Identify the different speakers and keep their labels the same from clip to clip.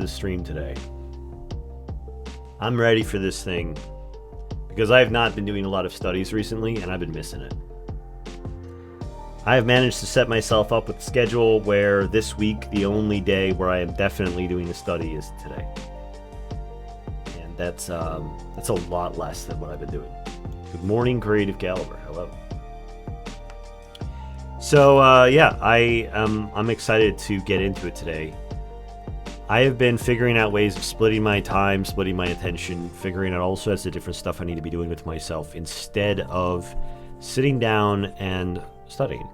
Speaker 1: the stream today. I'm ready for this thing because I have not been doing a lot of studies recently and I've been missing it. I have managed to set myself up with a schedule where this week the only day where I am definitely doing a study is today. And that's a lot less than what I've been doing. Good morning, Creative Caliber. Hello. So yeah, I'm excited to get into it today. I have been figuring out ways of splitting my time, splitting my attention, figuring out all sorts of different stuff I need to be doing with myself instead of sitting down and studying.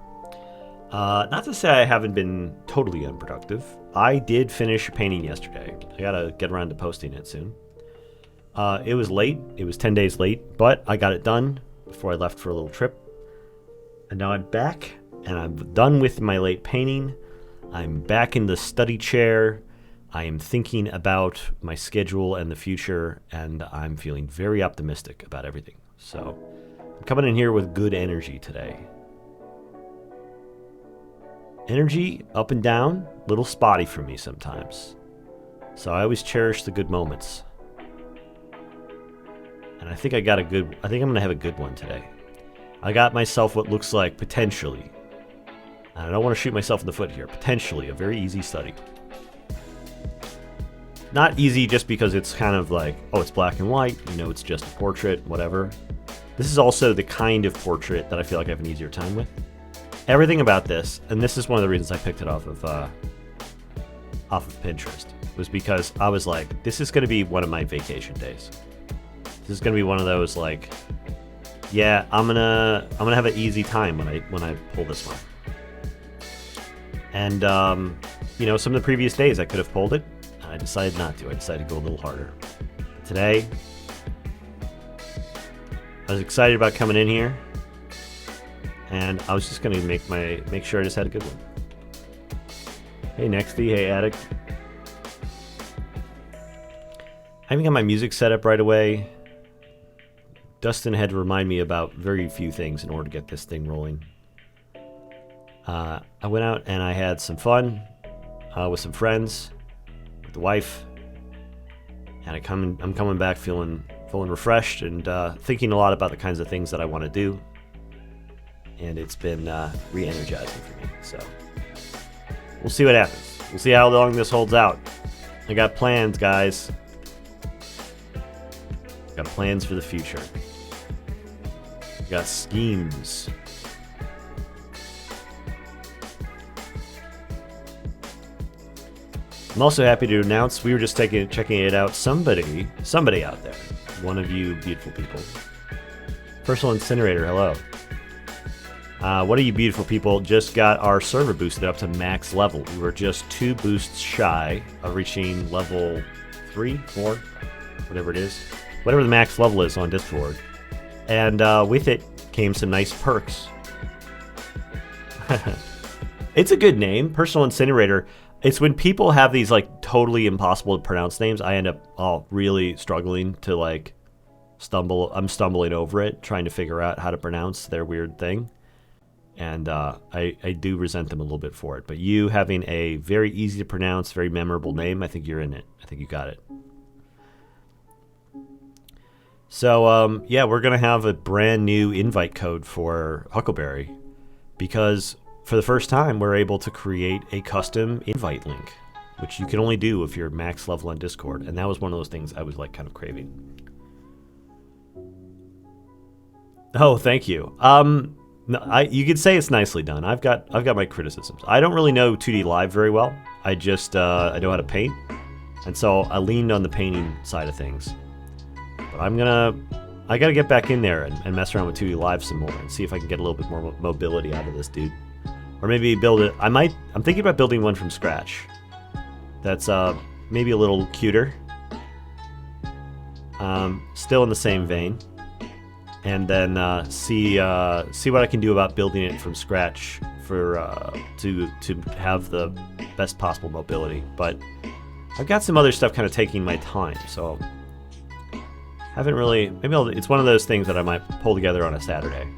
Speaker 1: Not to say I haven't been totally unproductive. I did finish painting yesterday. I gotta get around to posting it soon. It was late. It was 10 days late, but I got it done before I left for a little trip. And now I'm back, and I'm done with my late painting. I'm back in the study chair. I am thinking about my schedule and the future, and I'm feeling very optimistic about everything. So I'm coming in here with good energy today. Energy up and down, a little spotty for me sometimes. So I always cherish the good moments. And I think I'm going to have a good one today. I got myself what looks like potentially, and I don't want to shoot myself in the foot here, potentially a very easy study. Not easy just because it's kind of like, oh, it's black and white, you know, it's just a portrait, whatever. This is also the kind of portrait that I feel like I have an easier time with. Everything about this, and this is one of the reasons I picked it off of Pinterest, was because I was like, this is going to be one of my vacation days. This is going to be one of those like, yeah, I'm gonna have an easy time when I pull this one. And you know, some of the previous days I could have pulled it. I decided not to. I decided to go a little harder. Today, I was excited about coming in here, and I was just going to make sure I just had a good one. Hey, Nexty. Hey, Addict. I haven't got my music set up right away. Dustin had to remind me about very few things in order to get this thing rolling. I went out and I had some fun with some friends. The wife, and I'm coming back feeling refreshed and thinking a lot about the kinds of things that I want to do, and it's been re-energizing for me. So we'll see what happens. We'll see how long this holds out. I got plans, guys. Got plans for the future. Got schemes. I'm also happy to announce we were just checking it out. Somebody out there, one of you beautiful people. Personal Incinerator, hello. One of you beautiful people just got our server boosted up to max level. We were just 2 boosts shy of reaching level 3, 4, whatever it is. Whatever the max level is on Discord. And with it came some nice perks. It's a good name, Personal Incinerator. It's when people have these like totally impossible to pronounce names, I end up really struggling to like I'm stumbling over it, trying to figure out how to pronounce their weird thing. And I do resent them a little bit for it. But you having a very easy to pronounce, very memorable name, I think you're in it. I think you got it. So yeah, we're going to have a brand new invite code for Huckleberry because for the first time, we're able to create a custom invite link, which you can only do if you're max level on Discord. And that was one of those things I was like kind of craving. Oh, thank you. No, you could say it's nicely done. I've got my criticisms. I don't really know 2D Live very well. I just I know how to paint, and so I leaned on the painting side of things. But I gotta get back in there and mess around with 2D Live some more and see if I can get a little bit more mobility out of this dude. Or maybe build it. I'm thinking about building one from scratch. That's maybe a little cuter. Still in the same vein. And then see what I can do about building it from scratch for to have the best possible mobility. But I've got some other stuff kind of taking my time, so haven't really. It's one of those things that I might pull together on a Saturday.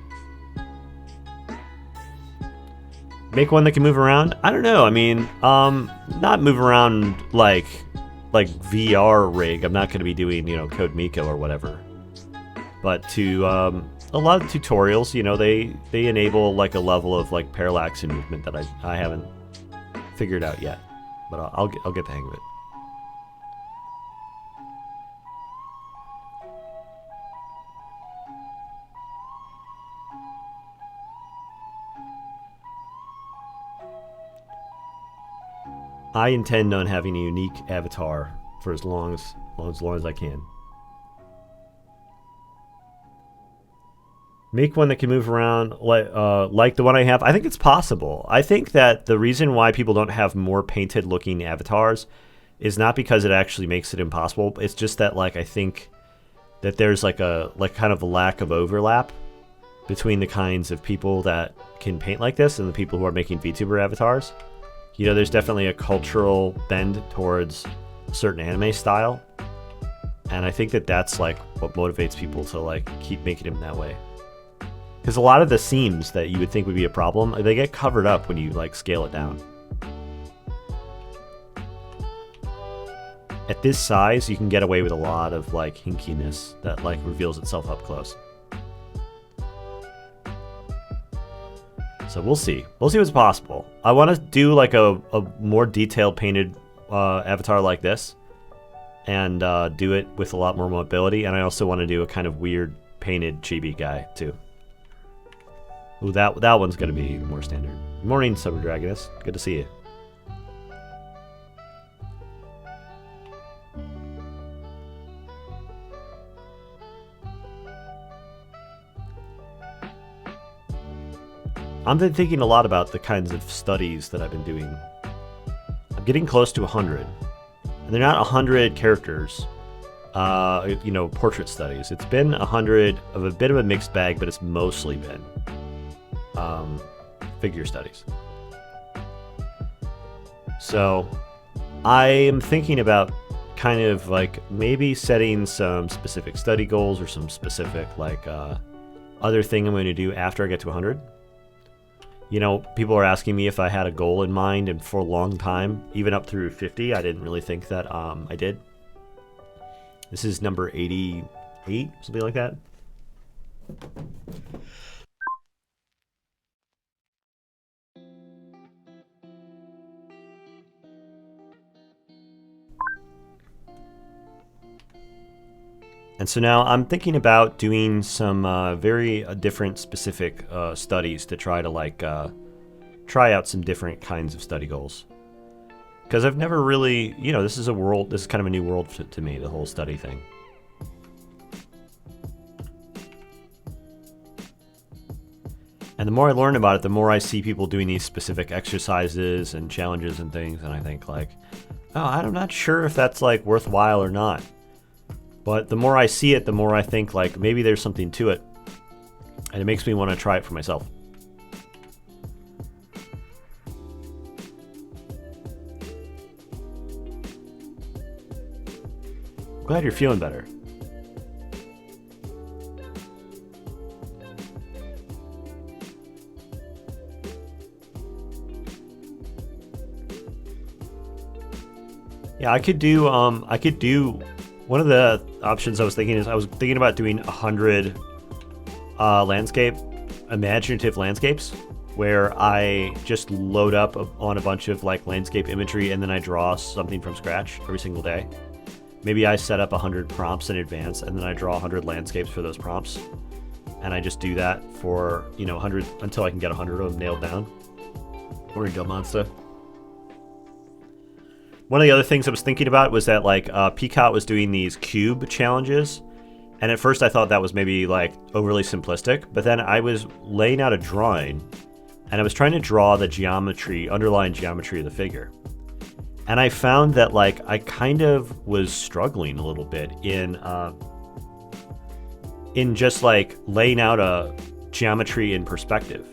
Speaker 1: Make one that can move around? I don't know. I mean, not move around like like VR rig. I'm not going to be doing, you know, Code Miko or whatever. But to a lot of tutorials, you know, they enable like a level of like parallax and movement that I haven't figured out yet. But I'll get the hang of it. I intend on having a unique avatar for as long as I can. Make one that can move around like the one I have. I think it's possible. I think that the reason why people don't have more painted looking avatars is not because it actually makes it impossible. It's just that like I think that there's like kind of a lack of overlap between the kinds of people that can paint like this and the people who are making VTuber avatars. You know, there's definitely a cultural bend towards a certain anime style. And I think that that's like what motivates people to like keep making them that way. Because a lot of the seams that you would think would be a problem, they get covered up when you like scale it down. At this size, you can get away with a lot of like hinkiness that like reveals itself up close. So we'll see. We'll see what's possible. I want to do like a more detailed painted avatar like this. And do it with a lot more mobility. And I also want to do a kind of weird painted chibi guy too. Ooh, that one's going to be more standard. Good morning, Summer Dragoness. Good to see you. I've been thinking a lot about the kinds of studies that I've been doing. I'm getting close to 100. And they're not 100 characters, you know, portrait studies. It's been 100 of a bit of a mixed bag, but it's mostly been figure studies. So I am thinking about kind of like maybe setting some specific study goals or some specific like other thing I'm going to do after I get to 100. You know, people are asking me if I had a goal in mind, and for a long time, even up through 50, I didn't really think that I did. This is number 88, something like that. And so now I'm thinking about doing some very different specific studies to try to like try out some different kinds of study goals. Because I've never really, you know, this is kind of a new world to me, the whole study thing. And the more I learn about it, the more I see people doing these specific exercises and challenges and things, and I think like, oh, I'm not sure if that's like worthwhile or not. But the more I see it, the more I think like maybe there's something to it. And it makes me want to try it for myself. Glad you're feeling better. Yeah, I could do one of the options I was thinking about doing 100 imaginative landscapes, where I just load up on a bunch of like landscape imagery and then I draw something from scratch every single day. Maybe I set up 100 prompts in advance and then I draw 100 landscapes for those prompts. And I just do that for, you know, 100 until I can get 100 of them nailed down. Or a dumb monster. One of the other things I was thinking about was that like Peacock was doing these cube challenges, and at first I thought that was maybe like overly simplistic, but then I was laying out a drawing and I was trying to draw the underlying geometry of the figure. And I found that like I kind of was struggling a little bit in just like laying out a geometry in perspective.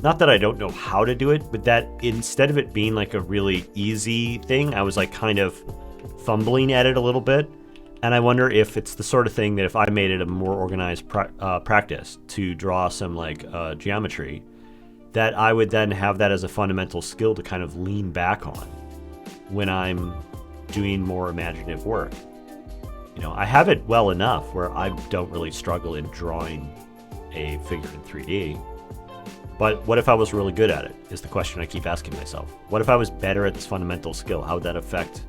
Speaker 1: Not that I don't know how to do it, but that instead of it being like a really easy thing, I was like kind of fumbling at it a little bit. And I wonder if it's the sort of thing that if I made it a more organized practice to draw some like geometry, that I would then have that as a fundamental skill to kind of lean back on when I'm doing more imaginative work. You know, I have it well enough where I don't really struggle in drawing a figure in 3D. But what if I was really good at it, is the question I keep asking myself. What if I was better at this fundamental skill? How would that affect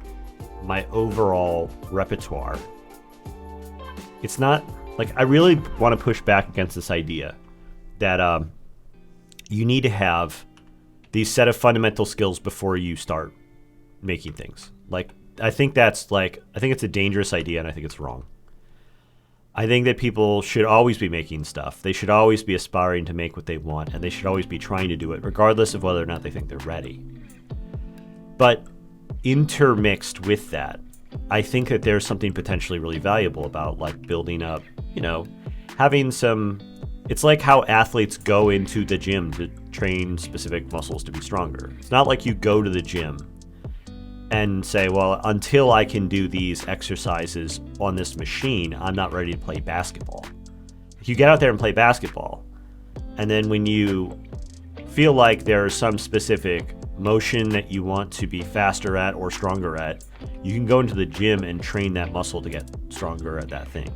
Speaker 1: my overall repertoire? It's not, like, I really want to push back against this idea that you need to have these set of fundamental skills before you start making things. Like, I think it's a dangerous idea, and I think it's wrong. I think that people should always be making stuff. They should always be aspiring to make what they want, and they should always be trying to do it, regardless of whether or not they think they're ready. But intermixed with that, I think that there's something potentially really valuable about, like, building up, you know, having some... It's like how athletes go into the gym to train specific muscles to be stronger. It's not like you go to the gym and say, well, until I can do these exercises on this machine, I'm not ready to play basketball. You get out there and play basketball, and then when you feel like there's some specific motion that you want to be faster at or stronger at, you can go into the gym and train that muscle to get stronger at that thing.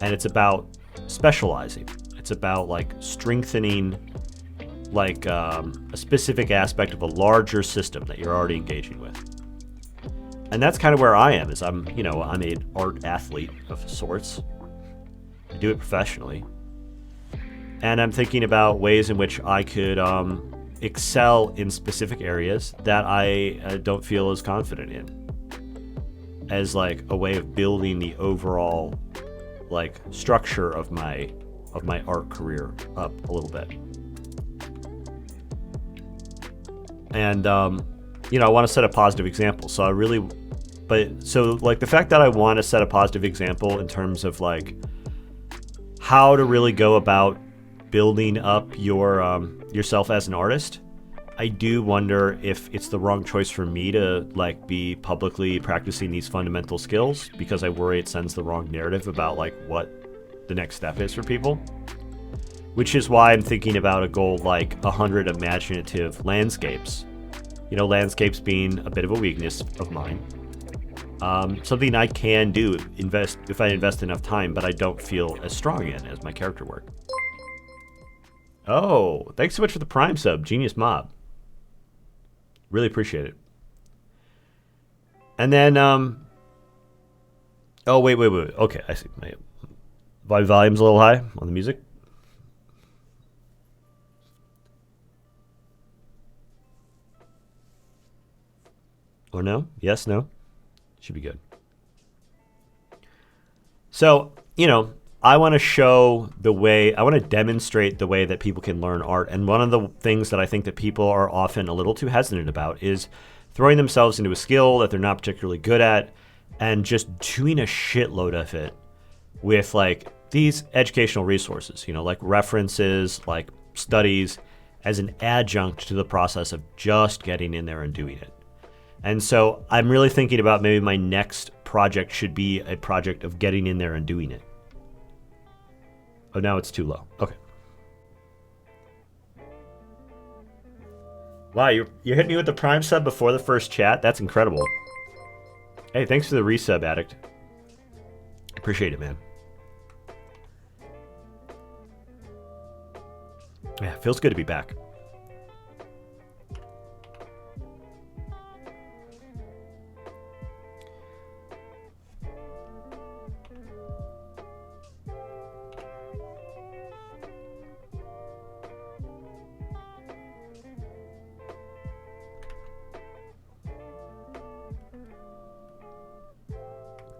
Speaker 1: And it's about specializing. It's about, like, strengthening, like, a specific aspect of a larger system that you're already engaging with. And that's kind of where I am, is I'm an art athlete of sorts. I do it professionally. And I'm thinking about ways in which I could excel in specific areas that I don't feel as confident in, as, like, a way of building the overall, like, structure of my art career up a little bit. And I want to set a positive example. So the fact that I want to set a positive example in terms of, like, how to really go about building up your yourself as an artist, I do wonder if it's the wrong choice for me to, like, be publicly practicing these fundamental skills, because I worry it sends the wrong narrative about, like, what the next step is for people. Which is why I'm thinking about a goal like 100 imaginative landscapes. You know, landscapes being a bit of a weakness of mine. Something I can do if I invest enough time, but I don't feel as strong in as my character work. Oh, thanks so much for the Prime sub, Genius Mob. Really appreciate it. And then, oh, wait. Okay, I see. My volume's a little high on the music. Or no? Yes, no? Should be good. So, I want to demonstrate the way that people can learn art. And one of the things that I think that people are often a little too hesitant about is throwing themselves into a skill that they're not particularly good at and just doing a shitload of it with, like, these educational resources, like references, like studies, as an adjunct to the process of just getting in there and doing it. And so I'm really thinking about maybe my next project should be a project of getting in there and doing it. Oh, now it's too low. Okay. Wow, you hit me with the Prime sub before the first chat? That's incredible. Hey, thanks for the resub, Addict. Appreciate it, man. Yeah, feels good to be back.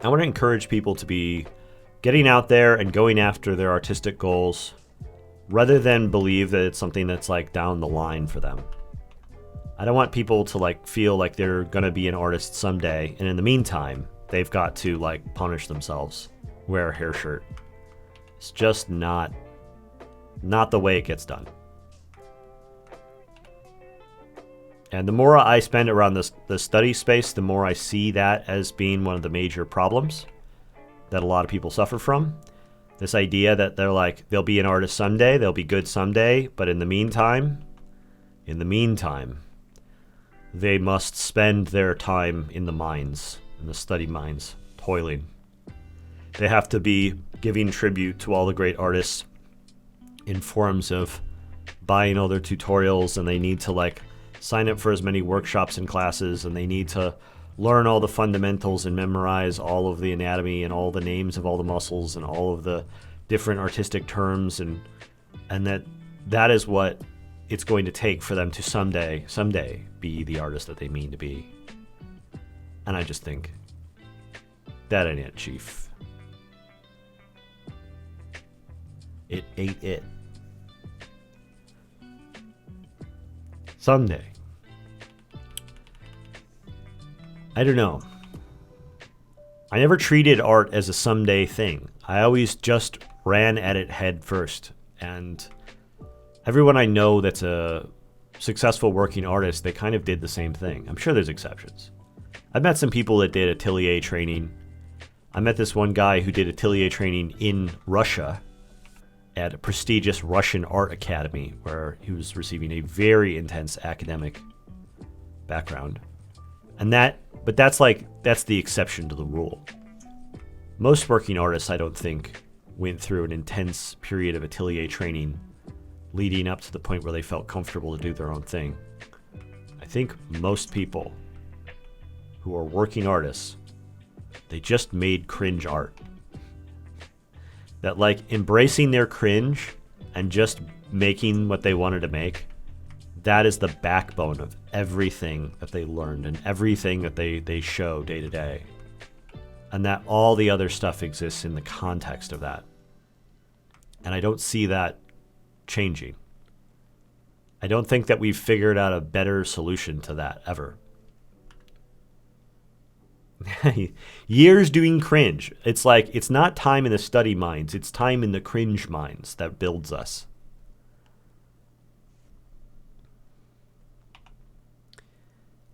Speaker 1: I want to encourage people to be getting out there and going after their artistic goals rather than believe that it's something that's, like, down the line for them. I don't want people to, like, feel like they're going to be an artist someday, and in the meantime, they've got to, like, punish themselves, wear a hair shirt. It's just not the way it gets done. And the more I spend around the study space, the more I see that as being one of the major problems that a lot of people suffer from. This idea that they're like, they'll be an artist someday, they'll be good someday, but in the meantime, they must spend their time in the mines, in the study mines, toiling. They have to be giving tribute to all the great artists in forms of buying all their tutorials, and they need to like sign up for as many workshops and classes, and they need to learn all the fundamentals and memorize all of the anatomy and all the names of all the muscles and all of the different artistic terms, and that is what it's going to take for them to someday be the artist that they mean to be. And I just think that ain't it, Chief. It ain't it. Someday. I don't know. I never treated art as a someday thing. I always just ran at it head first. And everyone I know that's a successful working artist, they kind of did the same thing. I'm sure there's exceptions. I've met some people that did atelier training. I met this one guy who did atelier training in Russia at a prestigious Russian art academy where he was receiving a very intense academic background. But that's the exception to the rule. Most working artists, I don't think, went through an intense period of atelier training leading up to the point where they felt comfortable to do their own thing. I think most people who are working artists, they just made cringe art. That like embracing their cringe and just making what they wanted to make, that is the backbone of everything that they learned and everything that they show day to day. And that all the other stuff exists in the context of that. And I don't see that changing. I don't think that we've figured out a better solution to that ever. Years doing cringe. It's like, it's not time in the study minds, it's time in the cringe minds that builds us.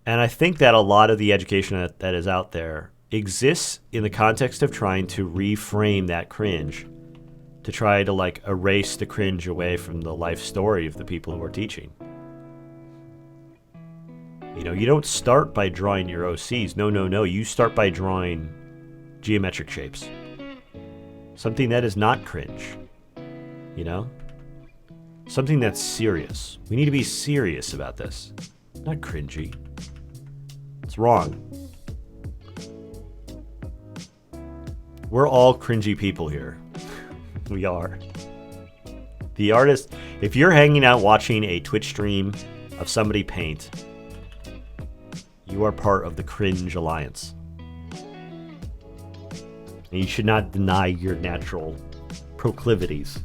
Speaker 1: And I think that a lot of the education that is out there exists in the context of trying to reframe that cringe, to try to like erase the cringe away from the life story of the people who are teaching. You know, you don't start by drawing your OCs. No. You start by drawing geometric shapes. Something that is not cringe. You know? Something that's serious. We need to be serious about this. Not cringy. It's wrong. We're all cringy people here. We are. The artist, if you're hanging out watching a Twitch stream of somebody paint, you are part of the Cringe Alliance. And you should not deny your natural proclivities.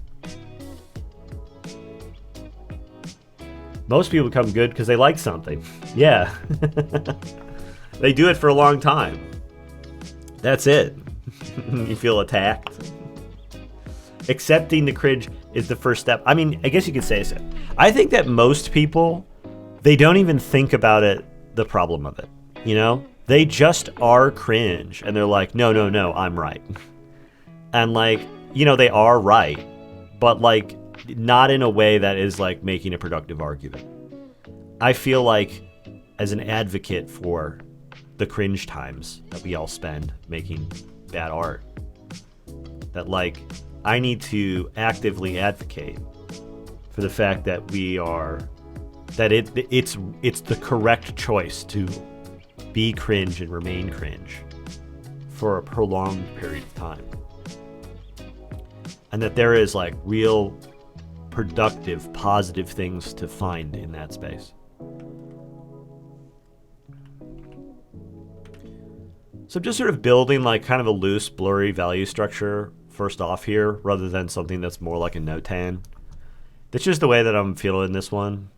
Speaker 1: Most people become good because they like something. Yeah. They do it for a long time. That's it. You feel attacked. Accepting the cringe is the first step. I mean, I guess you could say so. I think that most people, they don't even think about it, the problem of it. You know? They just are cringe. And they're like, no, I'm right. And like, you know, they are right. But like, not in a way that is like making a productive argument. I feel like, as an advocate for the cringe times that we all spend making bad art, that like, I need to actively advocate for the fact that it's the correct choice to be cringe and remain cringe for a prolonged period of time. And that there is like real productive, positive things to find in that space. So I'm just sort of building like kind of a loose, blurry value structure first off here, rather than something that's more like a notan. That's just the way that I'm feeling this one.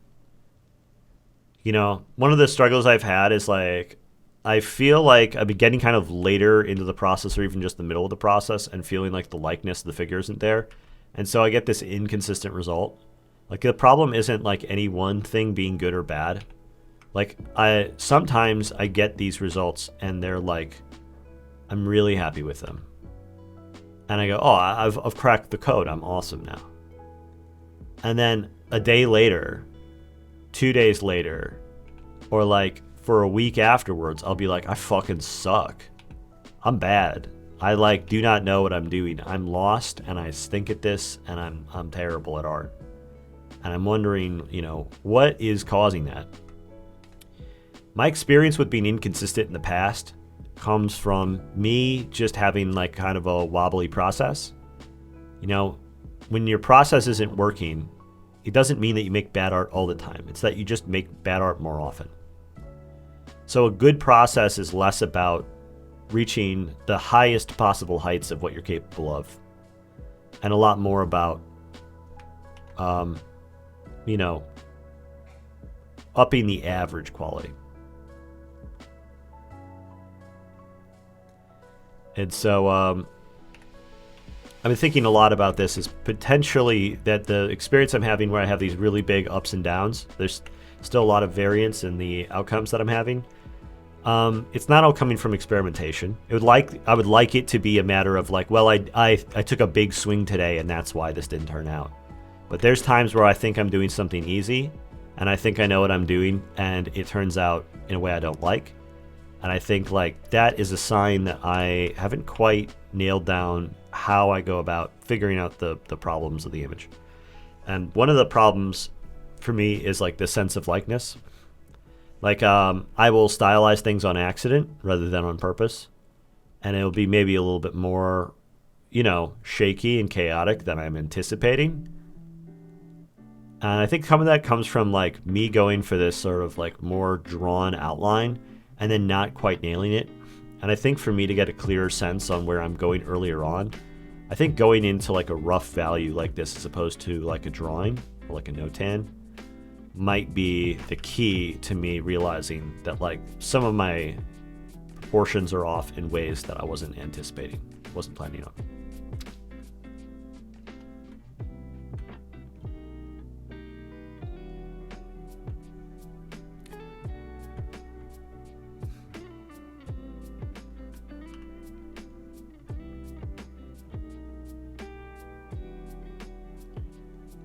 Speaker 1: You know, one of the struggles I've had is like, I feel like I've been getting kind of later into the process, or even just the middle of the process, and feeling like the likeness of the figure isn't there. And so I get this inconsistent result. Like, the problem isn't like any one thing being good or bad. Like, sometimes I get these results and they're like, I'm really happy with them. And I go, oh, I've cracked the code. I'm awesome now. And then a day later, 2 days later, or like for a week afterwards, I'll be like, I fucking suck. I'm bad. I like do not know what I'm doing. I'm lost and I stink at this and I'm terrible at art. And I'm wondering, you know, what is causing that? My experience with being inconsistent in the past comes from me just having like kind of a wobbly process. You know, when your process isn't working, it doesn't mean that you make bad art all the time. It's that you just make bad art more often. So a good process is less about reaching the highest possible heights of what you're capable of, and a lot more about, you know, upping the average quality. And so I've been thinking a lot about this is potentially that the experience I'm having where I have these really big ups and downs, there's still a lot of variance in the outcomes that I'm having. It's not all coming from experimentation. I would like it to be a matter of like, well, I took a big swing today and that's why this didn't turn out. But there's times where I think I'm doing something easy and I think I know what I'm doing and it turns out in a way I don't like. And I think like that is a sign that I haven't quite nailed down how I go about figuring out the problems of the image. And one of the problems for me is like the sense of likeness. Like I will stylize things on accident rather than on purpose. And it'll be maybe a little bit more, you know, shaky and chaotic than I'm anticipating. And I think some of that comes from like me going for this sort of like more drawn outline and then not quite nailing it. And I think for me to get a clearer sense on where I'm going earlier on, I think going into like a rough value like this as opposed to like a drawing or like a notan might be the key to me realizing that like some of my proportions are off in ways that I wasn't anticipating, wasn't planning on.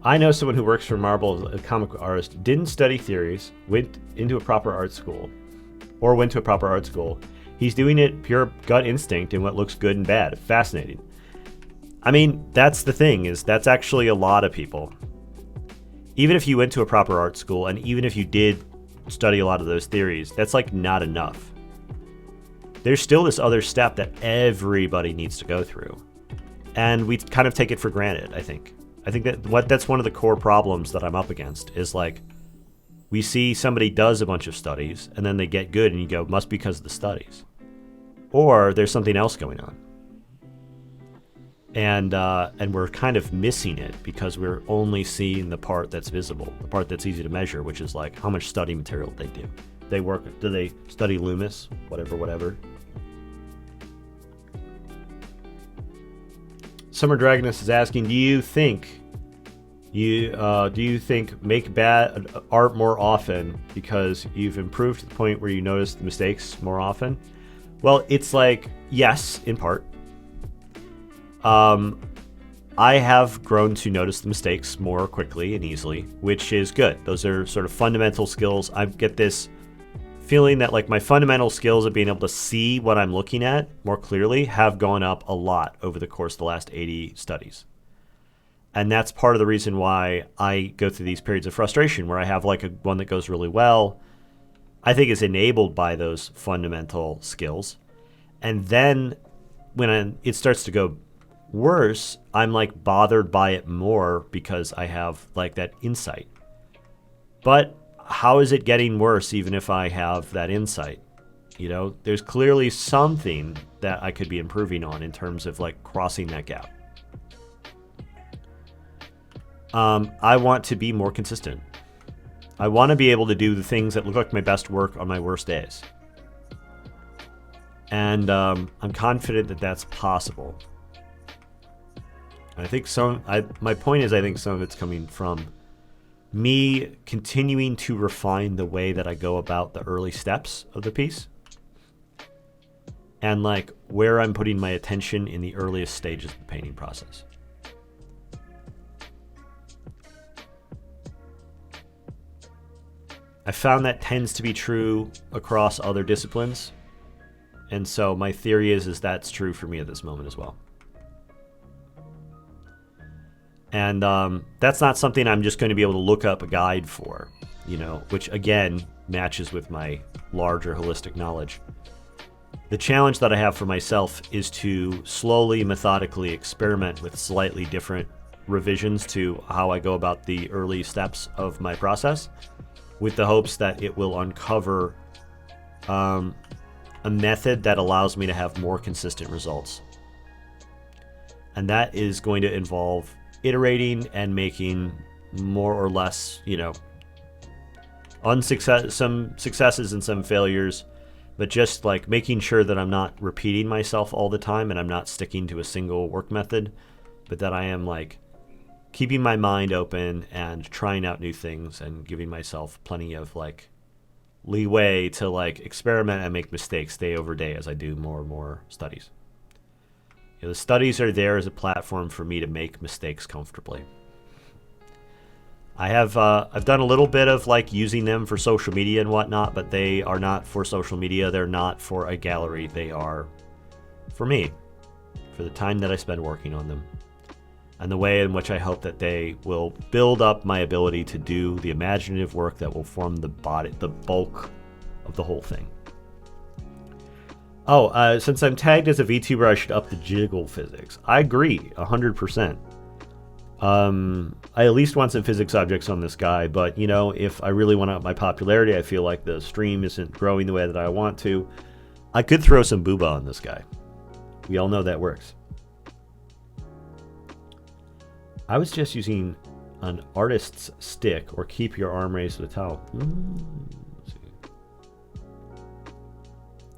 Speaker 1: I know someone who works for Marvel as a comic artist, didn't study theories, went into a proper art school. He's doing it pure gut instinct in what looks good and bad. Fascinating. I mean, that's the thing, is that's actually a lot of people. Even if you went to a proper art school, and even if you did study a lot of those theories, that's like not enough. There's still this other step that everybody needs to go through. And we kind of take it for granted, I think. I think that's one of the core problems that I'm up against is like we see somebody does a bunch of studies and then they get good and you go, must be because of the studies. Or there's something else going on. And we're kind of missing it because we're only seeing the part that's visible, the part that's easy to measure, which is like how much study material they do. Do they study Loomis? Whatever. Summer Dragoness is asking, do you think make bad art more often because you've improved to the point where you notice the mistakes more often? Well, it's like, yes, in part. I have grown to notice the mistakes more quickly and easily, which is good. Those are sort of fundamental skills. I get this feeling that like my fundamental skills of being able to see what I'm looking at more clearly have gone up a lot over the course of the last 80 studies. And that's part of the reason why I go through these periods of frustration where I have like one that goes really well, I think is enabled by those fundamental skills. And then when it starts to go worse, I'm like bothered by it more because I have like that insight. But how is it getting worse even if I have that insight? You know, there's clearly something that I could be improving on in terms of like crossing that gap. I want to be more consistent. I want to be able to do the things that look like my best work on my worst days. And I'm confident that that's possible. I think my point is I think some of it's coming from me continuing to refine the way that I go about the early steps of the piece and like where I'm putting my attention in the earliest stages of the painting process. I found that tends to be true across other disciplines. And so my theory is that's true for me at this moment as well. And that's not something I'm just going to be able to look up a guide for, you know, which again matches with my larger holistic knowledge. The challenge that I have for myself is to slowly, methodically experiment with slightly different revisions to how I go about the early steps of my process, with the hopes that it will uncover a method that allows me to have more consistent results. And that is going to involve iterating and making more or less, you know, some successes and some failures, but just like making sure that I'm not repeating myself all the time and I'm not sticking to a single work method, but that I am like keeping my mind open and trying out new things and giving myself plenty of like leeway to like experiment and make mistakes day over day as I do more and more studies. You know, the studies are there as a platform for me to make mistakes comfortably. I've done a little bit of like using them for social media and whatnot, but they are not for social media. They're not for a gallery. They are for me, for the time that I spend working on them, and the way in which I hope that they will build up my ability to do the imaginative work that will form the bulk of the whole thing. Oh, since I'm tagged as a VTuber, I should up the jiggle physics. I agree, 100%. I at least want some physics objects on this guy, but you know, if I really want to up my popularity, I feel like the stream isn't growing the way that I want to, I could throw some booba on this guy. We all know that works. I was just using an artist's stick, or keep your arm raised with a towel. Let's see.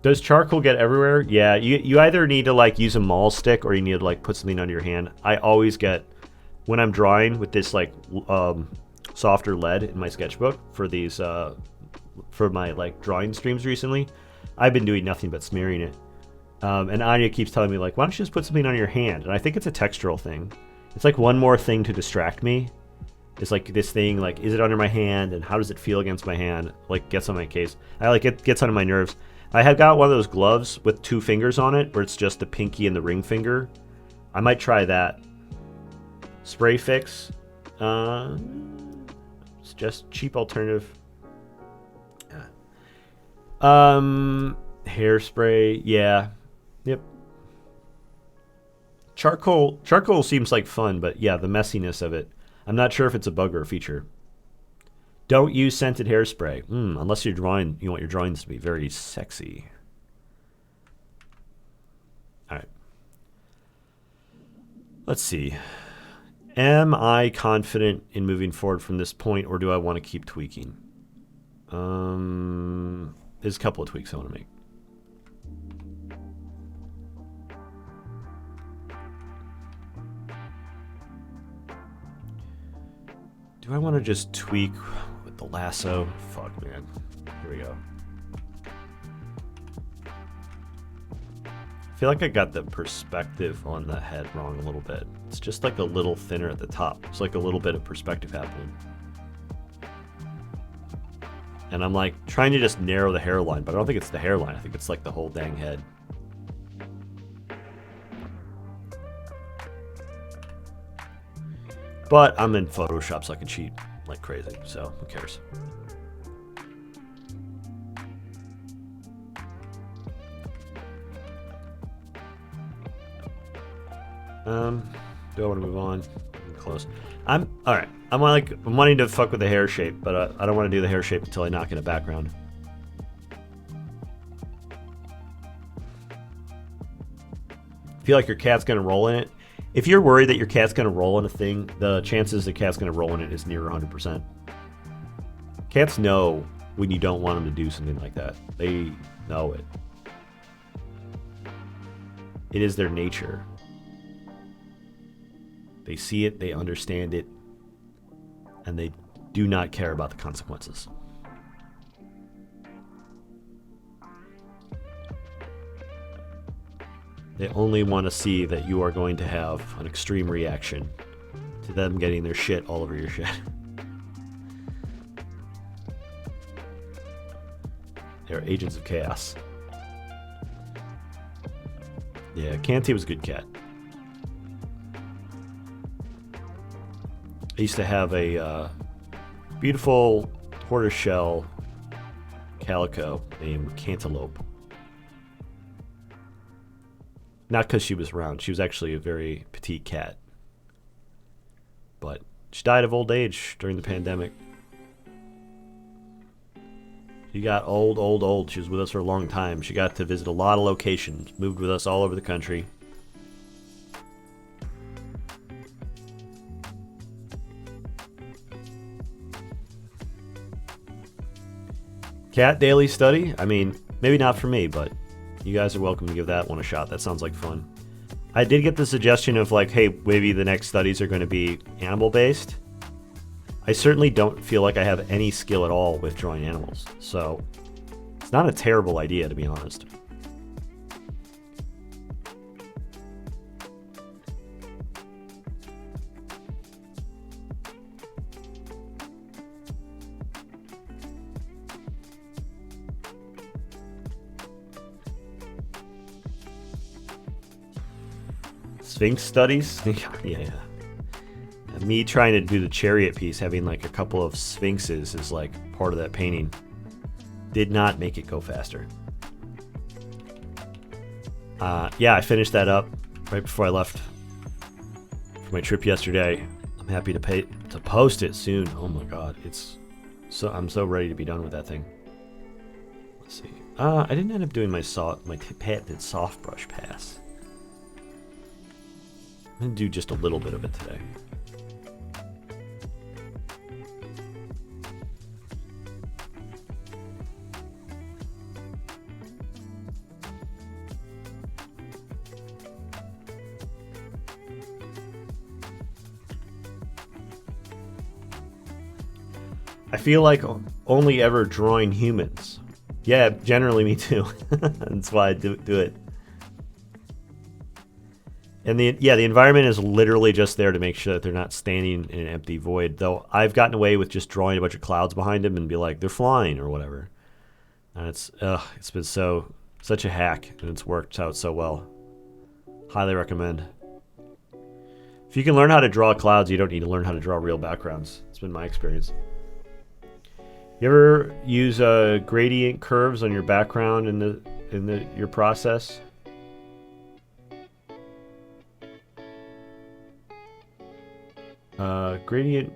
Speaker 1: Does charcoal get everywhere? Yeah, you either need to like use a maul stick or you need to like put something under your hand. I always get, when I'm drawing with this like softer lead in my sketchbook for these for my like drawing streams recently, I've been doing nothing but smearing it. And Anya keeps telling me like, why don't you just put something on your hand? And I think it's a textural thing. It's like one more thing to distract me. It's like this thing, like, is it under my hand and how does it feel against my hand? Like, gets on my case. I like it gets under my nerves. I have got one of those gloves with 2 fingers on it where it's just the pinky and the ring finger. I might try that. Spray fix. It's just cheap alternative. Hairspray. Yeah. Yep. Charcoal seems like fun, but yeah, the messiness of it. I'm not sure if it's a bug or a feature. Don't use scented hairspray. Unless you're drawing, you want your drawings to be very sexy. All right. Let's see. Am I confident in moving forward from this point, or do I want to keep tweaking? There's a couple of tweaks I want to make. Do I want to just tweak with the lasso? Fuck, man. Here we go. I feel like I got the perspective on the head wrong a little bit. It's just like a little thinner at the top. It's like a little bit of perspective happening. And I'm like trying to just narrow the hairline, but I don't think it's the hairline. I think it's like the whole dang head. But I'm in Photoshop, so I can cheat like crazy, so who cares? Do I want to move on? I'm close. All right. I'm wanting to fuck with the hair shape, but I don't want to do the hair shape until I knock in a background. Feel like your cat's gonna roll in it. If you're worried that your cat's going to roll in a thing, the chances the cat's going to roll in it is near 100%. Cats know when you don't want them to do something like that. They know it. It is their nature. They see it, they understand it, and they do not care about the consequences. They only want to see that you are going to have an extreme reaction to them getting their shit all over your shit. They're agents of chaos. Yeah, Canty was a good cat. I used to have a beautiful tortoiseshell calico named Cantaloupe. Not because she was round. She was actually a very petite cat. But she died of old age during the pandemic. She got old. She was with us for a long time. She got to visit a lot of locations. Moved with us all over the country. Cat daily study? I mean, maybe not for me, but you guys are welcome to give that one a shot. That sounds like fun. I did get the suggestion of like, hey, maybe the next studies are going to be animal-based. I certainly don't feel like I have any skill at all with drawing animals, so it's not a terrible idea, to be honest. Sphinx studies? Yeah. Me trying to do the chariot piece, having like a couple of sphinxes is like part of that painting. Did not make it go faster. Yeah, I finished that up right before I left for my trip yesterday. I'm happy to post it soon. Oh my god, I'm so ready to be done with that thing. Let's see. I didn't end up doing my patented soft brush pass. I'm gonna do just a little bit of it today. I feel like only ever drawing humans. Yeah, generally me too. That's why I do it. And the environment is literally just there to make sure that they're not standing in an empty void. Though I've gotten away with just drawing a bunch of clouds behind them and be like, they're flying or whatever. And it's been such a hack, and it's worked out so well. Highly recommend. If you can learn how to draw clouds, you don't need to learn how to draw real backgrounds. It's been my experience. You ever use gradient curves on your background in your process? Gradient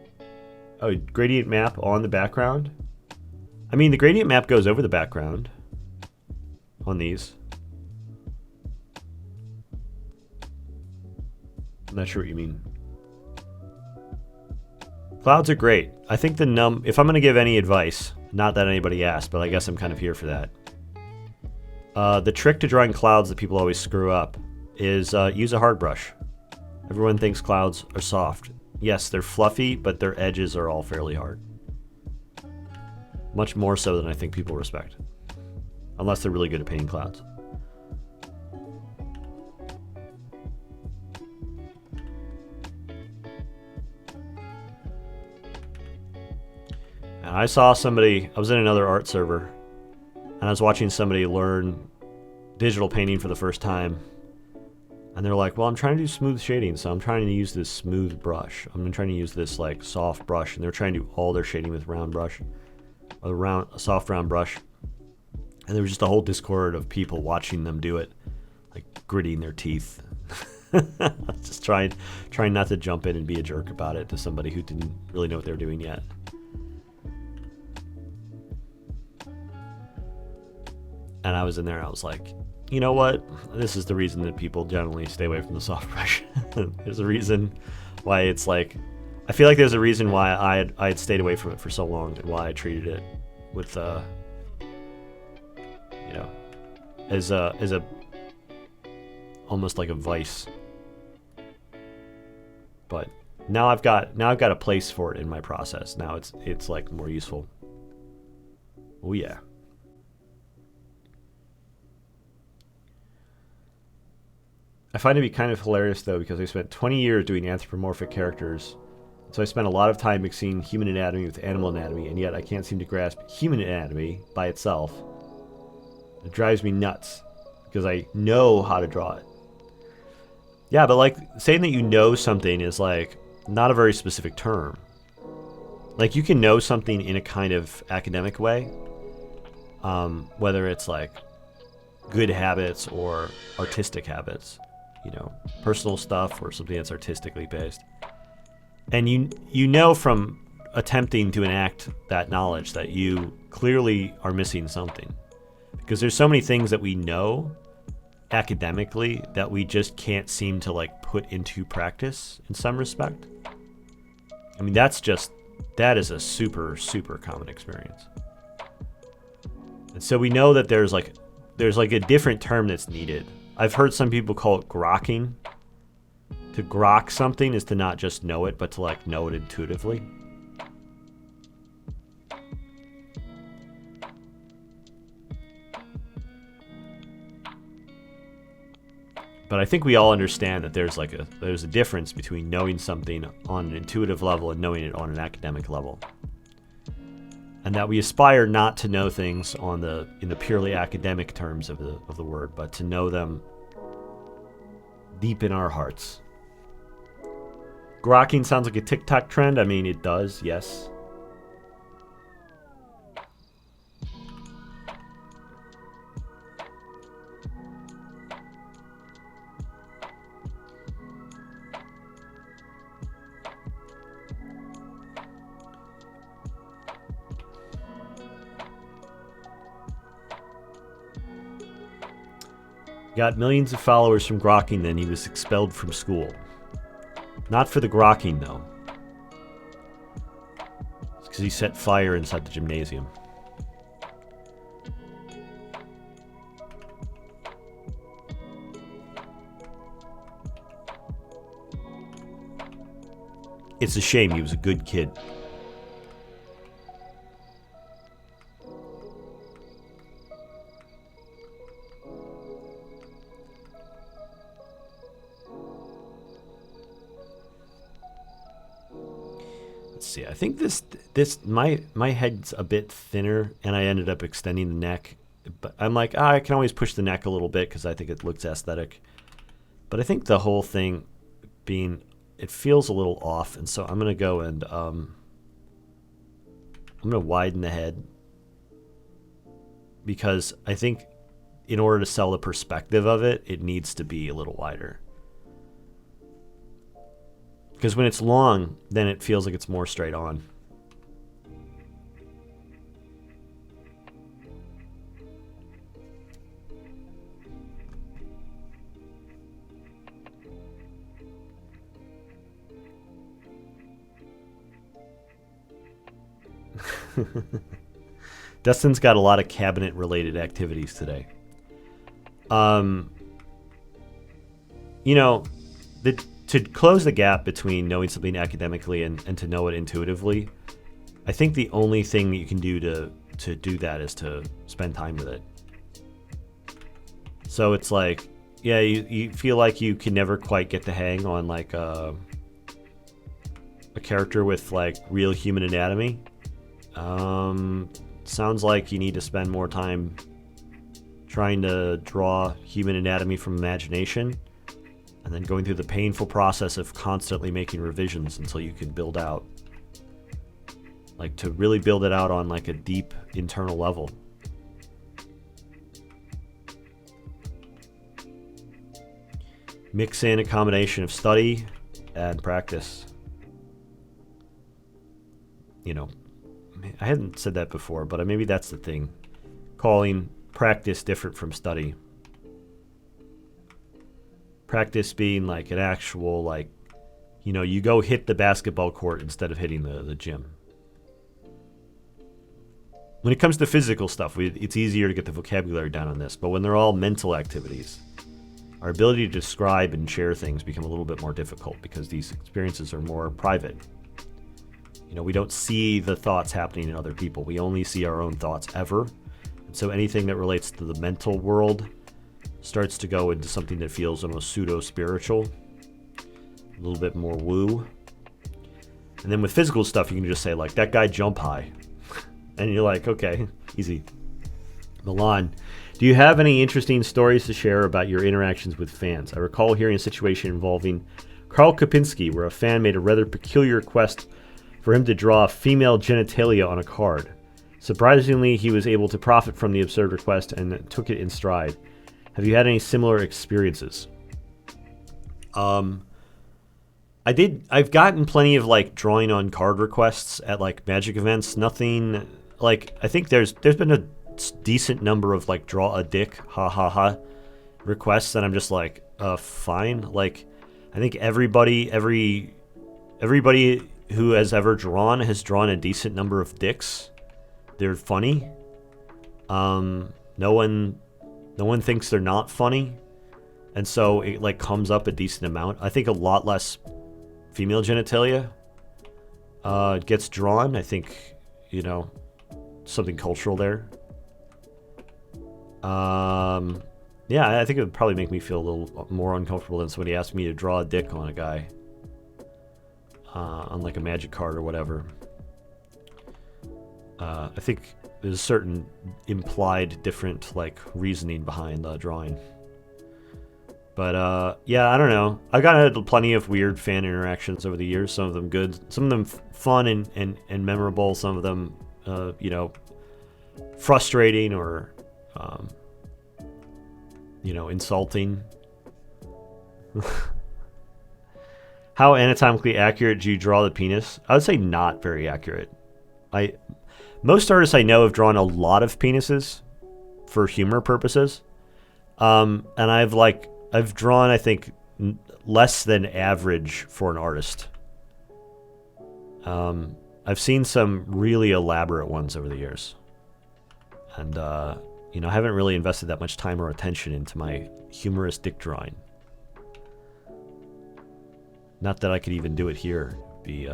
Speaker 1: map on the background. I mean, the gradient map goes over the background on these. I'm not sure what you mean. Clouds are great. I think if I'm going to give any advice, not that anybody asked, but I guess I'm kind of here for that. The trick to drawing clouds that people always screw up is use a hard brush. Everyone thinks clouds are soft. Yes, they're fluffy, but their edges are all fairly hard. Much more so than I think people respect. Unless they're really good at painting clouds. And I saw somebody, I was in another art server, and I was watching somebody learn digital painting for the first time. And they're like, well, I'm trying to do smooth shading, so I'm trying to use this smooth brush. I'm trying to use this like soft brush, and they're trying to do all their shading with round brush, a soft round brush. And there was just a whole discord of people watching them do it, like gritting their teeth. Just trying not to jump in and be a jerk about it to somebody who didn't really know what they were doing yet. And I was in there, I was like, you know what? This is the reason that people generally stay away from the soft brush. There's a reason why it's like, I feel like there's a reason why I had stayed away from it for so long, and why I treated it with, as a almost like a vice. But now I've got a place for it in my process. Now it's like more useful. Oh yeah. I find it to be kind of hilarious, though, because I spent 20 years doing anthropomorphic characters, so I spent a lot of time mixing human anatomy with animal anatomy, and yet I can't seem to grasp human anatomy by itself, It drives me nuts because I know how to draw it. Yeah, but like saying that you know something is like not a very specific term. Like you can know something in a kind of academic way, whether it's like good habits or artistic habits, you know, personal stuff or something that's artistically based. And you know from attempting to enact that knowledge that you clearly are missing something. Because there's so many things that we know academically that we just can't seem to like put into practice in some respect. I mean, that is a super, super common experience. And so we know that there's like a different term that's needed. I've heard some people call it grokking. To grok something is to not just know it, but to like know it intuitively. But I think we all understand that there's a difference between knowing something on an intuitive level and knowing it on an academic level. And that we aspire not to know things in the purely academic terms of the word, but to know them deep in our hearts. Grokking sounds like a TikTok trend. I mean, it does, yes. Got millions of followers from grokking, then he was expelled from school. Not for the grokking, though. It's because he set fire inside the gymnasium. It's a shame, he was a good kid. See, I think my head's a bit thinner and I ended up extending the neck, but I'm like, I can always push the neck a little bit because I think it looks aesthetic. But I think the whole thing it feels a little off, and so I'm gonna go and I'm gonna widen the head because I think in order to sell the perspective of it, it needs to be a little wider. Because when it's long, then it feels like it's more straight on. Dustin's got a lot of cabinet-related activities today. You know, to close the gap between knowing something academically and to know it intuitively, I think the only thing that you can do to do that is to spend time with it. So it's like, yeah, you feel like you can never quite get the hang on like a character with like real human anatomy. Sounds like you need to spend more time trying to draw human anatomy from imagination, and then going through the painful process of constantly making revisions until you can build out. Like to really build it out on like a deep internal level. Mix in a combination of study and practice. You know, I hadn't said that before, but maybe that's the thing. Calling practice different from study. Practice being like an actual, like, you know, you go hit the basketball court instead of hitting the gym. When it comes to physical stuff, it's easier to get the vocabulary down on this, but when they're all mental activities, our ability to describe and share things become a little bit more difficult because these experiences are more private. You know, we don't see the thoughts happening in other people. We only see our own thoughts ever. And so anything that relates to the mental world starts to go into something that feels almost pseudo-spiritual, a little bit more woo. And then with physical stuff, you can just say, like, that guy jump high. And you're like, okay, easy. Milan. Do you have any interesting stories to share about your interactions with fans? I recall hearing a situation involving Karl Kopinski where a fan made a rather peculiar request for him to draw female genitalia on a card. Surprisingly, he was able to profit from the absurd request and took it in stride. Have you had any similar experiences? I've gotten plenty of like drawing on card requests at like Magic events. Nothing like, I think there's been a decent number of like draw a dick ha ha ha requests that I'm just like fine. Like I think everybody who has ever drawn has drawn a decent number of dicks. They're funny. No one thinks they're not funny, and so it like comes up a decent amount. I think a lot less female genitalia gets drawn. I think, you know, something cultural there. Yeah, I think it would probably make me feel a little more uncomfortable than somebody asked me to draw a dick on a guy on like a Magic card or whatever. I think there's a certain implied different like reasoning behind the drawing. But yeah, I don't know. I've gotten plenty of weird fan interactions over the years. Some of them good, some of them fun and memorable. Some of them, you know, frustrating or, you know, insulting. How anatomically accurate do you draw the penis? I would say not very accurate. Most artists I know have drawn a lot of penises for humor purposes. And I've drawn, I think, less than average for an artist. I've seen some really elaborate ones over the years. And, you know, I haven't really invested that much time or attention into my humorous dick drawing. Not that I could even do it here. It'd be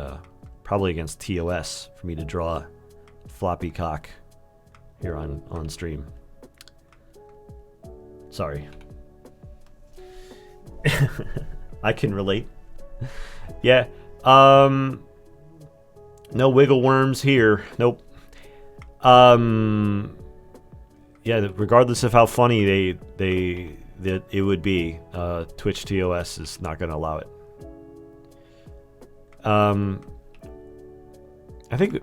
Speaker 1: probably against TOS for me to draw a floppy cock here on stream. Sorry. I can relate. Yeah. No wiggle worms here. Nope. Yeah, regardless of how funny it would be, Twitch TOS is not going to allow it. I think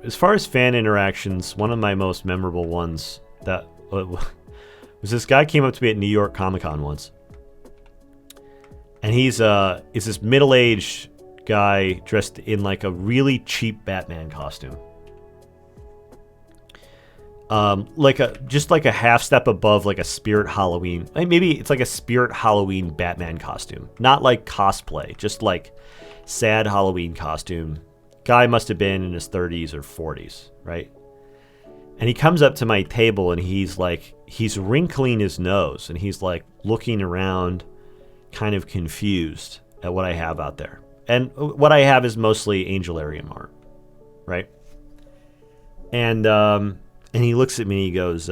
Speaker 1: as far as fan interactions, one of my most memorable ones that was this guy came up to me at New York Comic Con once. And he's this middle-aged guy dressed in like a really cheap Batman costume. Just like a half step above like a Spirit Halloween. Maybe it's like a Spirit Halloween Batman costume. Not like cosplay, just like sad Halloween costume. Guy must have been in his 30s or 40s, right? And he comes up to my table and he's wrinkling his nose and he's like looking around kind of confused at what I have out there. And what I have is mostly Angelarium art, right? And he looks at me and he goes,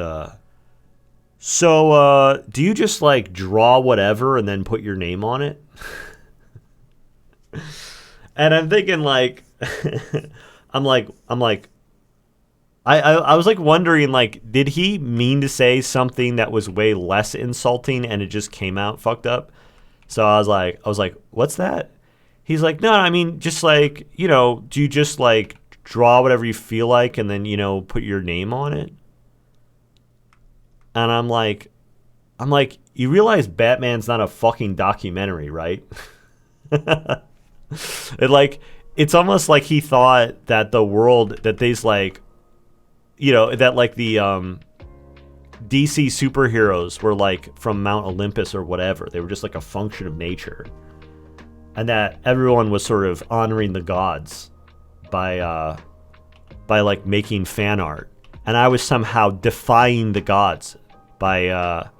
Speaker 1: so do you just like draw whatever and then put your name on it? And I'm thinking like, I was like wondering like, did he mean to say something that was way less insulting and it just came out fucked up? So I was like, what's that? He's like, no, I mean, just like, you know, do you just like draw whatever you feel like and then, you know, put your name on it? And I'm like, you realize Batman's not a fucking documentary, right? It's almost like he thought that the world, that these like, you know, that like the DC superheroes were like from Mount Olympus or whatever. They were just like a function of nature. And that everyone was sort of honoring the gods by like making fan art. And I was somehow defying the gods by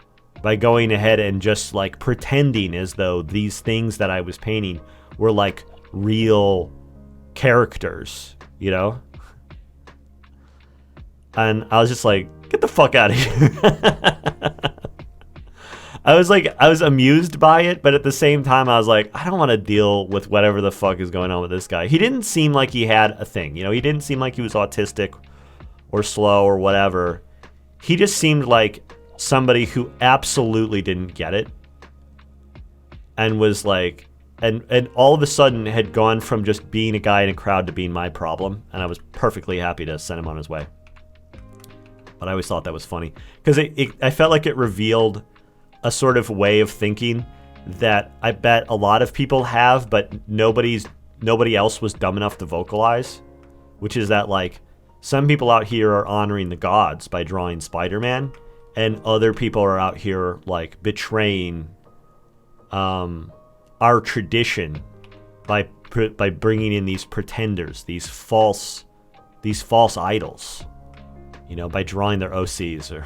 Speaker 1: going ahead and just like pretending as though these things that I was painting were like real characters, you know? And I was just like, get the fuck out of here. I was amused by it, but at the same time, I was like, I don't want to deal with whatever the fuck is going on with this guy. He didn't seem like he had a thing, you know? He didn't seem like he was autistic or slow or whatever. He just seemed like somebody who absolutely didn't get it and was like, and all of a sudden had gone from just being a guy in a crowd to being my problem, and I was perfectly happy to send him on his way. But I always thought that was funny because I felt like it revealed a sort of way of thinking that I bet a lot of people have, but nobody else was dumb enough to vocalize, which is that like some people out here are honoring the gods by drawing Spider-Man, and other people are out here like betraying our tradition by bringing in these pretenders, these false idols, you know, by drawing their OCs. Or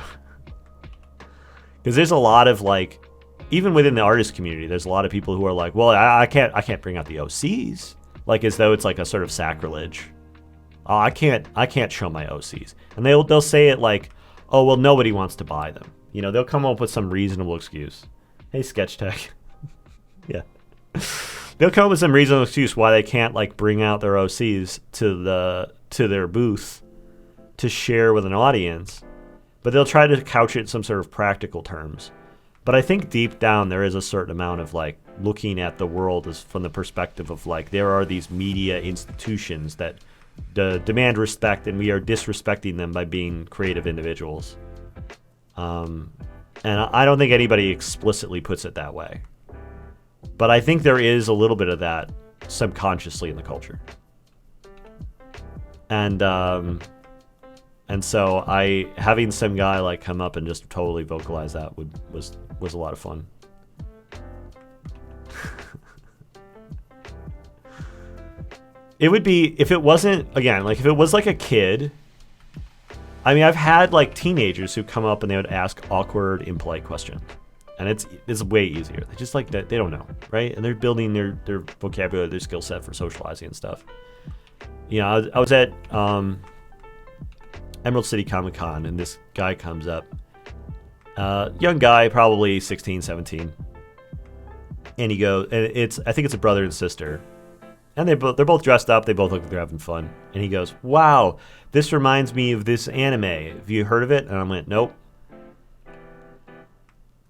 Speaker 1: because there's a lot of like, even within the artist community, there's a lot of people who are like, well, I can't bring out the OCs, like as though it's like a sort of sacrilege. Oh, I can't show my OCs, and they'll say it like, oh well, nobody wants to buy them. You know, they'll come up with some reasonable excuse. Hey, Sketch Tech. Yeah. They'll come up with some reasonable excuse why they can't like bring out their OCs to their booth to share with an audience, but they'll try to couch it in some sort of practical terms. But I think deep down there is a certain amount of like looking at the world as from the perspective of like there are these media institutions that demand respect, and we are disrespecting them by being creative individuals. And I don't think anybody explicitly puts it that way. But I think there is a little bit of that subconsciously in the culture. And so having some guy like come up and just totally vocalize that was a lot of fun. It would be, if it wasn't, again, like if it was like a kid. I mean, I've had like teenagers who come up and they would ask awkward, impolite questions. And it's way easier. They just like that, they don't know, right? And they're building their vocabulary, their skill set for socializing and stuff. You know, I was at Emerald City Comic Con, and this guy comes up. Young guy, probably 16, 17. And he goes, and I think it's a brother and sister. And they're both dressed up. They both look like they're having fun. And he goes, wow, this reminds me of this anime. Have you heard of it? And I went, nope.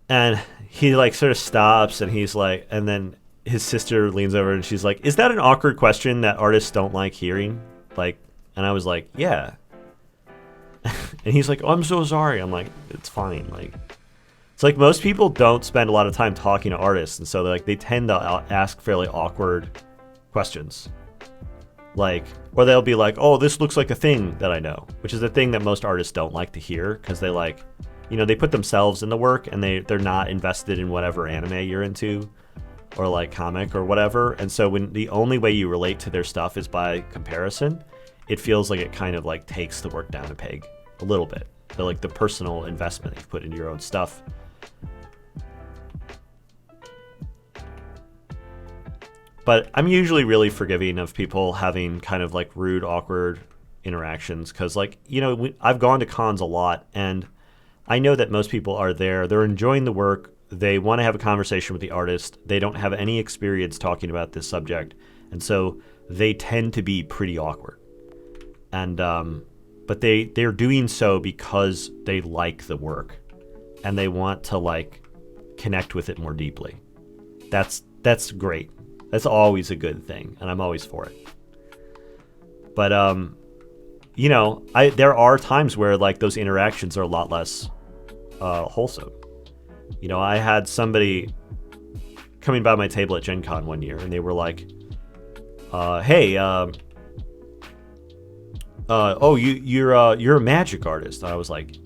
Speaker 1: And he like sort of stops, and he's like, and then his sister leans over and she's like, is that an awkward question that artists don't like hearing? Like, and I was like, yeah. And he's like, oh, I'm so sorry. I'm like, it's fine. Like, it's like most people don't spend a lot of time talking to artists, and so they tend to ask fairly awkward questions. Like, or they'll be like, oh, this looks like a thing that I know, which is a thing that most artists don't like to hear, because they like, you know, they put themselves in the work and they're not invested in whatever anime you're into or like comic or whatever. And so when the only way you relate to their stuff is by comparison, it feels like it kind of like takes the work down a peg a little bit. So like the personal investment you've put into your own stuff. But I'm usually really forgiving of people having kind of like rude, awkward interactions, because like, you know, I've gone to cons a lot, and I know that most people are there. They're enjoying the work. They want to have a conversation with the artist. They don't have any experience talking about this subject, and so they tend to be pretty awkward. And but they're doing so because they like the work, and they want to like connect with it more deeply. That's great. That's always a good thing, and I'm always for it. But you know, there are times where like those interactions are a lot less wholesome. You know, I had somebody coming by my table at Gen Con one year, and they were like, hey, oh, you're a magic artist. And I was like,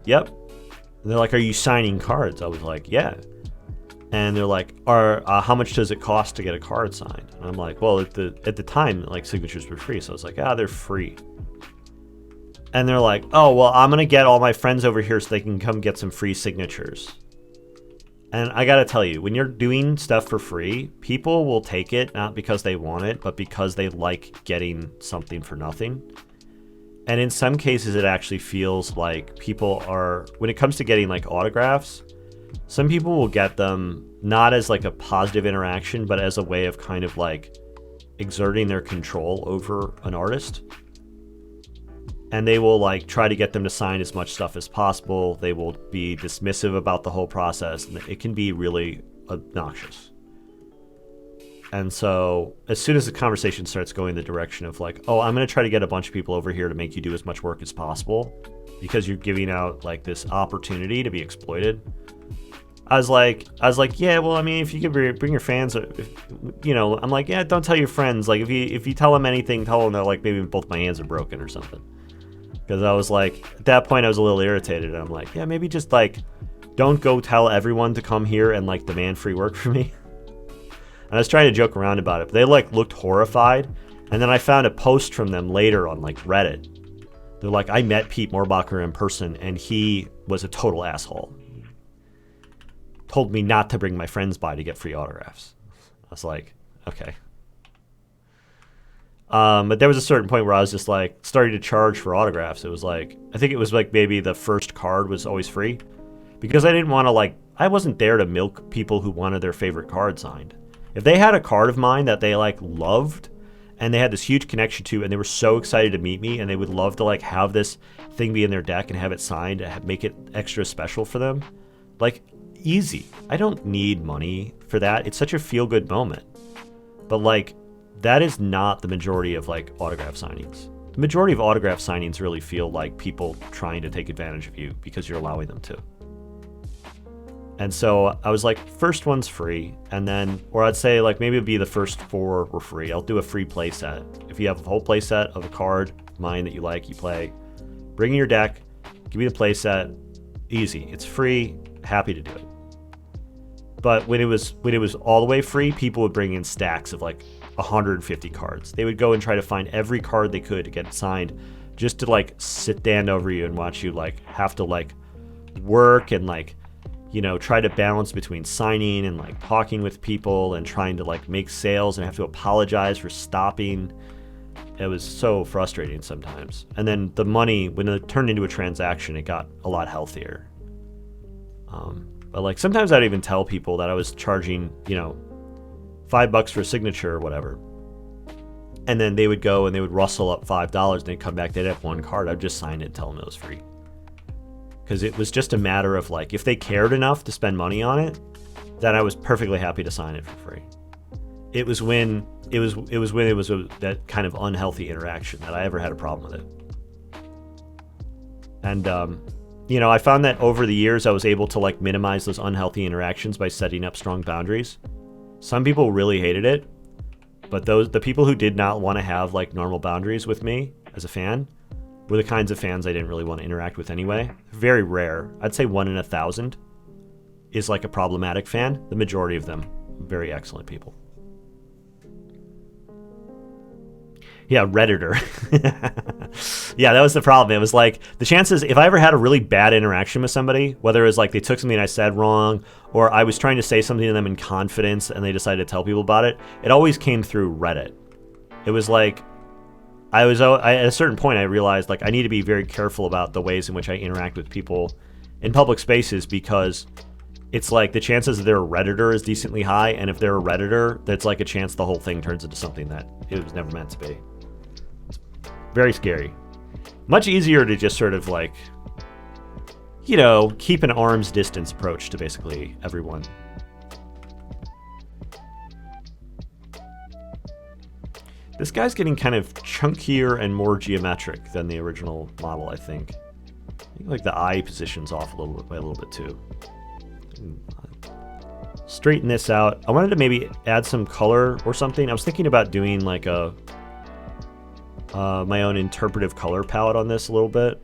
Speaker 1: yep. And they're like, are you signing cards? I was like, yeah. And they're like, how much does it cost to get a card signed? And I'm like, well, at the time, like, signatures were free. So I was like, they're free. And they're like, oh, well, I'm going to get all my friends over here so they can come get some free signatures. And I got to tell you, when you're doing stuff for free, people will take it, not because they want it, but because they like getting something for nothing. And in some cases, it actually feels like people are, when it comes to getting like autographs, some people will get them not as like a positive interaction, but as a way of kind of like exerting their control over an artist. and they will like try to get them to sign as much stuff as possible. They will be dismissive about the whole process, and it can be really obnoxious. And so as soon as the conversation starts going the direction of like, oh, I'm going to try to get a bunch of people over here to make you do as much work as possible because you're giving out like this opportunity to be exploited. I was like, yeah, well, I mean, if you could bring your fans, I'm like, yeah, don't tell your friends. Like, if you tell them anything, tell them that like maybe both my hands are broken or something. Because I was like, at that point, I was a little irritated. And I'm like, yeah, maybe just like, don't go tell everyone to come here and like demand free work for me. And I was trying to joke around about it, but they like looked horrified. And then I found a post from them later on like Reddit. They're like, I met Pete Mohrbacher in person, and he was a total asshole. Told me not to bring my friends by to get free autographs. I was like, okay. But there was a certain point where I was just like starting to charge for autographs. It was like, I think it was like maybe the first card was always free, because I didn't want to like, I wasn't there to milk people who wanted their favorite card signed. If they had a card of mine that they like loved and they had this huge connection to, and they were so excited to meet me, and they would love to like have this thing be in their deck and have it signed and make it extra special for them, like, easy. I don't need money for that. It's such a feel-good moment. But like, that is not the majority of like autograph signings. The majority of autograph signings really feel like people trying to take advantage of you because you're allowing them to. And so I was like, first one's free, and then, or I'd say like maybe it'd be the first 4 were free. I'll do a free play set. If you have a whole play set of a card, mine that you like, you play, bring in your deck, give me the play set, easy. It's free, happy to do it. But when it was all the way free, people would bring in stacks of like 150 cards. They would go and try to find every card they could to get signed, just to like sit down over you and watch you like have to like work and like, try to balance between signing and like talking with people and trying to like make sales and have to apologize for stopping. It was so frustrating sometimes. And then the money, when it turned into a transaction, it got a lot healthier. But like sometimes I'd even tell people that I was charging, $5 for a signature or whatever. And then they would go and they would rustle up $5 and they'd come back, they'd have one card. I'd just sign it and tell them it was free. Because it was just a matter of like, if they cared enough to spend money on it, then I was perfectly happy to sign it for free. It was when it was that kind of unhealthy interaction that I ever had a problem with it. And I found that over the years I was able to like minimize those unhealthy interactions by setting up strong boundaries. Some people really hated it, but the people who did not want to have like normal boundaries with me as a fan were the kinds of fans I didn't really want to interact with anyway. Very rare. I'd say 1 in 1,000 is like a problematic fan. The majority of them, very excellent people. Yeah, Redditor. Yeah, that was the problem. It was like, the chances, if I ever had a really bad interaction with somebody, whether it was like they took something I said wrong, or I was trying to say something to them in confidence and they decided to tell people about it, it always came through Reddit. It was like, at a certain point I realized like I need to be very careful about the ways in which I interact with people in public spaces, because it's like the chances that they're a Redditor is decently high, and if they're a Redditor, that's like a chance the whole thing turns into something that it was never meant to be. It's very scary. Much easier to just sort of like, keep an arm's distance approach to basically everyone. This guy's getting kind of chunkier and more geometric than the original model, I think. Like the eye position's off a little bit too. Straighten this out. I wanted to maybe add some color or something. I was thinking about doing like my own interpretive color palette on this a little bit,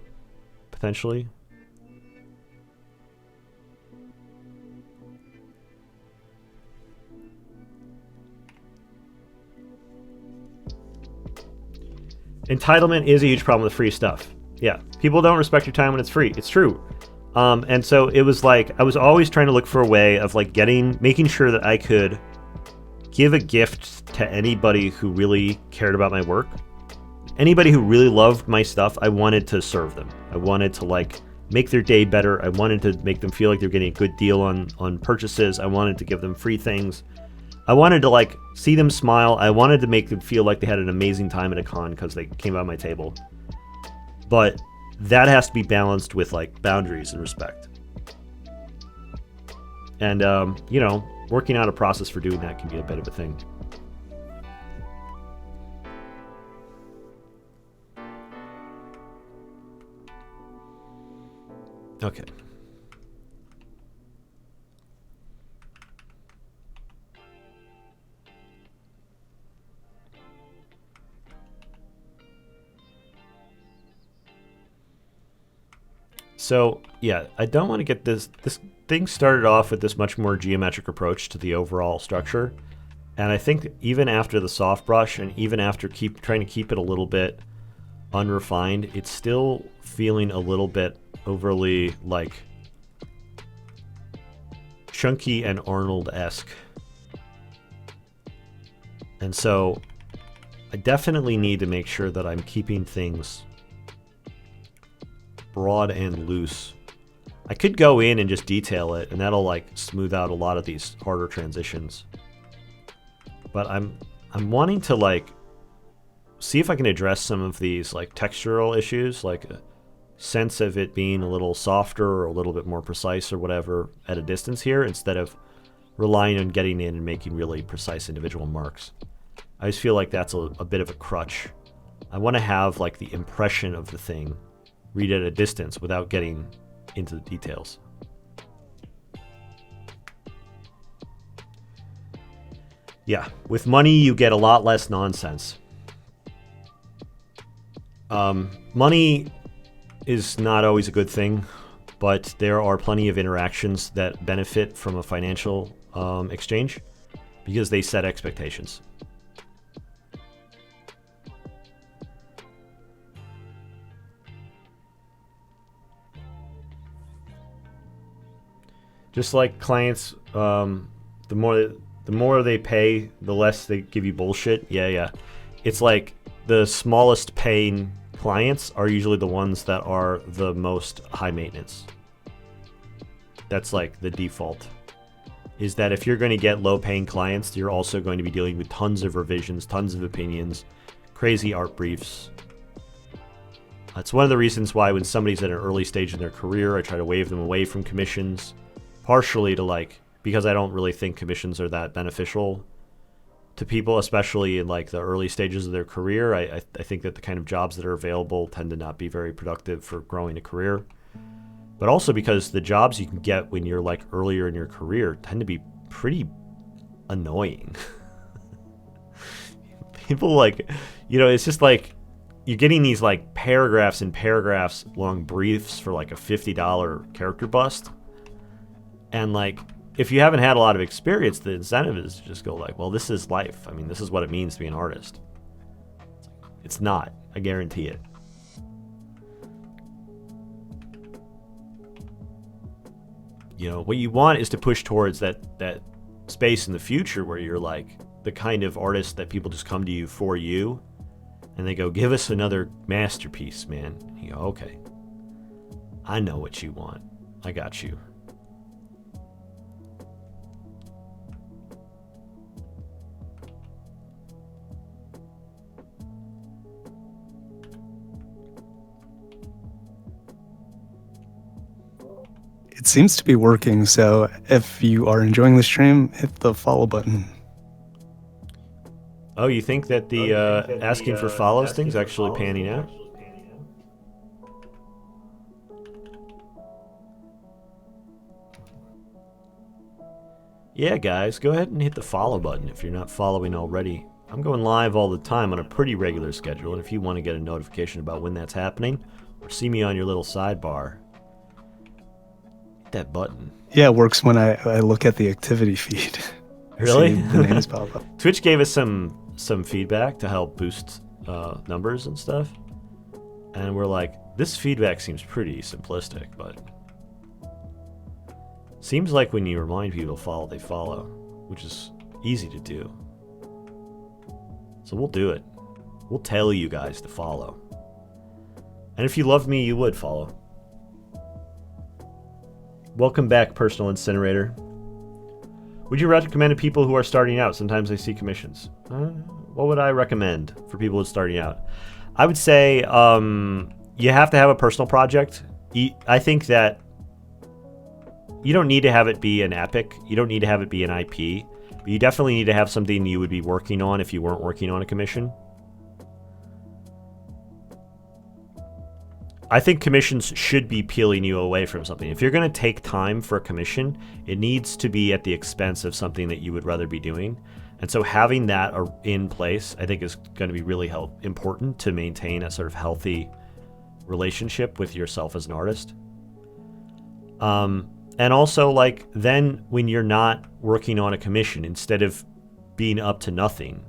Speaker 1: potentially. Entitlement is a huge problem with free stuff. Yeah, people don't respect your time when it's free. It's true. And so it was like, I was always trying to look for a way of like making sure that I could give a gift to anybody who really cared about my work. Anybody who really loved my stuff, I wanted to serve them. I wanted to like make their day better. I wanted to make them feel like they're getting a good deal on purchases. I wanted to give them free things. I wanted to like see them smile. I wanted to make them feel like they had an amazing time at a con because they came by my table. But that has to be balanced with like boundaries and respect. And, you know, working out a process for doing that can be a bit of a thing. Okay. So, yeah, I don't want to get this thing started off with this much more geometric approach to the overall structure. And I think even after the soft brush and even after trying to keep it a little bit unrefined, it's still feeling a little bit overly like chunky and Arnold-esque. And so I definitely need to make sure that I'm keeping things broad and loose. I could go in and just detail it, and that'll like smooth out a lot of these harder transitions. But I'm wanting to like see if I can address some of these like textural issues, like a sense of it being a little softer or a little bit more precise or whatever at a distance here, instead of relying on getting in and making really precise individual marks. I just feel like that's a bit of a crutch. I want to have like the impression of the thing, read at a distance without getting into the details. Yeah, with money you get a lot less nonsense. Money is not always a good thing, but there are plenty of interactions that benefit from a financial exchange because they set expectations. Just like clients, the more they pay, the less they give you bullshit. Yeah. It's like the smallest paying clients are usually the ones that are the most high maintenance. That's like the default. Is that if you're going to get low paying clients, you're also going to be dealing with tons of revisions, tons of opinions, crazy art briefs. That's one of the reasons why when somebody's at an early stage in their career, I try to wave them away from commissions. Partially to like, because I don't really think commissions are that beneficial to people, especially in like the early stages of their career. I think that the kind of jobs that are available tend to not be very productive for growing a career. But also because the jobs you can get when you're like earlier in your career tend to be pretty annoying. People like, you know, it's just like you're getting these like paragraphs and paragraphs long briefs for like a $50 character bust. And like, if you haven't had a lot of experience, the incentive is to just go like, well, this is life. I mean, this is what it means to be an artist. It's not. I guarantee it. You know, what you want is to push towards that space in the future where you're like the kind of artist that people just come to you for you. And they go, give us another masterpiece, man. And you go, okay. I know what you want. I got you.
Speaker 2: It seems to be working, so if you are enjoying the stream, hit the follow button.
Speaker 1: Oh, you think that the asking for follows thing's actually panning out? Yeah, guys, go ahead and hit the follow button if you're not following already. I'm going live all the time on a pretty regular schedule, and if you want to get a notification about when that's happening, or see me on your little sidebar, hit that button.
Speaker 2: Yeah, it works when I look at the activity feed.
Speaker 1: Really?
Speaker 2: The names pop up.
Speaker 1: Twitch gave us some feedback to help boost numbers and stuff, and we're like, this feedback seems pretty simplistic, but seems like when you remind people to follow, they follow, which is easy to do. So we'll do it. We'll tell you guys to follow. And if you love me, you would follow. Welcome back, Personal Incinerator. Would you recommend to people who are starting out? Sometimes they see commissions. What would I recommend for people who are starting out? I would say, you have to have a personal project. I think that you don't need to have it be an epic. You don't need to have it be an IP. But you definitely need to have something you would be working on if you weren't working on a commission. I think commissions should be peeling you away from something. If you're going to take time for a commission, it needs to be at the expense of something that you would rather be doing. And so having that in place, I think is going to be really important to maintain a sort of healthy relationship with yourself as an artist. And also, like, then when you're not working on a commission, instead of being up to nothing,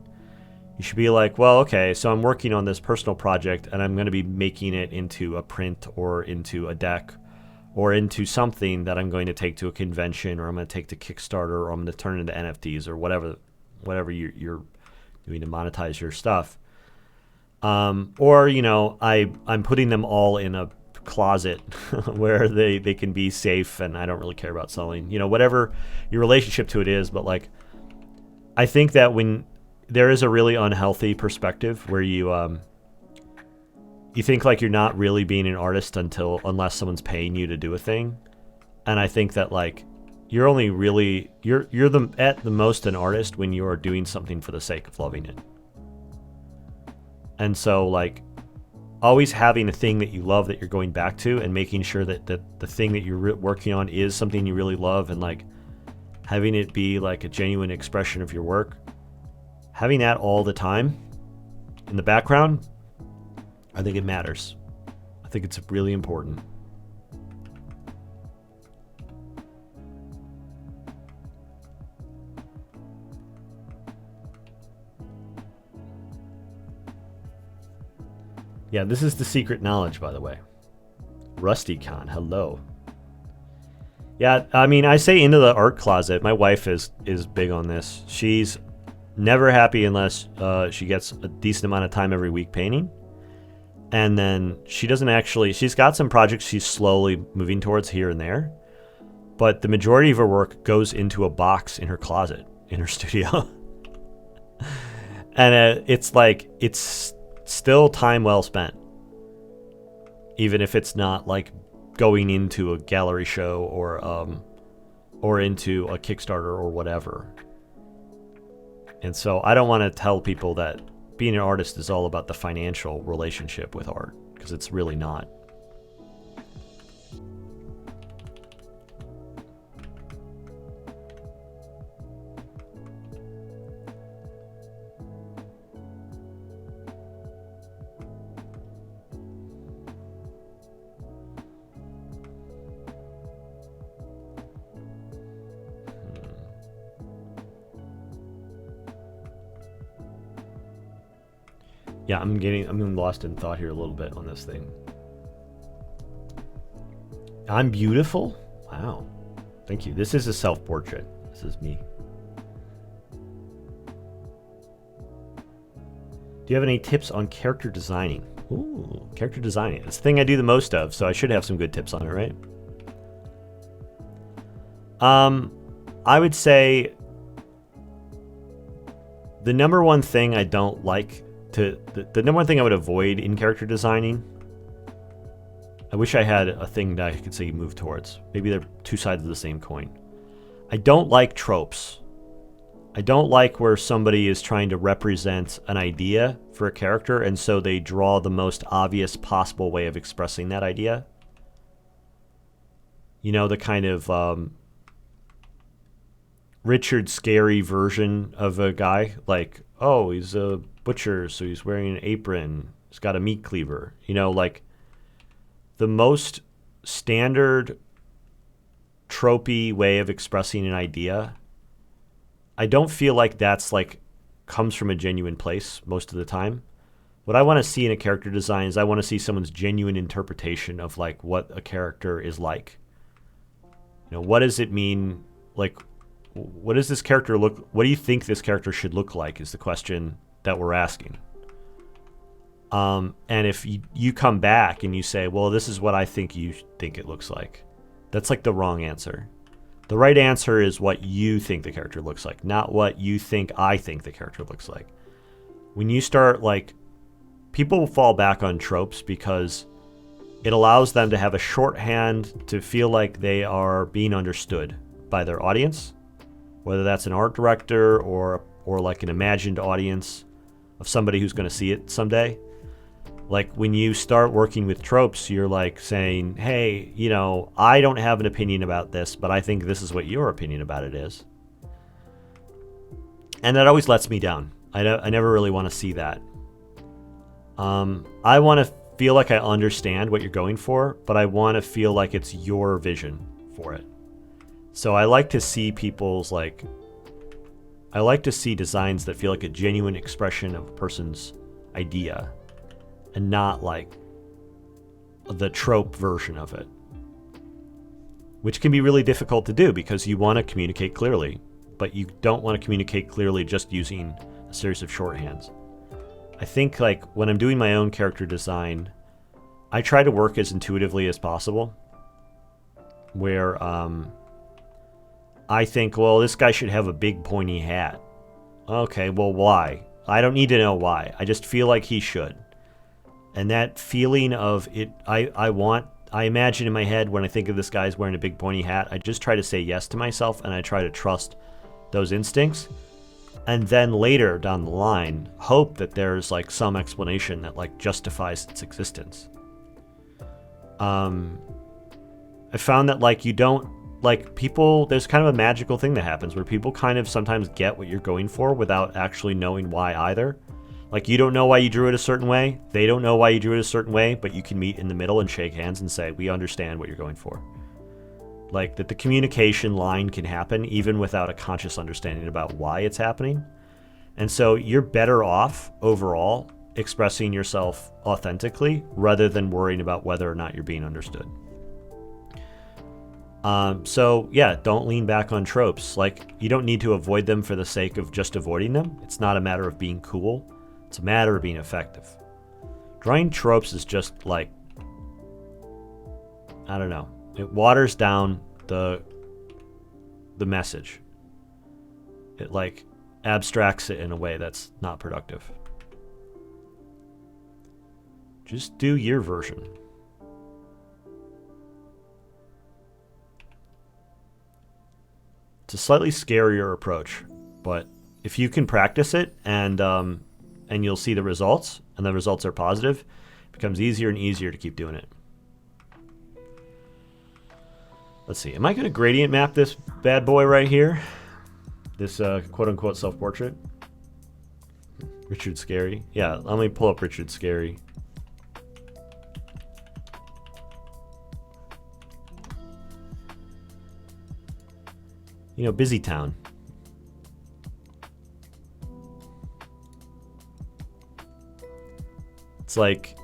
Speaker 1: you should be like, well, okay, so I'm working on this personal project and I'm going to be making it into a print or into a deck or into something that I'm going to take to a convention, or I'm going to take to Kickstarter, or I'm going to turn into NFTs, or whatever you're doing to monetize your stuff. Or, you know, I'm putting them all in a closet where they can be safe and I don't really care about selling, you know, whatever your relationship to it is. But like, I think that when there is a really unhealthy perspective where you think like you're not really being an artist unless someone's paying you to do a thing. And I think that like you're only really you're at the most an artist when you're doing something for the sake of loving it. And so like always having a thing that you love that you're going back to, and making sure that the thing that you're working on is something you really love, and like having it be like a genuine expression of your work. Having that all the time in the background, I think it matters. I think it's really important. Yeah, this is the secret knowledge, by the way. RustyCon, hello. Yeah, I mean, I say into the art closet. My wife is big on this. She's never happy unless she gets a decent amount of time every week painting. And then she's got some projects she's slowly moving towards here and there. But the majority of her work goes into a box in her closet, in her studio. And it's like, it's still time well spent. Even if it's not like going into a gallery show or into a Kickstarter or whatever. And so I don't want to tell people that being an artist is all about the financial relationship with art, because it's really not. Yeah, I'm lost in thought here a little bit on this thing. I'm beautiful? Wow. Thank you. This is a self-portrait. This is me. Do you have any tips on character designing? Ooh, character designing. It's the thing I do the most of, so I should have some good tips on it, right? I would say the number one thing I don't like the number one thing I would avoid in character designing, I wish I had a thing that I could say move towards. Maybe they're two sides of the same coin. I don't like tropes. I don't like where somebody is trying to represent an idea for a character, and so they draw the most obvious possible way of expressing that idea. You know, the kind of Richard Scarry version of a guy, like, oh, he's a butcher, so he's wearing an apron, he's got a meat cleaver. You know, like the most standard tropey way of expressing an idea. I don't feel like that's like comes from a genuine place most of the time. What I want to see in a character design is I want to see someone's genuine interpretation of like what a character is like. You know, what does it mean? Like, what does this character look? What do you think this character should look like? Is the question that we're asking. And if you come back and you say, well, this is what I think you think it looks like, that's like the wrong answer. The right answer is what you think the character looks like, not what you think I think the character looks like. When you start, like, people fall back on tropes because it allows them to have a shorthand to feel like they are being understood by their audience, whether that's an art director or like an imagined audience of somebody who's going to see it someday. Like when you start working with tropes, you're like saying, hey, you know, I don't have an opinion about this, but I think this is what your opinion about it is. And that always lets me down. I never really want to see that. I want to feel like I understand what you're going for, but I want to feel like it's your vision for it. So I like to see I like to see designs that feel like a genuine expression of a person's idea and not like the trope version of it, which can be really difficult to do because you want to communicate clearly, but you don't want to communicate clearly just using a series of shorthands. I think like when I'm doing my own character design, I try to work as intuitively as possible, where I think, well, this guy should have a big pointy hat. Okay, well, why? I don't need to know why. I just feel like he should. And that feeling of it, I imagine in my head when I think of this guy's wearing a big pointy hat, I just try to say yes to myself and I try to trust those instincts. And then later down the line, hope that there's like some explanation that like justifies its existence. I found that like you don't, like people, there's kind of a magical thing that happens where people kind of sometimes get what you're going for without actually knowing why either. Like you don't know why you drew it a certain way, they don't know why you drew it a certain way, but you can meet in the middle and shake hands and say, we understand what you're going for. Like that the communication line can happen even without a conscious understanding about why it's happening. And so you're better off overall expressing yourself authentically rather than worrying about whether or not you're being understood. So yeah, don't lean back on tropes. Like you don't need to avoid them for the sake of just avoiding them. It's not a matter of being cool. It's a matter of being effective. Drawing tropes is just like, I don't know. It waters down the message. It like abstracts it in a way that's not productive. Just do your version. It's a slightly scarier approach, but if you can practice it and you'll see the results, and the results are positive, it becomes easier and easier to keep doing it. Let's see, am I going to gradient map this bad boy right here? This quote-unquote self-portrait? Richard Scarry? Yeah, let me pull up Richard Scarry. You know, busy town. It's like,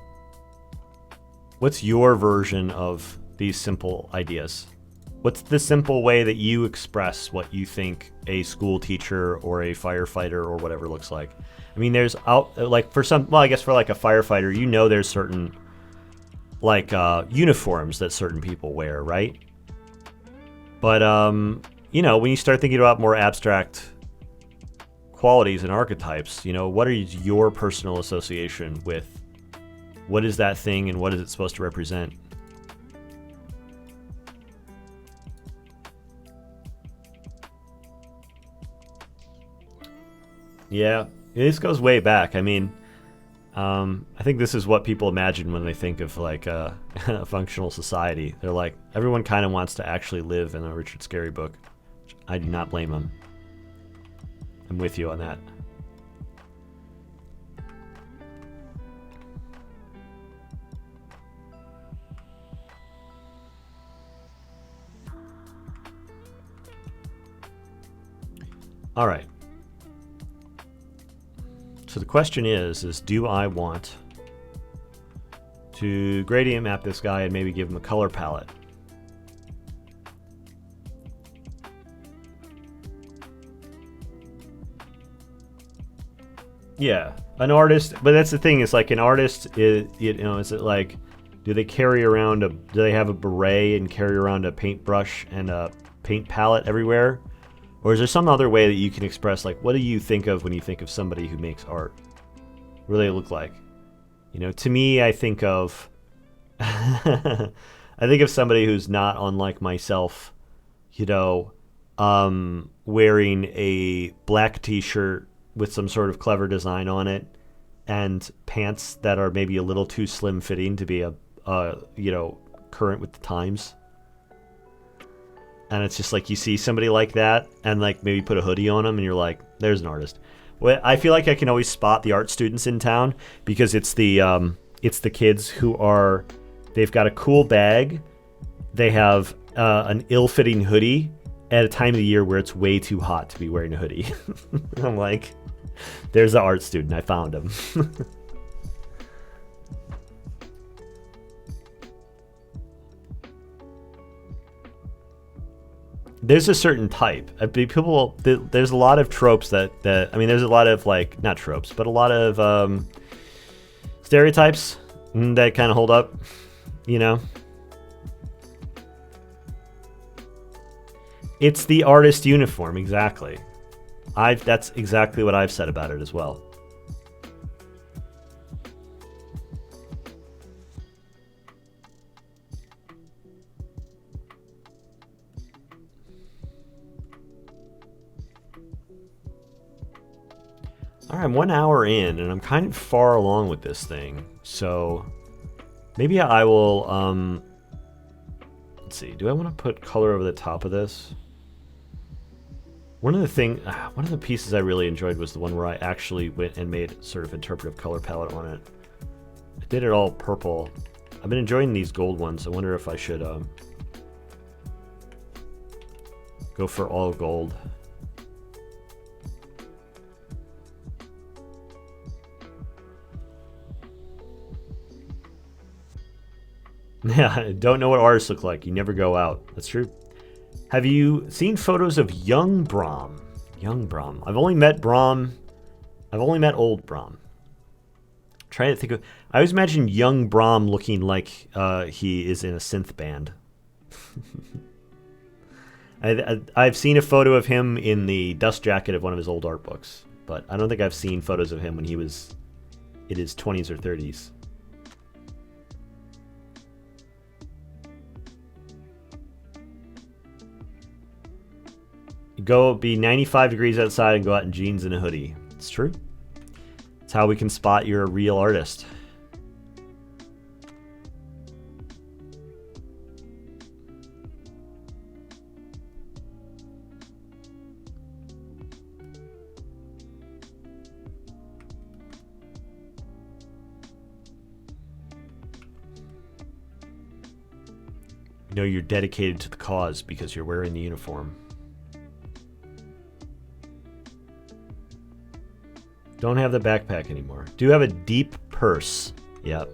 Speaker 1: what's your version of these simple ideas? What's the simple way that you express what you think a school teacher or a firefighter or whatever looks like? I mean, there's like for some, well, I guess for like a firefighter, you know, there's certain like uniforms that certain people wear, right? But you know, when you start thinking about more abstract qualities and archetypes, you know, what is your personal association with what is that thing and what is it supposed to represent? Yeah, this goes way back. I mean, I think this is what people imagine when they think of like a functional society. They're like, everyone kind of wants to actually live in a Richard Scarry book. I do not blame them. I'm with you on that. All right. So the question is do I want to gradient map this guy and maybe give him a color palette? Yeah, an artist, but that's the thing, is like an artist is, you know, is it like, do they carry around do they have a beret and carry around a paintbrush and a paint palette everywhere? Or is there some other way that you can express, like, what do you think of when you think of somebody who makes art? What do they look like? You know, to me, I think of I think of somebody who's not unlike myself, you know, wearing a black t-shirt with some sort of clever design on it and pants that are maybe a little too slim fitting to be current with the times. And it's just like you see somebody like that and like maybe put a hoodie on them and you're like, there's an artist. Well, I feel like I can always spot the art students in town because it's the kids who are, they've got a cool bag, they have an ill-fitting hoodie at a time of the year where it's way too hot to be wearing a hoodie. I'm like, there's the art student, I found him. There's a certain type. There's a lot of tropes that I mean, there's a lot of like, not tropes, but a lot of stereotypes that kind of hold up, you know? It's the artist uniform, exactly. That's exactly what I've said about it as well. All right, I'm 1 hour in, and I'm kind of far along with this thing. So maybe I will, let's see. Do I want to put color over the top of this? One of the pieces I really enjoyed was the one where I actually went and made sort of interpretive color palette on it. I did it all purple. I've been enjoying these gold ones. I wonder if I should go for all gold. Yeah, don't know what artists look like. You never go out. That's true. Have you seen photos of young Brahm? Young Brahm. I've only met Brahm. I've only met old Brahm. Trying to think of. I always imagine young Brahm looking like he is in a synth band. I've seen a photo of him in the dust jacket of one of his old art books, but I don't think I've seen photos of him when he was in his 20s or 30s. Go be 95 degrees outside and go out in jeans and a hoodie. It's true. It's how we can spot you're a real artist. You know you're dedicated to the cause because you're wearing the uniform. Don't have the backpack anymore. Do have a deep purse. Yep.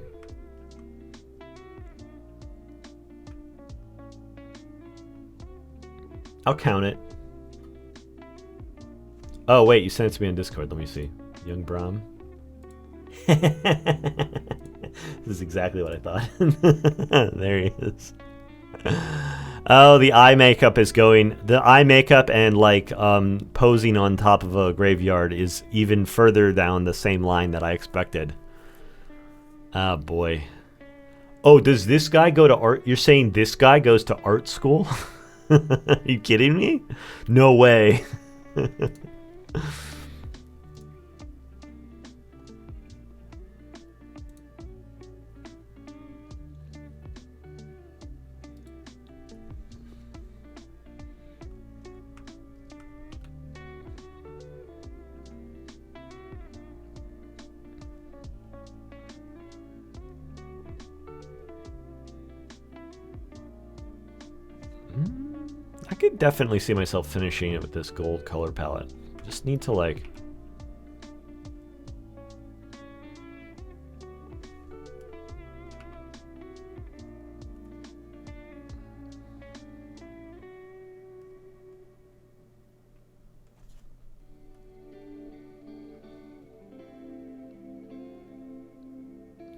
Speaker 1: I'll count it. Oh, wait. You sent it to me on Discord. Let me see. Young Brahm. This is exactly what I thought. There he is. Oh, the eye makeup is going. The eye makeup and like posing on top of a graveyard is even further down the same line that I expected. Ah, boy. Oh, does this guy go to art? You're saying this guy goes to art school? Are you kidding me? No way. I could definitely see myself finishing it with this gold color palette. Just need to like...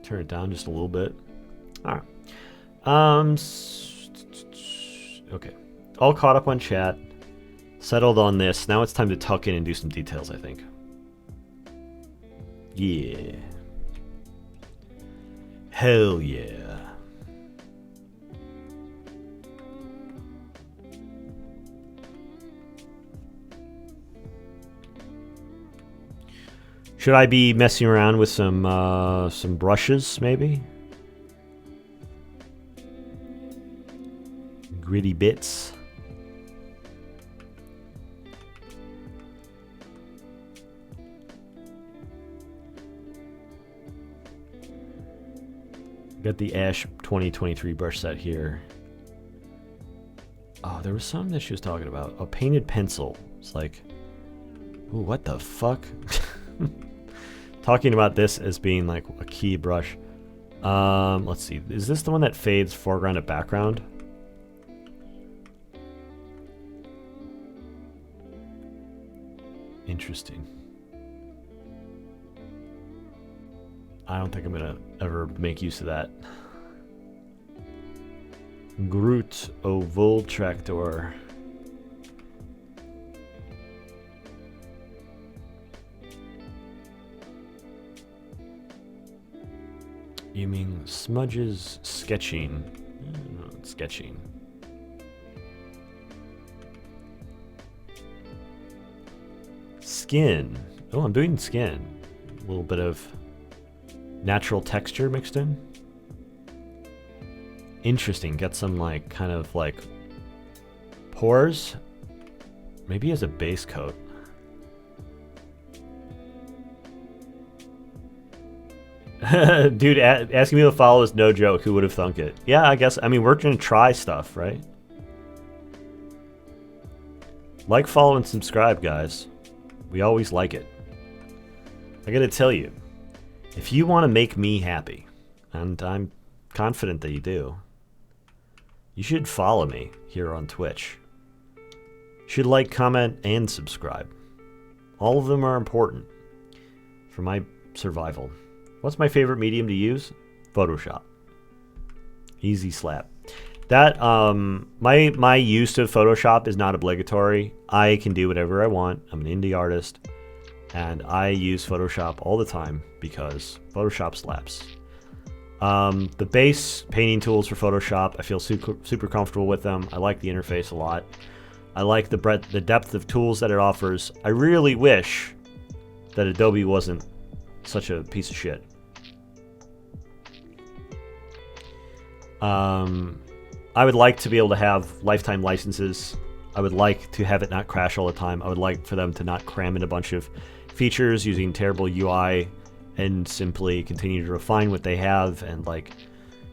Speaker 1: turn it down just a little bit. All right. Okay. All caught up on chat. Settled on this. Now it's time to tuck in and do some details, I think. Yeah. Hell yeah. Should I be messing around with some brushes, maybe? Gritty bits. Got the Ash 2023 brush set here. Oh, there was something that she was talking about. A painted pencil. It's like, ooh, what the fuck? Talking about this as being like a key brush. Let's see. Is this the one that fades foreground to background? Interesting. I don't think I'm gonna ever make use of that. Groot Oval Tractor. You mean smudges sketching? No, sketching. Skin. Oh, I'm doing skin. A little bit of natural texture mixed in. Interesting. Get some like kind of like pores. Maybe as a base coat. Dude, asking me to follow is no joke. Who would have thunk it? Yeah, I guess. I mean, we're going to try stuff, right? Like, follow, and subscribe, guys. We always like it. I got to tell you, if you want to make me happy, and I'm confident that you do, you should follow me here on Twitch. You should like, comment, and subscribe. All of them are important for my survival. What's my favorite medium to use? Photoshop. Easy slap. That my use of Photoshop is not obligatory. I can do whatever I want. I'm an indie artist, and I use Photoshop all the time because Photoshop slaps. The base painting tools for Photoshop, I feel super comfortable with them. I like the interface a lot. I like the depth of tools that it offers. I really wish that Adobe wasn't such a piece of shit. I would like to be able to have lifetime licenses. I would like to have it not crash all the time. I would like for them to not cram in a bunch of features using terrible UI and simply continue to refine what they have and, like,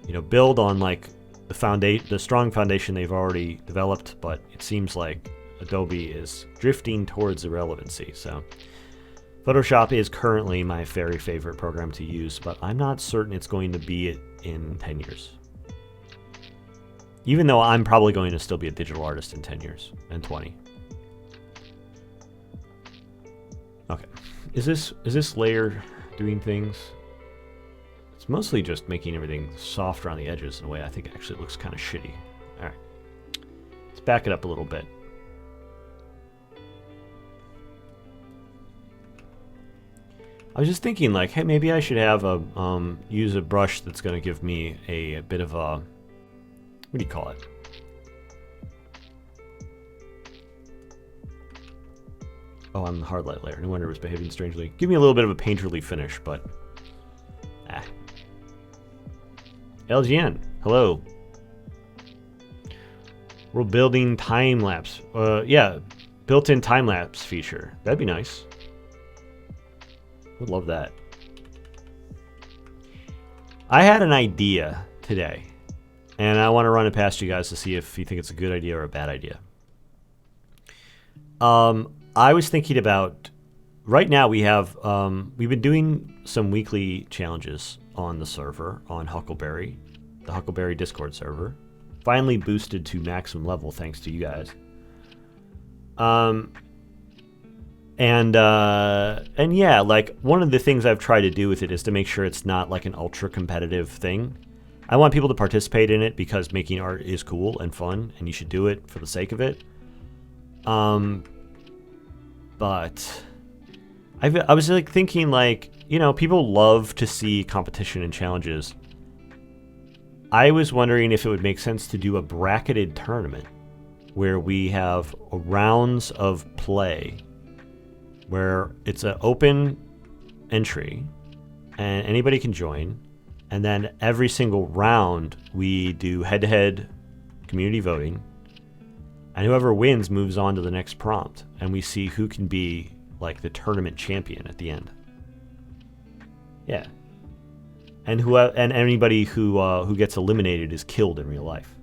Speaker 1: you know, build on like the strong foundation they've already developed. But it seems like Adobe is drifting towards irrelevancy. So Photoshop is currently my very favorite program to use, but I'm not certain it's going to be it in 10 years. Even though I'm probably going to still be a digital artist in 10 years and 20. Okay. Is this layer doing things? It's mostly just making everything soft around the edges in a way I think actually looks kind of shitty. All right. Let's back it up a little bit. I was just thinking, like, hey, maybe I should have a use a brush that's going to give me a bit of a, what do you call it? Oh, I'm the hard light layer. No wonder it was behaving strangely. Give me a little bit of a painterly finish, but LGN, hello. We're building time lapse. Yeah, built-in time lapse feature. That'd be nice. Would love that. I had an idea today, and I want to run it past you guys to see if you think it's a good idea or a bad idea. I was thinking about, right now we have, we've been doing some weekly challenges on the server, on Huckleberry, the Huckleberry Discord server. Finally boosted to maximum level thanks to you guys. And yeah, like, one of the things I've tried to do with it is to make sure it's not like an ultra competitive thing. I want people to participate in it because making art is cool and fun, and you should do it for the sake of it. But I was like thinking, like, you know, people love to see competition and challenges. I was wondering if it would make sense to do a bracketed tournament where we have rounds of play, where it's an open entry, and anybody can join. And then every single round, we do head-to-head community voting. And whoever wins moves on to the next prompt. And we see who can be like the tournament champion at the end. Yeah. And anybody who gets eliminated is killed in real life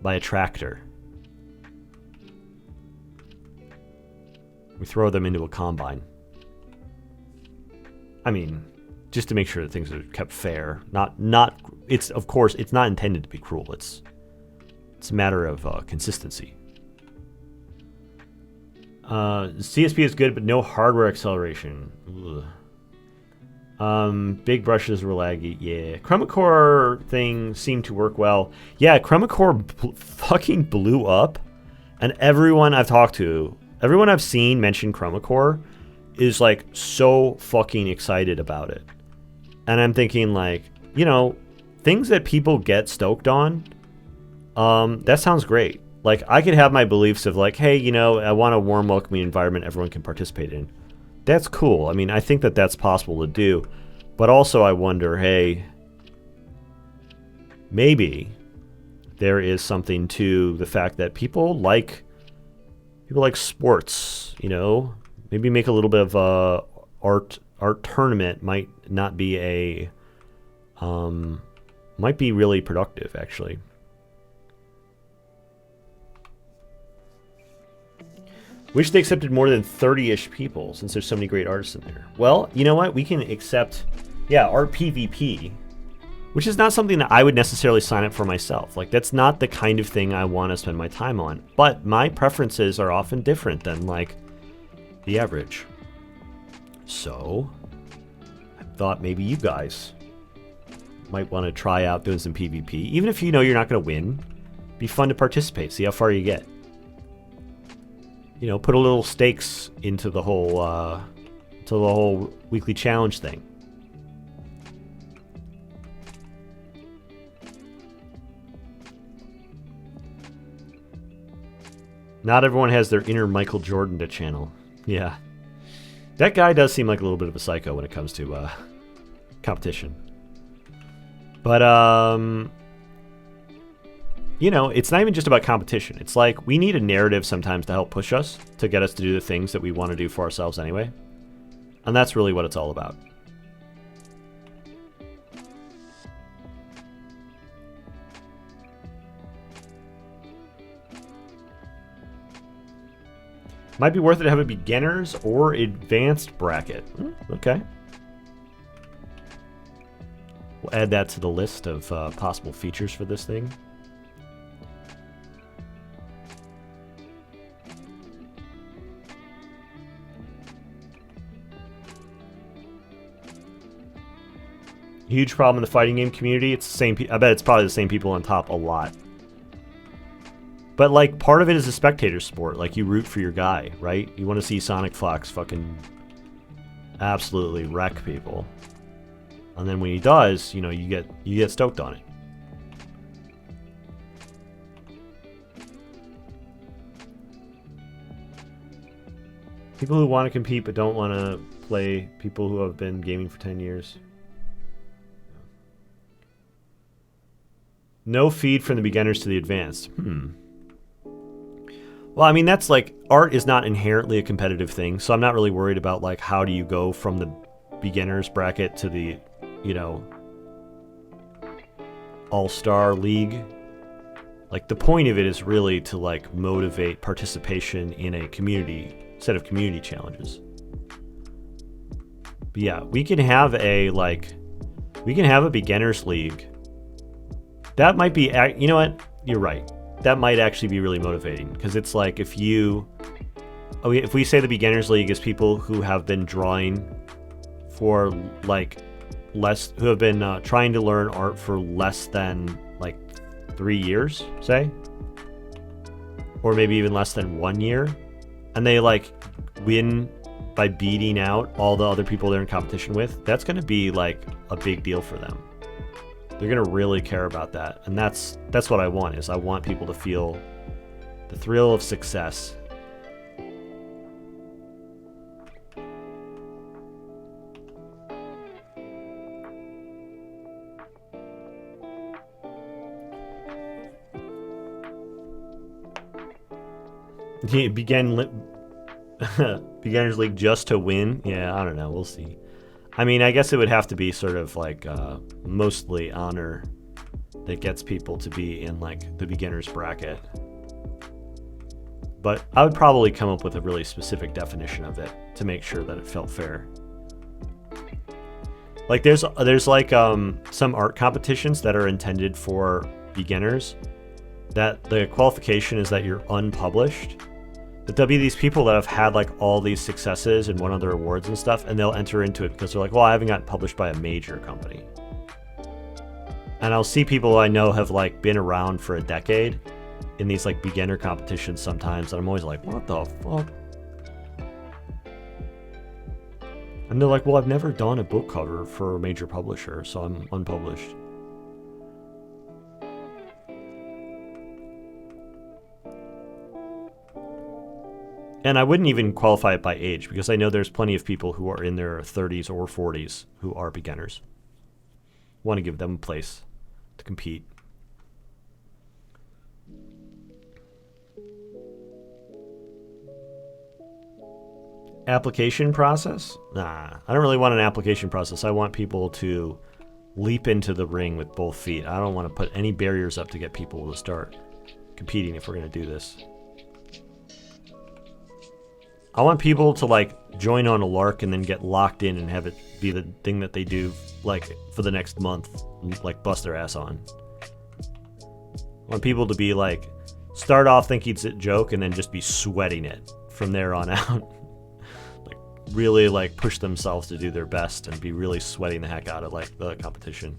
Speaker 1: by a tractor. We throw them into a combine. I mean, just to make sure that things are kept fair. It's of course it's not intended to be cruel. It's a matter of consistency. CSP is good, but no hardware acceleration. Big brushes were laggy. Yeah, Chromacore thing seemed to work well. Yeah, Chromacore fucking blew up, and everyone I've talked to, everyone I've seen mention Chromacore is like so fucking excited about it. And I'm thinking like, you know, things that people get stoked on, that sounds great. Like I could have my beliefs of like, hey, you know, I want a warm, welcoming environment everyone can participate in. That's cool. I mean, I think that that's possible to do. But also I wonder, hey, maybe there is something to the fact that people like sports, you know? Maybe make a little bit of art tournament might not be might be really productive actually. Wish they accepted more than 30-ish people since there's so many great artists in there. Well, you know what? We can accept, art PvP, which is not something that I would necessarily sign up for myself. Like, that's not the kind of thing I want to spend my time on. But my preferences are often different than, like, the average. So, I thought maybe you guys might want to try out doing some PvP. Even if you know you're not going to win, be fun to participate. See how far you get. You know, put a little stakes into the whole weekly challenge thing. Not everyone has their inner Michael Jordan to channel. Yeah. That guy does seem like a little bit of a psycho when it comes to competition. But, you know, it's not even just about competition. It's like we need a narrative sometimes to help push us, to get us to do the things that we want to do for ourselves anyway. And that's really what it's all about. Might be worth it to have a beginners or advanced bracket. Okay. We'll add that to the list of possible features for this thing. Huge problem in the fighting game community. It's the same. I bet it's probably the same people on top a lot. But like, part of it is a spectator sport. Like, you root for your guy, right? You want to see Sonic Fox fucking absolutely wreck people, and then when he does, you know, you get stoked on it. People who want to compete but don't want to play. People who have been gaming for 10 years. No feed from the beginners to the advanced. Well, I mean, that's like, art is not inherently a competitive thing, so I'm not really worried about, like, how do you go from the beginners bracket to the, you know, all-star league. Like, the point of it is really to, like, motivate participation in a set of community challenges. But yeah, we can have a beginners league. That might be, you know what? You're right. That might actually be really motivating, because it's like if we say the beginners league is people who have been drawing for like who have been trying to learn art for less than like 3 years, say, or maybe even less than 1 year, and they like win by beating out all the other people they're in competition with, that's going to be like a big deal for them. They're going to really care about that. And that's what I want, is I want people to feel the thrill of success. Beginners League just to win? Yeah, I don't know. We'll see. I mean, I guess it would have to be sort of like mostly honor that gets people to be in like the beginner's bracket. But I would probably come up with a really specific definition of it to make sure that it felt fair. Like there's like some art competitions that are intended for beginners that the qualification is that you're unpublished. But there'll be these people that have had like all these successes and won other awards and stuff, and they'll enter into it because they're like, well, I haven't gotten published by a major company. And I'll see people I know have like been around for a decade in these like beginner competitions sometimes, and I'm always like, what the fuck? And they're like, well, I've never done a book cover for a major publisher, so I'm unpublished. And I wouldn't even qualify it by age, because I know there's plenty of people who are in their 30s or 40s who are beginners. Want to give them a place to compete. Application process? Nah, I don't really want an application process. I want people to leap into the ring with both feet. I don't want to put any barriers up to get people to start competing if we're going to do this. I want people to like join on a lark and then get locked in and have it be the thing that they do like for the next month, like bust their ass on. I want people to be like, start off thinking it's a joke and then just be sweating it from there on out. Really like push themselves to do their best and be really sweating the heck out of like the competition.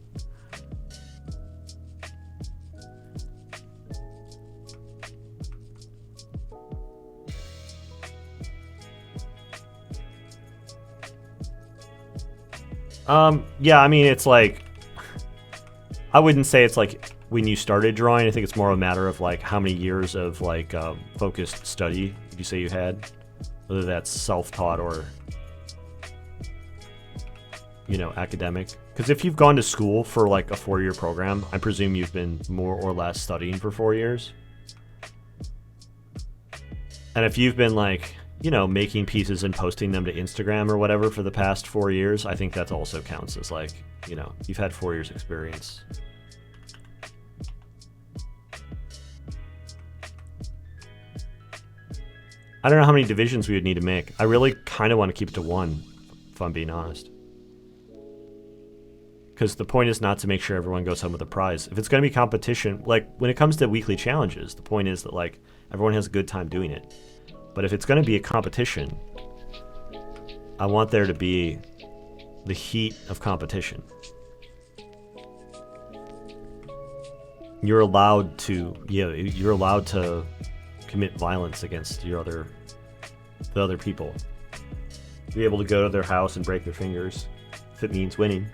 Speaker 1: Yeah, I mean, it's like, I wouldn't say it's like when you started drawing. I think it's more a matter of like how many years of like focused study would you say you had, whether that's self-taught or, you know, academic. Because if you've gone to school for like a 4-year program, I presume you've been more or less studying for 4 years. And if you've been like, you know, making pieces and posting them to Instagram or whatever for the past 4 years, I think that also counts as like, you know, you've had 4 years experience. I don't know how many divisions we would need to make. I really kind of want to keep it to 1, if I'm being honest. Because the point is not to make sure everyone goes home with a prize. If it's going to be competition, like when it comes to weekly challenges, the point is that like everyone has a good time doing it. But if it's going to be a competition, I want there to be the heat of competition. You're allowed to, you're allowed to commit violence against the other people. Be able to go to their house and break their fingers if it means winning.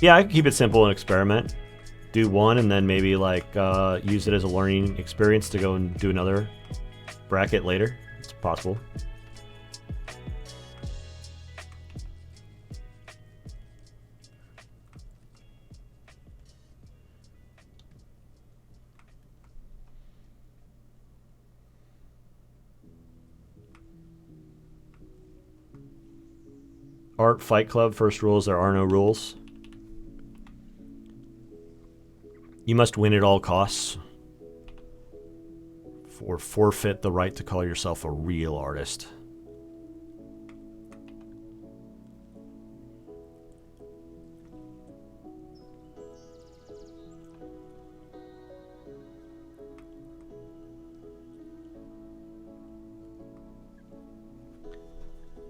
Speaker 1: Yeah, I can keep it simple and experiment. Do one and then maybe like use it as a learning experience to go and do another bracket later. It's possible. Art Fight Club, first rule is there are no rules. You must win at all costs, or forfeit the right to call yourself a real artist.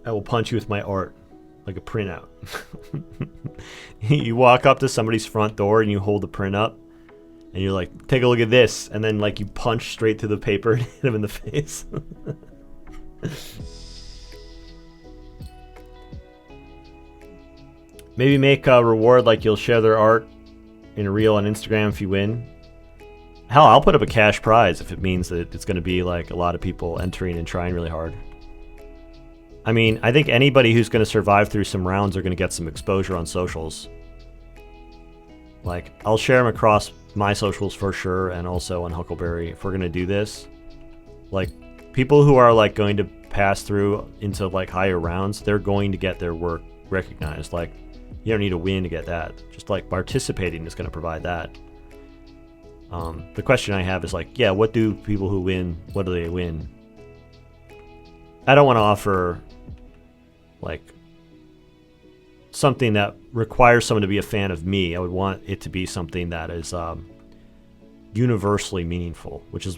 Speaker 1: I will punch you with my art, like a printout. You walk up to somebody's front door and you hold the print up. And you're like, take a look at this. And then like you punch straight through the paper and hit him in the face. Maybe make a reward like you'll share their art in a reel on Instagram if you win. Hell, I'll put up a cash prize if it means that it's going to be like a lot of people entering and trying really hard. I mean, I think anybody who's going to survive through some rounds are going to get some exposure on socials. Like, I'll share them across my socials for sure, and also on Huckleberry if we're gonna do this. Like, people who are like going to pass through into like higher rounds, they're going to get their work recognized. Like, you don't need to win to get that. Just like participating is going to provide that. The question I have is like, yeah, what do people who win, what do they win? I don't want to offer like something that requires someone to be a fan of me. I would want it to be something that is universally meaningful, which is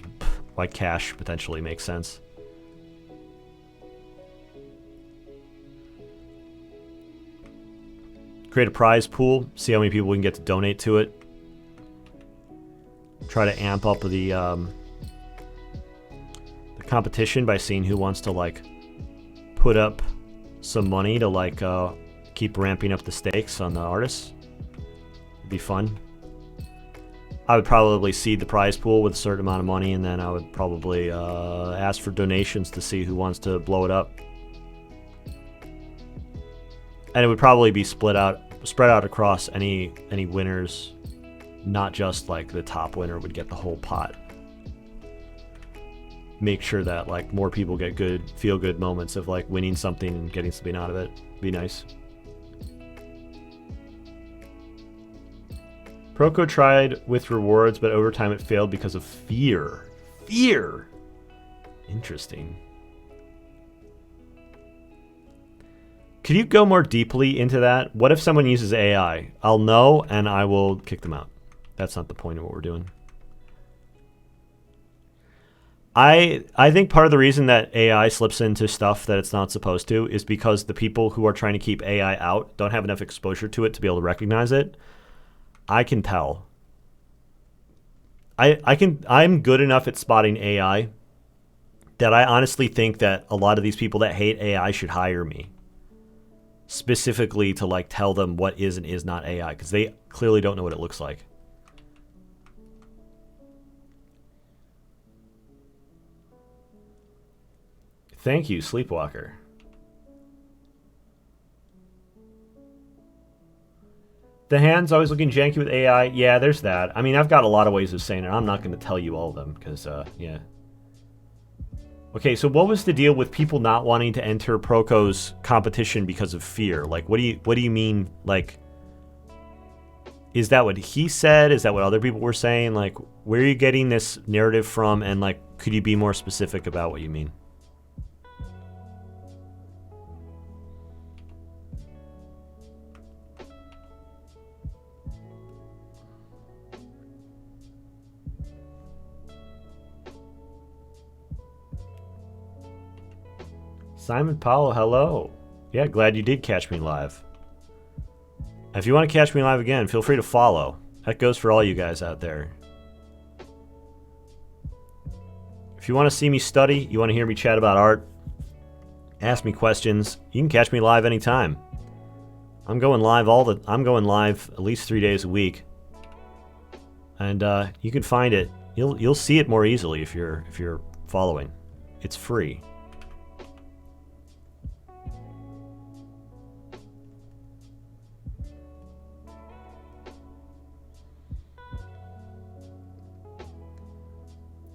Speaker 1: why cash potentially makes sense. Create a prize pool, see how many people we can get to donate to it. Try to amp up the competition by seeing who wants to like put up some money to like keep ramping up the stakes on the artists. It'd be fun. I would probably seed the prize pool with a certain amount of money, and then I would probably ask for donations to see who wants to blow it up. And it would probably be spread out across any winners, not just like the top winner would get the whole pot. Make sure that like more people get good, feel good moments of like winning something and getting something out of it. Be nice. Proco tried with rewards, but over time it failed because of fear. Fear! Interesting. Could you go more deeply into that? What if someone uses AI? I'll know and I will kick them out. That's not the point of what we're doing. I think part of the reason that AI slips into stuff that it's not supposed to is because the people who are trying to keep AI out don't have enough exposure to it to be able to recognize it. I can tell. I'm good enough at spotting AI that I honestly think that a lot of these people that hate AI should hire me. Specifically to like tell them what is and is not AI, because they clearly don't know what it looks like. Thank you, Sleepwalker. The hand's always looking janky with AI. Yeah, there's that. I mean, I've got a lot of ways of saying it. I'm not going to tell you all of them because, yeah. Okay, so what was the deal with people not wanting to enter Proco's competition because of fear? Like, what do you mean? Like, is that what he said? Is that what other people were saying? Like, where are you getting this narrative from? And like, could you be more specific about what you mean? Simon Powell, hello. Yeah, glad you did catch me live. If you want to catch me live again, feel free to follow. That goes for all you guys out there. If you want to see me study, you want to hear me chat about art, ask me questions, you can catch me live anytime. I'm going live at least 3 days a week. And you can find it. You'll see it more easily if you're following. It's free.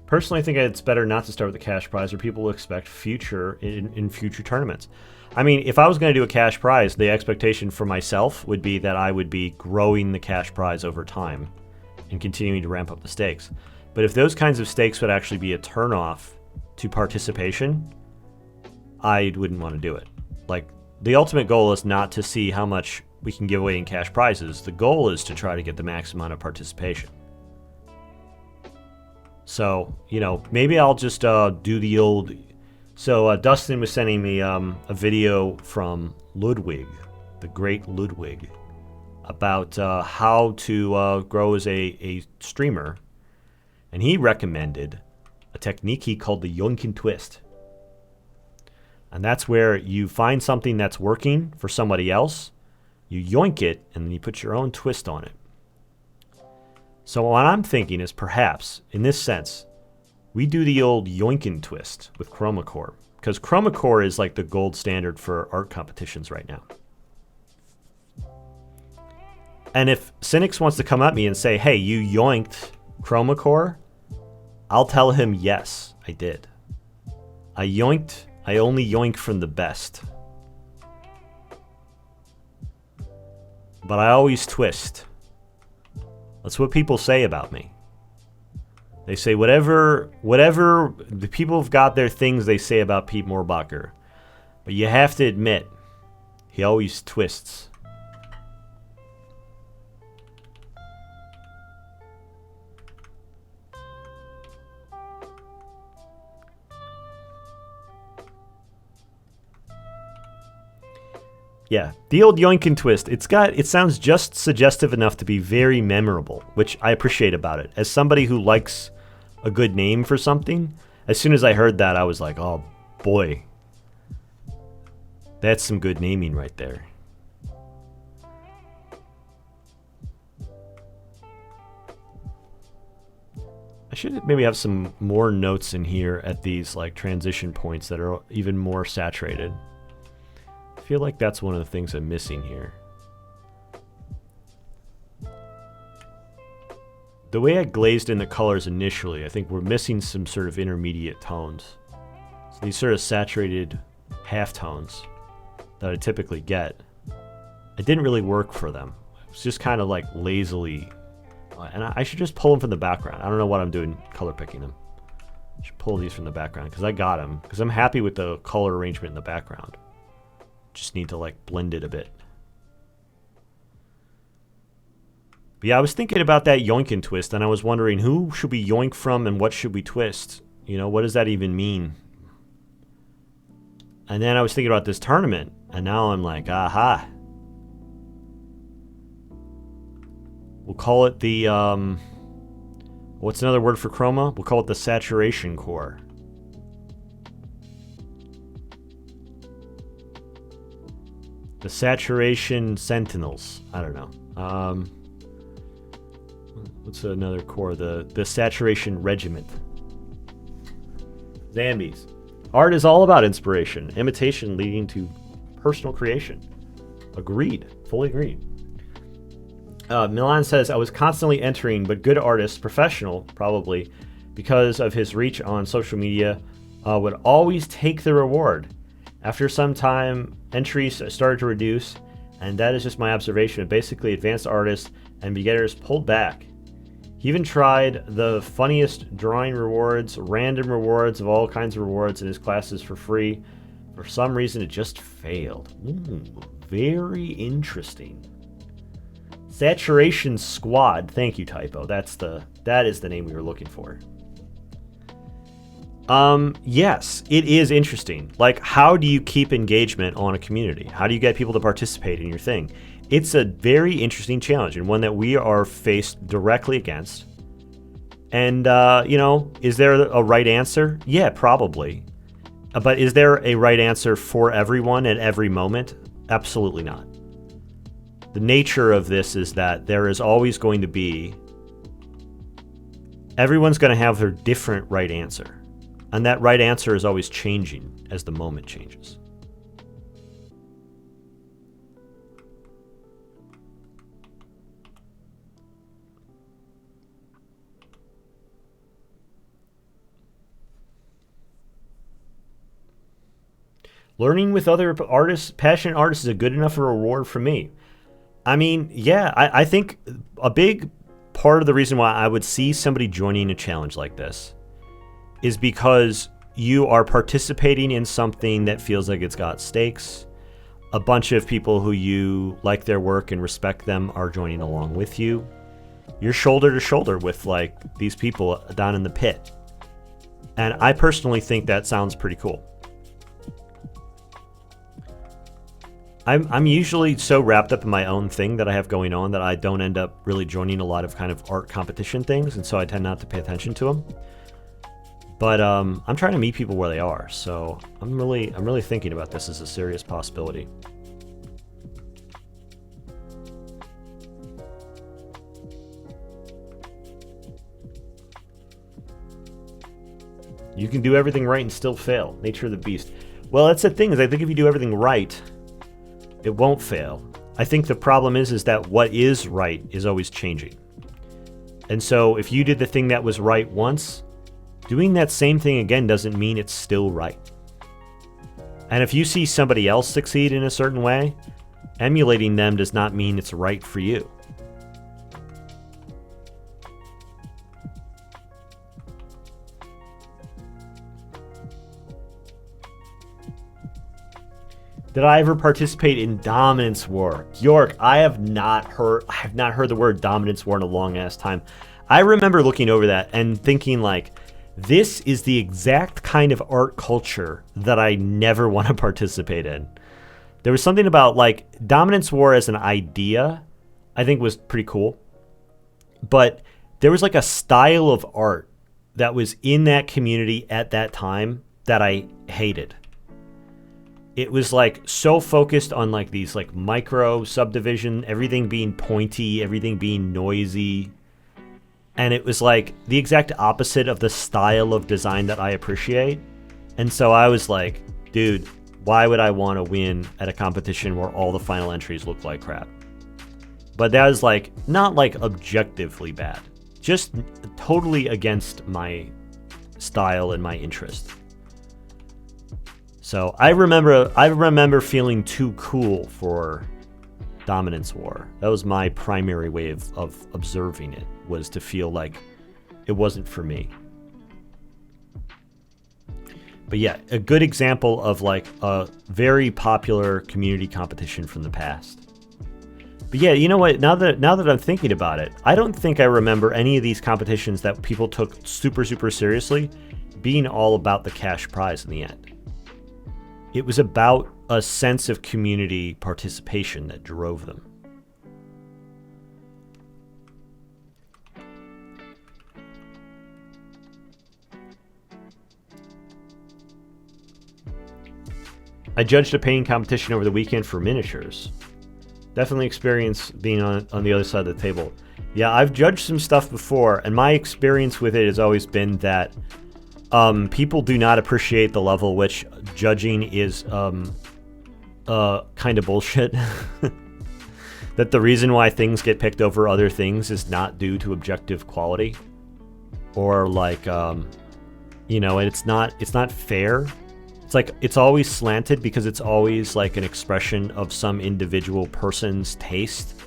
Speaker 1: Personally, I think it's better not to start with a cash prize, or people will expect future in future tournaments. I mean, if I was going to do a cash prize, the expectation for myself would be that I would be growing the cash prize over time and continuing to ramp up the stakes. But if those kinds of stakes would actually be a turnoff to participation, I wouldn't want to do it. Like, the ultimate goal is not to see how much we can give away in cash prizes. The goal is to try to get the maximum amount of participation. So, you know, maybe I'll just do the old... So Dustin was sending me a video from Ludwig, the great Ludwig, about how to grow as a streamer. And he recommended a technique he called the yoinking twist. And that's where you find something that's working for somebody else, you yoink it, and then you put your own twist on it. So what I'm thinking is perhaps, in this sense, we do the old yoinkin' twist with Chroma Core. Because Chroma Core is like the gold standard for art competitions right now. And if Cynics wants to come at me and say, hey, you yoinked Chroma Core, I'll tell him, yes, I did. I only yoink from the best. But I always twist. That's what people say about me. They say whatever the people have got their things they say about Pete Mohrbacher. But you have to admit, he always twists. Yeah, the old yoink and twist. It sounds just suggestive enough to be very memorable, which I appreciate about it. As somebody who likes a good name for something, as soon as I heard that, I was like, oh boy, that's some good naming right there. I should maybe have some more notes in here at these like transition points that are even more saturated. I feel like that's one of the things I'm missing here. The way I glazed in the colors initially, I think we're missing some sort of intermediate tones. So these sort of saturated halftones that I typically get, it didn't really work for them. It was just kind of like lazily, and I should just pull them from the background. I don't know what I'm doing color picking them. I should pull these from the background because I got them, because I'm happy with the color arrangement in the background. Just need to like blend it a bit. But yeah, I was thinking about that yoink and twist, and I was wondering who should we yoink from and what should we twist? You know, what does that even mean? And then I was thinking about this tournament, and now I'm like, aha. We'll call it the, what's another word for chroma? We'll call it the saturation core. The saturation sentinels. I don't know. What's another core? The saturation regiment. Zambies. Art is all about inspiration, imitation leading to personal creation. Agreed. Fully agreed. Milan says, I was constantly entering, but good artists, professional probably, because of his reach on social media, would always take the reward. After some time, entries started to reduce, and that is just my observation. Basically, advanced artists and beginners pulled back. He even tried the funniest drawing rewards, random rewards of all kinds of rewards in his classes for free. For some reason, it just failed. Very interesting. Saturation Squad. Thank you, Typo. That is the name we were looking for. Yes, it is interesting. Like, how do you keep engagement on a community? How do you get people to participate in your thing? It's a very interesting challenge, and one that we are faced directly against. And, you know, is there a right answer? Yeah, probably. But is there a right answer for everyone at every moment? Absolutely not. The nature of this is that there is always going to be... Everyone's going to have their different right answer. And that right answer is always changing as the moment changes. Learning with other artists, passionate artists, is a good enough reward for me. I mean, yeah, I think a big part of the reason why I would see somebody joining a challenge like this is because you are participating in something that feels like it's got stakes. A bunch of people who you like their work and respect them are joining along with you. You're shoulder to shoulder with like these people down in the pit. And I personally think that sounds pretty cool. I'm usually so wrapped up in my own thing that I have going on that I don't end up really joining a lot of kind of art competition things, and so I tend not to pay attention to them. But I'm trying to meet people where they are, so I'm really thinking about this as a serious possibility. You can do everything right and still fail. Nature of the beast. Well, that's the thing, is I think if you do everything right, it won't fail. I think the problem is that what is right is always changing. And so if you did the thing that was right once, doing that same thing again doesn't mean it's still right. And if you see somebody else succeed in a certain way, emulating them does not mean it's right for you. Did I ever participate in dominance war? York, I have not heard the word dominance war in a long ass time. I remember looking over that and thinking like, this is the exact kind of art culture that I never want to participate in. There was something about like dominance war as an idea, I think was pretty cool. But there was like a style of art that was in that community at that time that I hated. It was like so focused on like these like micro subdivision, everything being pointy, everything being noisy. And it was like the exact opposite of the style of design that I appreciate. And so I was like, dude, why would I want to win at a competition where all the final entries look like crap? But that was like, not like objectively bad, just totally against my style and my interest. So I remember feeling too cool for dominance war. That was my primary way of observing it, was to feel like it wasn't for me. But yeah, a good example of like a very popular community competition from the past. But yeah, you know what? Now that I'm thinking about it, I don't think I remember any of these competitions that people took super, super seriously being all about the cash prize in the end. It was about a sense of community participation that drove them. I judged a painting competition over the weekend for miniatures. Definitely experience being on the other side of the table. Yeah, I've judged some stuff before, and my experience with it has always been that people do not appreciate the level which judging is kind of bullshit. That the reason why things get picked over other things is not due to objective quality, or like and it's not fair. It's like it's always slanted because it's always like an expression of some individual person's taste,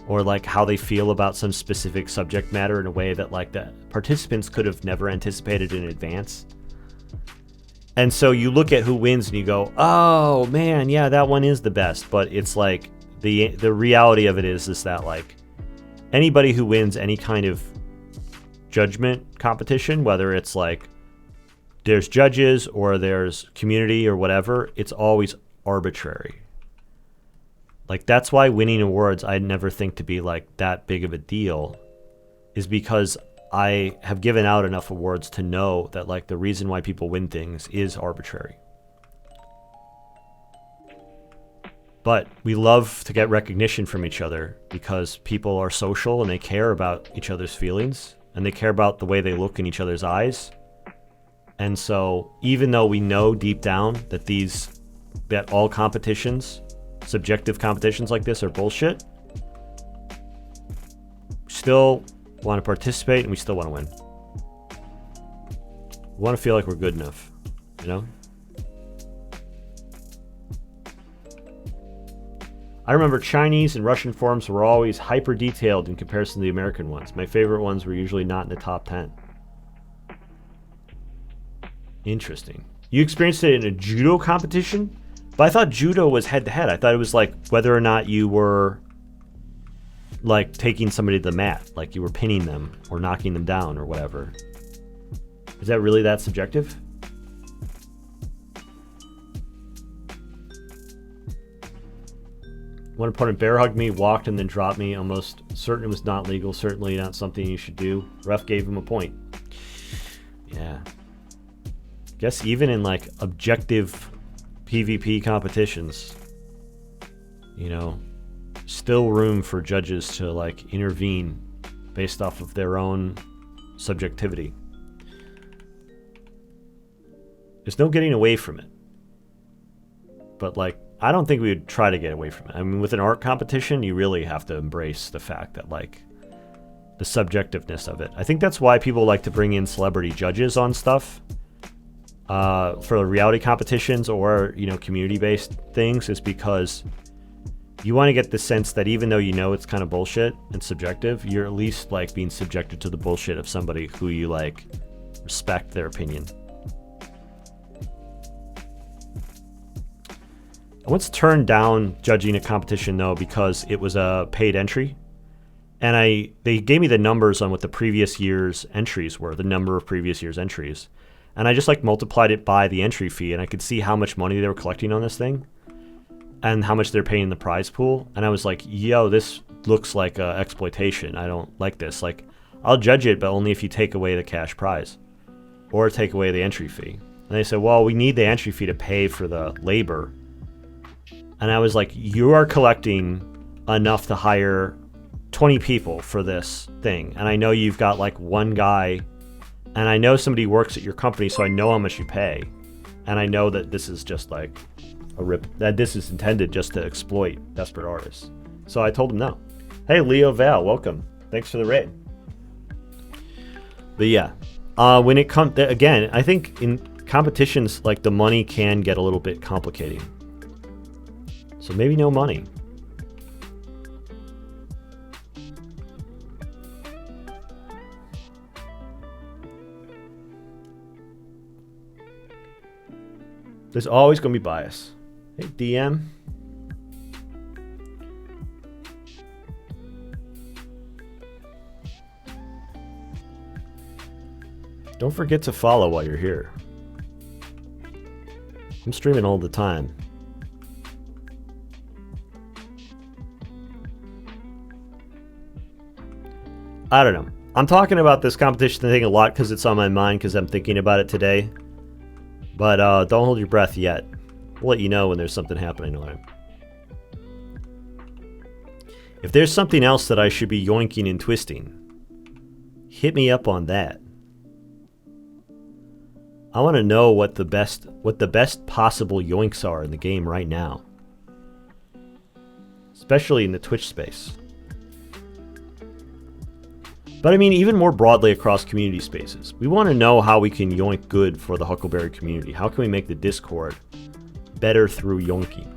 Speaker 1: or like how they feel about some specific subject matter in a way that like the participants could have never anticipated in advance. And so you look at who wins and you go, oh man, yeah, that one is the best. But it's like the reality of it is that like anybody who wins any kind of judgment competition, whether it's like there's judges or there's community or whatever, it's always arbitrary. Like that's why winning awards I never think to be like that big of a deal, is because I have given out enough awards to know that like the reason why people win things is arbitrary. But we love to get recognition from each other because people are social and they care about each other's feelings and they care about the way they look in each other's eyes. And so even though we know deep down that all competitions, subjective competitions like this, are bullshit, we still want to participate and we still want to win. We want to feel like we're good enough, you know? I remember Chinese and Russian forums were always hyper detailed in comparison to the American ones. My favorite ones were usually not in the top 10. Interesting. You experienced it in a judo competition? But I thought judo was head-to-head. I thought it was like whether or not you were like taking somebody to the mat, like you were pinning them or knocking them down or whatever. Is that really that subjective? One opponent bear hugged me, walked, and then dropped me. Almost certain it was not legal. Certainly not something you should do. Ref gave him a point. Yeah. Guess even in like objective PvP competitions, still room for judges to like intervene based off of their own subjectivity. There's no getting away from it. But like I don't think we would try to get away from it. I mean, with an art competition, you really have to embrace the fact that, like, the subjectiveness of it. I think that's why people like to bring in celebrity judges on stuff for reality competitions or, you know, community-based things, is because you want to get the sense that even though you know it's kind of bullshit and subjective, you're at least, like, being subjected to the bullshit of somebody who you, like, respect their opinion. I once turned down judging a competition, though, because it was a paid entry. And they gave me the numbers on what the previous year's entries were, the number of previous year's entries. And I just, like, multiplied it by the entry fee, and I could see how much money they were collecting on this thing and how much they're paying in the prize pool. And I was like, yo, this looks like exploitation. I don't like this. Like, I'll judge it, but only if you take away the cash prize or take away the entry fee. And they said, well, we need the entry fee to pay for the labor. And I was like, you are collecting enough to hire 20 people for this thing. And I know you've got, like, one guy, and I know somebody works at your company, so I know how much you pay. And I know that this is just like that this is intended just to exploit desperate artists. So I told him no. Hey, Leo Val, welcome. Thanks for the raid. But yeah, when it comes, again, I think in competitions, like, the money can get a little bit complicating. So maybe no money. There's always going to be bias. Hey, DM. Don't forget to follow while you're here. I'm streaming all the time. I don't know. I'm talking about this competition thing a lot because it's on my mind, because I'm thinking about it today. But don't hold your breath yet. We'll let you know when there's something happening on it. If there's something else that I should be yoinking and twisting, hit me up on that. I want to know what the best possible yoinks are in the game right now. Especially in the Twitch space. But I mean, even more broadly across community spaces, we want to know how we can yoink good for the Huckleberry community. How can we make the Discord better through yoinking?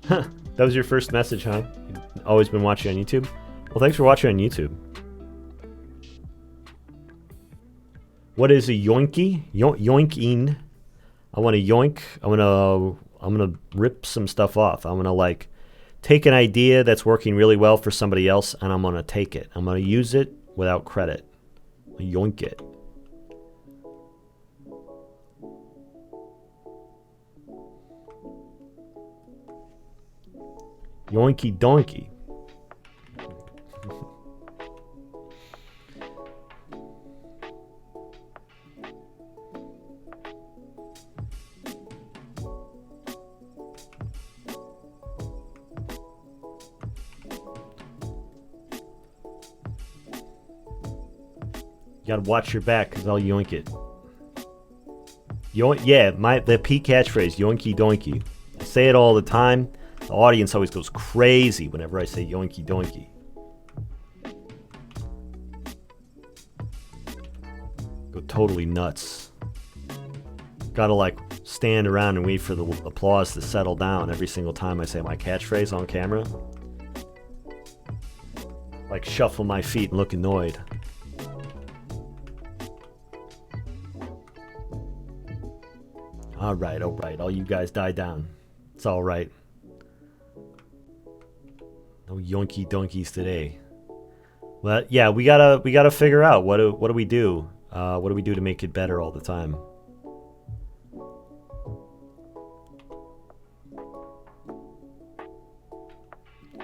Speaker 1: Huh, that was your first message, huh? You've always been watching on YouTube? Well, thanks for watching on YouTube. What is a yoinky? Yoinking. I want to yoink. I'm gonna rip some stuff off. I'm gonna, like, take an idea that's working really well for somebody else, and I'm gonna take it. I'm gonna use it without credit. Yoink it. Yoinky donkey. You gotta watch your back, because I'll yoink it. Yoink, yeah, the P catchphrase, yoinky doinky. I say it all the time. The audience always goes crazy whenever I say yoinky doinky. Go totally nuts. Gotta, like, stand around and wait for the applause to settle down every single time I say my catchphrase on camera. Like, shuffle my feet and look annoyed. Alright, all you guys die down. It's alright. No yoinky donkeys today. But yeah, we gotta figure out what do we do? What do we do to make it better all the time?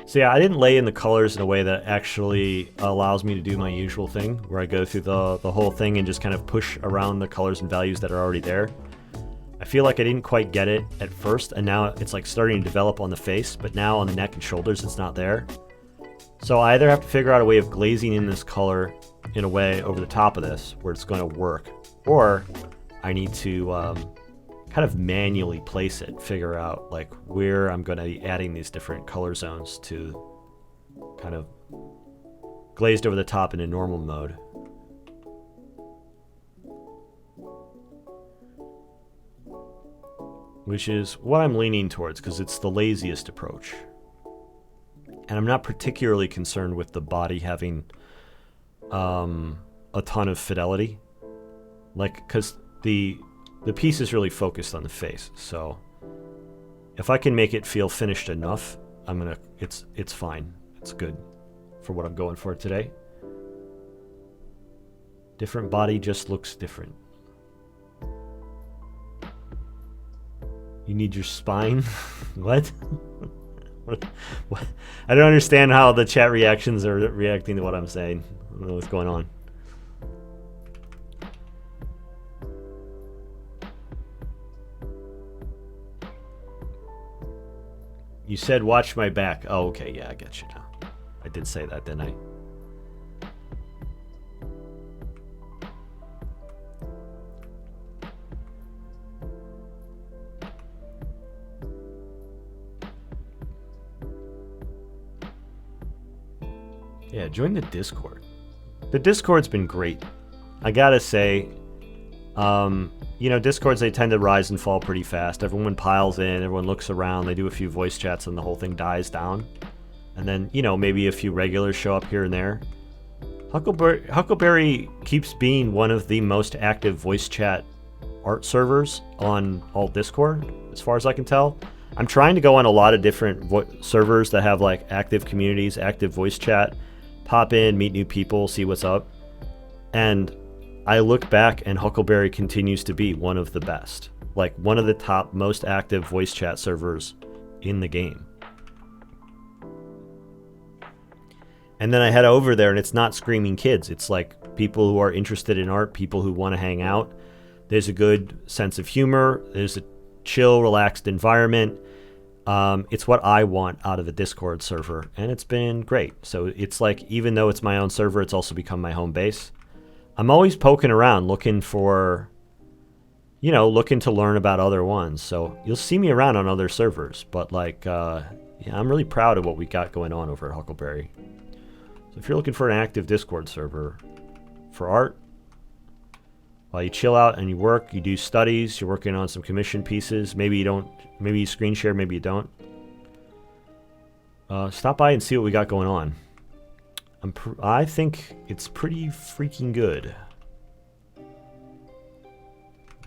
Speaker 1: So yeah, I didn't lay in the colors in a way that actually allows me to do my usual thing, where I go through the whole thing and just kind of push around the colors and values that are already there. I feel like I didn't quite get it at first, and now it's like starting to develop on the face, but now on the neck and shoulders it's not there. So I either have to figure out a way of glazing in this color in a way over the top of this where it's going to work, or I need to kind of manually place it, figure out like where I'm going to be adding these different color zones to kind of glazed over the top in a normal mode. Which is what I'm leaning towards because it's the laziest approach. And I'm not particularly concerned with the body having a ton of fidelity. Like, because the piece is really focused on the face. So if I can make it feel finished enough, it's fine. It's good for what I'm going for today. Different body just looks different. You need your spine? What? What? I don't understand how the chat reactions are reacting to what I'm saying. I don't know what's going on. You said watch my back. Oh, okay. Yeah, I get you now. I did say that, didn't I? Yeah, join the Discord. The Discord's been great. I gotta say, you know, Discords, they tend to rise and fall pretty fast. Everyone piles in, everyone looks around, they do a few voice chats, and the whole thing dies down. And then, you know, maybe a few regulars show up here and there. Huckleberry keeps being one of the most active voice chat art servers on all Discord, as far as I can tell. I'm trying to go on a lot of different servers that have like active communities, active voice chat. Pop in, meet new people, see what's up. And I look back and Huckleberry continues to be one of the best. Like one of the top most active voice chat servers in the game. And then I head over there and it's not screaming kids. It's like people who are interested in art, people who want to hang out. There's a good sense of humor. There's a chill, relaxed environment. It's what I want out of a Discord server, and it's been great. So it's like, even though it's my own server, it's also become my home base. I'm always poking around, looking for, you know, looking to learn about other ones. So you'll see me around on other servers, but like, yeah, I'm really proud of what we got going on over at Huckleberry. So if you're looking for an active Discord server for art, while you chill out and you work, you do studies, you're working on some commission pieces, maybe you don't, maybe you screen share, maybe you don't. Stop by and see what we got going on. I think it's pretty freaking good.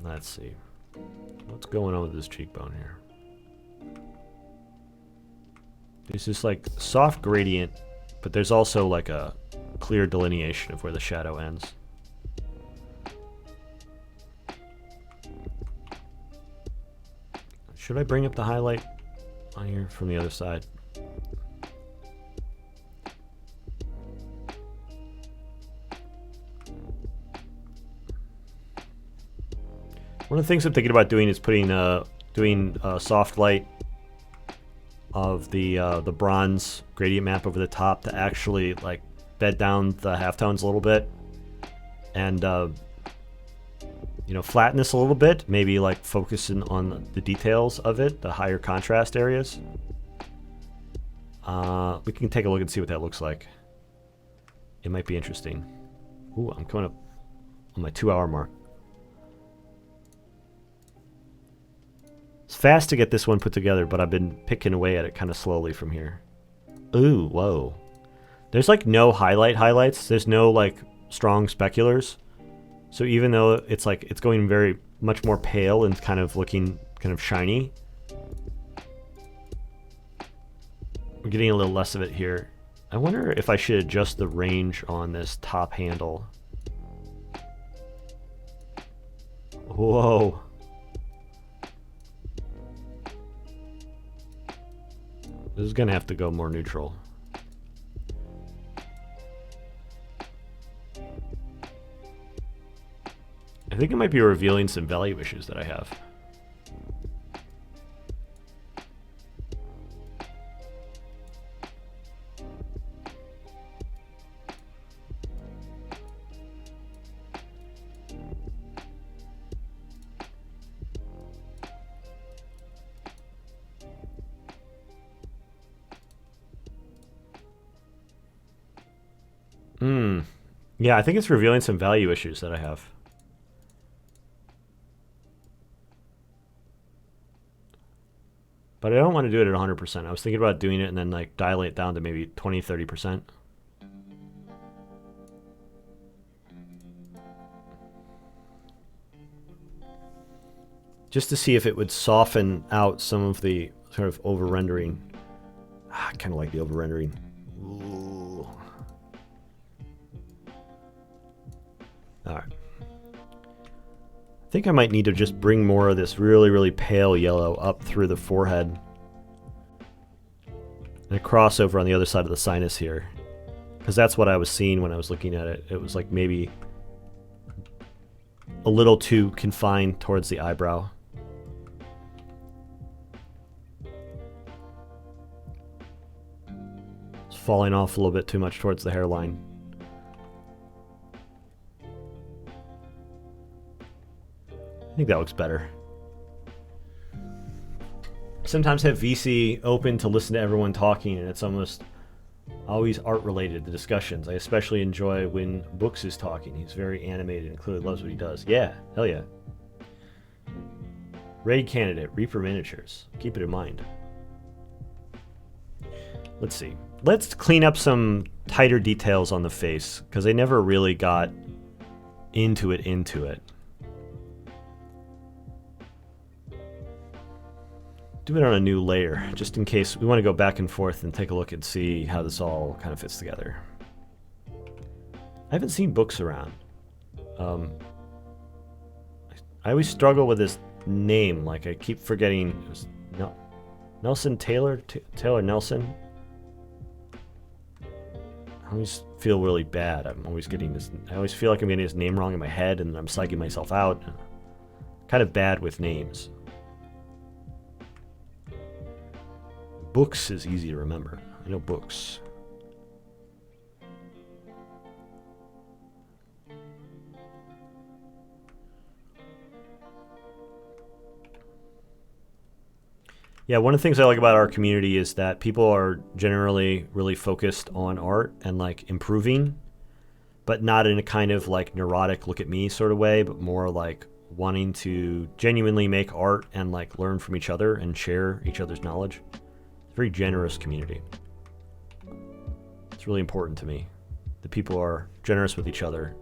Speaker 1: Let's see. What's going on with this cheekbone here? There's this like soft gradient, but there's also like a clear delineation of where the shadow ends. Should I bring up the highlight on here from the other side? One of the things I'm thinking about doing is doing a soft light of the bronze gradient map over the top to actually like bed down the halftones a little bit and you know, flatten this a little bit, maybe like focusing on the details of it, the higher contrast areas. We can take a look and see what that looks like. It might be interesting. Ooh, I'm coming up on my 2-hour mark. It's fast to get this one put together, but I've been picking away at it kind of slowly from here. Ooh, whoa. There's like no highlights. There's no like strong speculars. So even though it's like it's going very much more pale and kind of looking kind of shiny, we're getting a little less of it here. I wonder if I should adjust the range on this top handle. Whoa. This is gonna have to go more neutral. I think it might be revealing some value issues that I have. Yeah, I think it's revealing some value issues that I have. But I don't want to do it at 100%. I was thinking about doing it and then like dialing it down to maybe 20, 30%. Just to see if it would soften out some of the sort of over-rendering. I kind of like the over-rendering. Ooh. Alright. I think I might need to just bring more of this really, really pale yellow up through the forehead. And a crossover on the other side of the sinus here. Because that's what I was seeing when I was looking at it. It was like maybe a little too confined towards the eyebrow. It's falling off a little bit too much towards the hairline. I think that looks better. Sometimes have VC open to listen to everyone talking, and it's almost always art related, the discussions. I especially enjoy when Books is talking. He's very animated and clearly loves what he does. Yeah, hell yeah. Raid candidate, Reaper Miniatures. Keep it in mind. Let's see. Let's clean up some tighter details on the face, because I never really got into it. Do it on a new layer, just in case we want to go back and forth and take a look and see how this all kind of fits together. I haven't seen Books around. I always struggle with his name. Like, I keep forgetting. It was Nelson Taylor? Taylor Nelson? I always feel really bad. I always feel like I'm getting his name wrong in my head, and I'm psyching myself out. Kind of bad with names. Books is easy to remember. I know Books. Yeah, one of the things I like about our community is that people are generally really focused on art and like improving, but not in a kind of like neurotic look at me sort of way, but more like wanting to genuinely make art and like learn from each other and share each other's knowledge. It's a very generous community. It's really important to me that people are generous with each other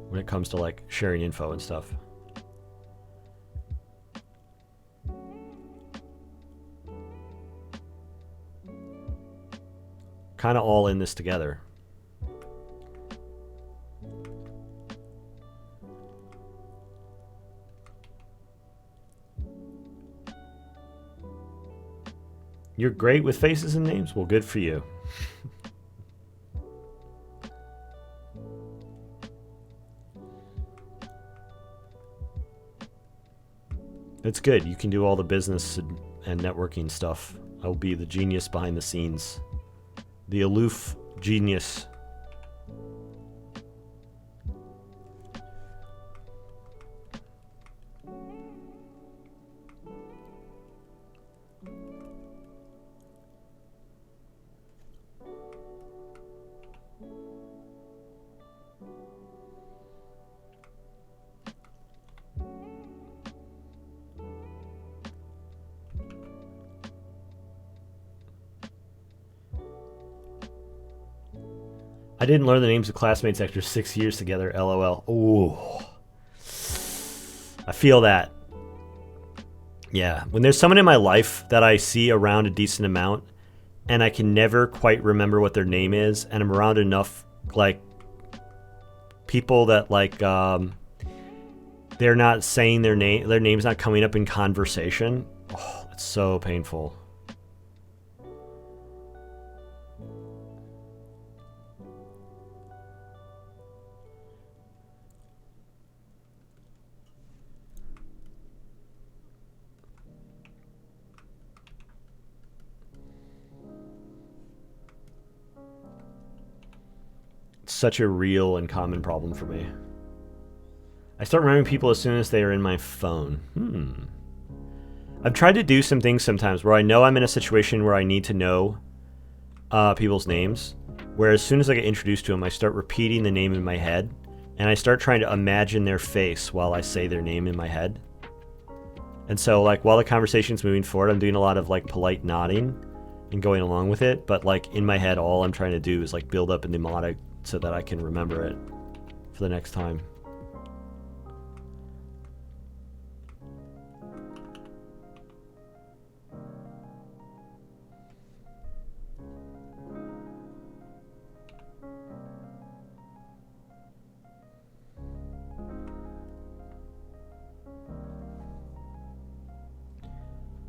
Speaker 1: when it comes to like sharing info and stuff. Kind of all in this together. You're great with faces and names? Well, good for you. It's good. You can do all the business and networking stuff. I'll be the genius behind the scenes. The aloof genius. I didn't learn the names of classmates after 6 years together, LOL. Ooh. I feel that. Yeah, when there's someone in my life that I see around a decent amount and I can never quite remember what their name is, and I'm around enough like people that like they're not saying their name's not coming up in conversation. Oh, it's so painful. Such a real and common problem for me. I start remembering people as soon as they are in my phone. I've tried to do some things sometimes where I know I'm in a situation where I need to know people's names, where as soon as I get introduced to them, I start repeating the name in my head, and I start trying to imagine their face while I say their name in my head. And so, like, while the conversation's moving forward, I'm doing a lot of, like, polite nodding and going along with it, but, like, in my head, all I'm trying to do is, like, build up a mnemonic so that I can remember it for the next time.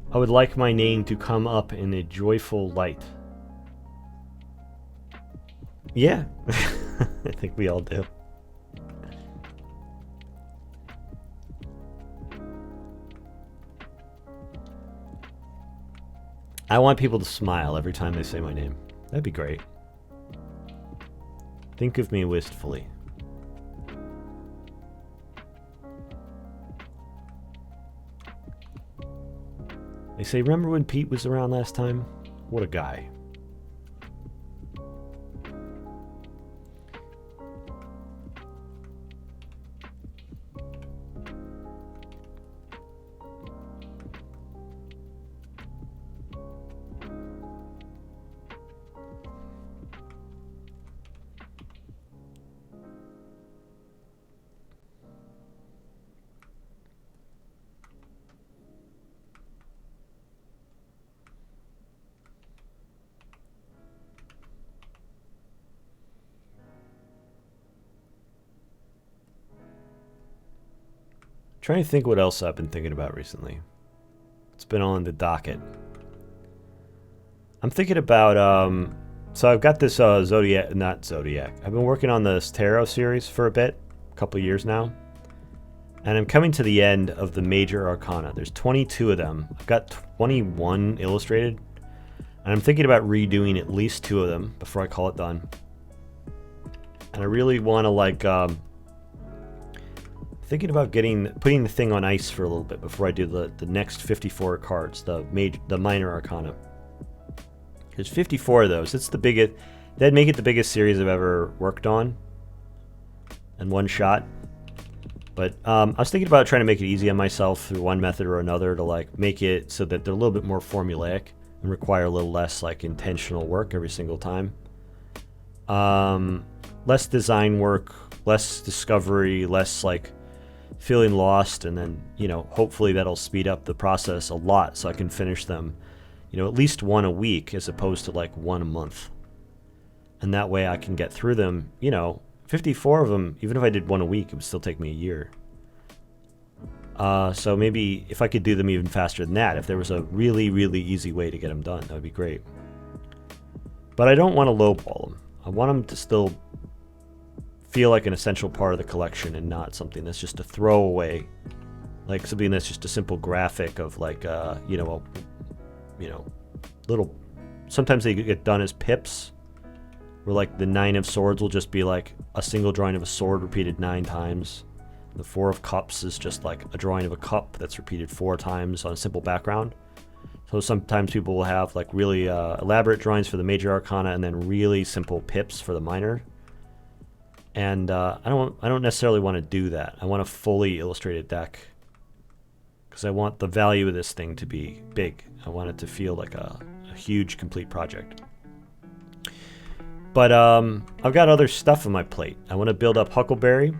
Speaker 1: I would like my name to come up in a joyful light. Yeah, I think we all do. I want people to smile every time they say my name. That'd be great. Think of me wistfully. They say, remember when Pete was around last time? What a guy. Trying to think what else I've been thinking about recently. It's been on the docket. I'm thinking about, so I've got this Zodiac, not Zodiac. I've been working on this tarot series for a bit, a couple of years now. And I'm coming to the end of the major arcana. There's 22 of them. I've got 21 illustrated. And I'm thinking about redoing at least 2 of them before I call it done. And I really want to, like, thinking about putting the thing on ice for a little bit before I do the next 54 cards, the minor arcana. There's 54 of those. It's the biggest. That'd make it the biggest series I've ever worked on in one shot. But I was thinking about trying to make it easy on myself through one method or another to, like, make it so that they're a little bit more formulaic and require a little less, like, intentional work every single time. Less design work, less discovery, less, like, feeling lost, and then, you know, hopefully that'll speed up the process a lot so I can finish them, you know, at least one a week as opposed to, like, one a month. And that way I can get through them, you know, 54 of them. Even if I did one a week, it would still take me a year. So maybe if I could do them even faster than that, if there was a really, really easy way to get them done, that would be great. But I don't want to lowball them. I want them to still feel like an essential part of the collection and not something that's just a throwaway, like something that's just a simple graphic of, like, little. Sometimes they get done as pips, where, like, the 9 of swords will just be like a single drawing of a sword repeated 9 times. The 4 of cups is just like a drawing of a cup that's repeated 4 times on a simple background. So sometimes people will have, like, really elaborate drawings for the major arcana and then really simple pips for the minor. And I don't necessarily want to do that. I want a fully illustrated deck because I want the value of this thing to be big. I want it to feel like a huge, complete project. But I've got other stuff on my plate. I want to build up Huckleberry.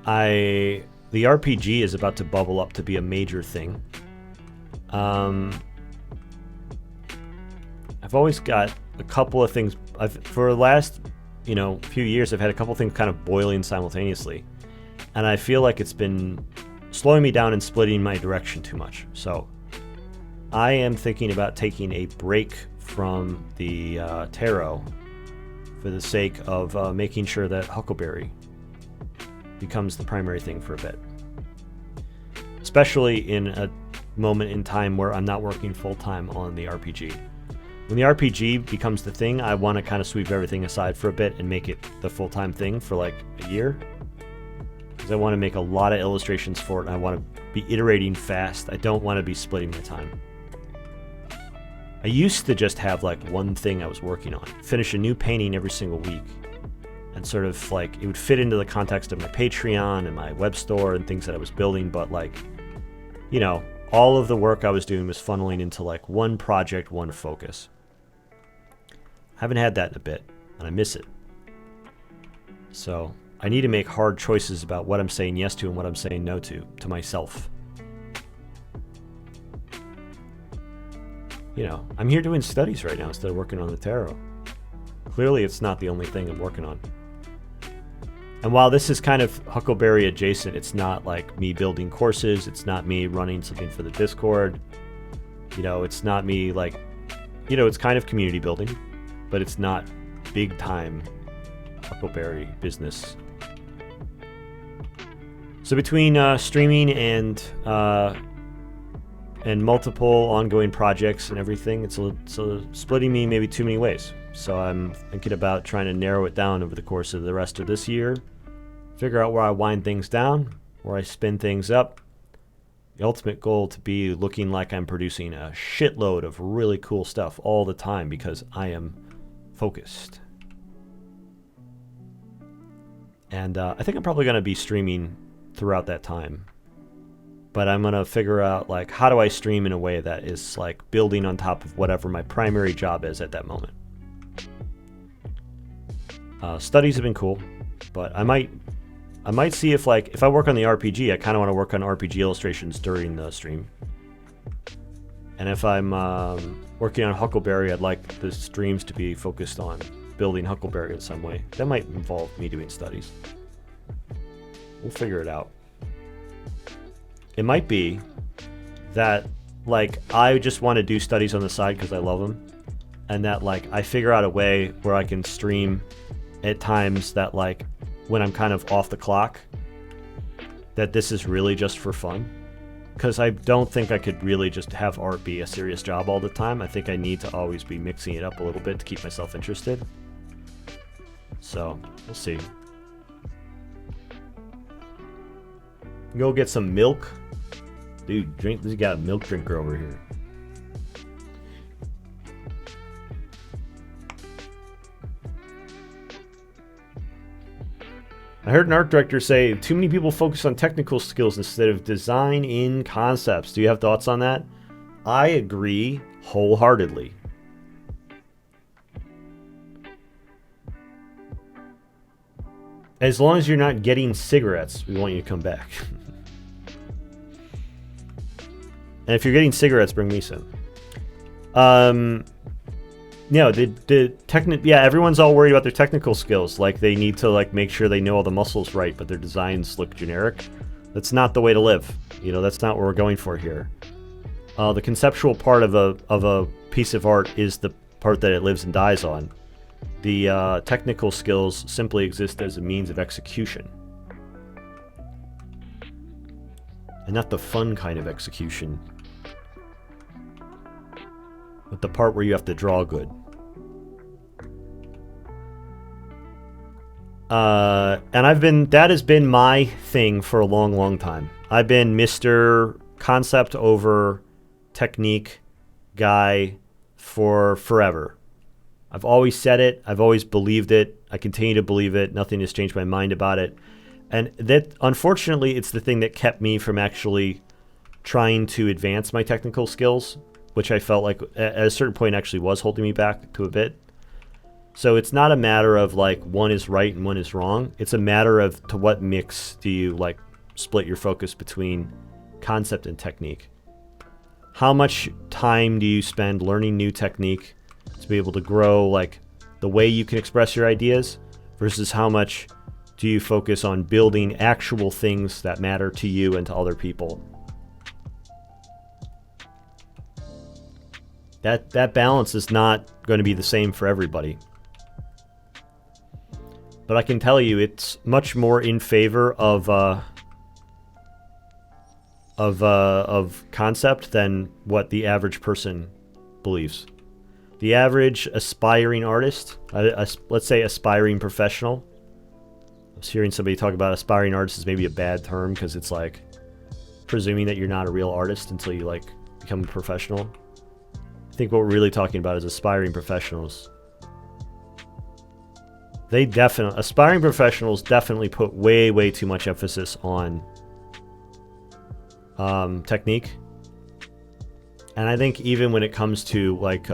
Speaker 1: The RPG is about to bubble up to be a major thing. I've always got a couple of things. For the last, few years, I've had a couple things kind of boiling simultaneously, and I feel like it's been slowing me down and splitting my direction too much. So I am thinking about taking a break from the tarot for the sake of making sure that Huckleberry becomes the primary thing for a bit, especially in a moment in time where I'm not working full-time on the RPG. When the RPG becomes the thing, I want to kind of sweep everything aside for a bit and make it the full-time thing for like a year, because I want to make a lot of illustrations for it and I want to be iterating fast. I don't want to be splitting my time. I used to just have like one thing I was working on, finish a new painting every single week, and sort of like it would fit into the context of my Patreon and my web store and things that I was building, but like, you know, all of the work I was doing was funneling into like one project, one focus. I haven't had that in a bit, and I miss it. So I need to make hard choices about what I'm saying yes to and what I'm saying no to myself. You know, I'm here doing studies right now instead of working on the tarot. Clearly, it's not the only thing I'm working on. And while this is kind of Huckleberry adjacent, it's not like me building courses. It's not me running something for the Discord. You know, it's not me like, you know, it's kind of community building, but it's not big time Huckleberry business. So between streaming and multiple ongoing projects and everything, it's splitting me maybe too many ways. So I'm thinking about trying to narrow it down over the course of the rest of this year, figure out where I wind things down, where I spin things up. The ultimate goal to be looking like I'm producing a shitload of really cool stuff all the time because I am focused. And I think I'm probably going to be streaming throughout that time. But I'm going to figure out, like, how do I stream in a way that is, like, building on top of whatever my primary job is at that moment. Studies have been cool, but I might see if I work on the RPG, I kind of want to work on RPG illustrations during the stream. And if I'm working on Huckleberry, I'd like the streams to be focused on building Huckleberry in some way. That might involve me doing studies. We'll figure it out. It might be that, like, I just want to do studies on the side because I love them, and that, like, I figure out a way where I can stream at times that, like, when I'm kind of off the clock, that this is really just for fun. Because I don't think I could really just have art be a serious job all the time. I think I need to always be mixing it up a little bit to keep myself interested. So, we'll see. Go get some milk. Dude, drink. This got a milk drinker over here. I heard an art director say too many people focus on technical skills instead of design in concepts. Do you have thoughts on that? I agree wholeheartedly. As long as you're not getting cigarettes, we want you to come back. And if you're getting cigarettes, bring me some. Yeah, everyone's all worried about their technical skills. Like, they need to, like, make sure they know all the muscles right, but their designs look generic. That's not the way to live. You know, that's not what we're going for here. The conceptual part of a piece of art is the part that it lives and dies on. The technical skills simply exist as a means of execution. And not the fun kind of execution, but the part where you have to draw good. And that has been my thing for a long, long time. I've been Mr. Concept over technique guy for forever. I've always said it. I've always believed it. I continue to believe it. Nothing has changed my mind about it. And that, unfortunately, it's the thing that kept me from actually trying to advance my technical skills, which I felt like at a certain point actually was holding me back to a bit. So it's not a matter of, like, one is right and one is wrong. It's a matter of to what mix do you, like, split your focus between concept and technique. How much time do you spend learning new technique to be able to grow, like, the way you can express your ideas, versus how much do you focus on building actual things that matter to you and to other people? That balance is not going to be the same for everybody. But I can tell you it's much more in favor of concept than what the average person believes. The average aspiring artist, let's say aspiring professional. I was hearing somebody talk about aspiring artist as maybe a bad term because it's like presuming that you're not a real artist until you, like, become a professional. think what we're really talking about is aspiring professionals. Aspiring professionals definitely put way too much emphasis on technique. And I think even when it comes to like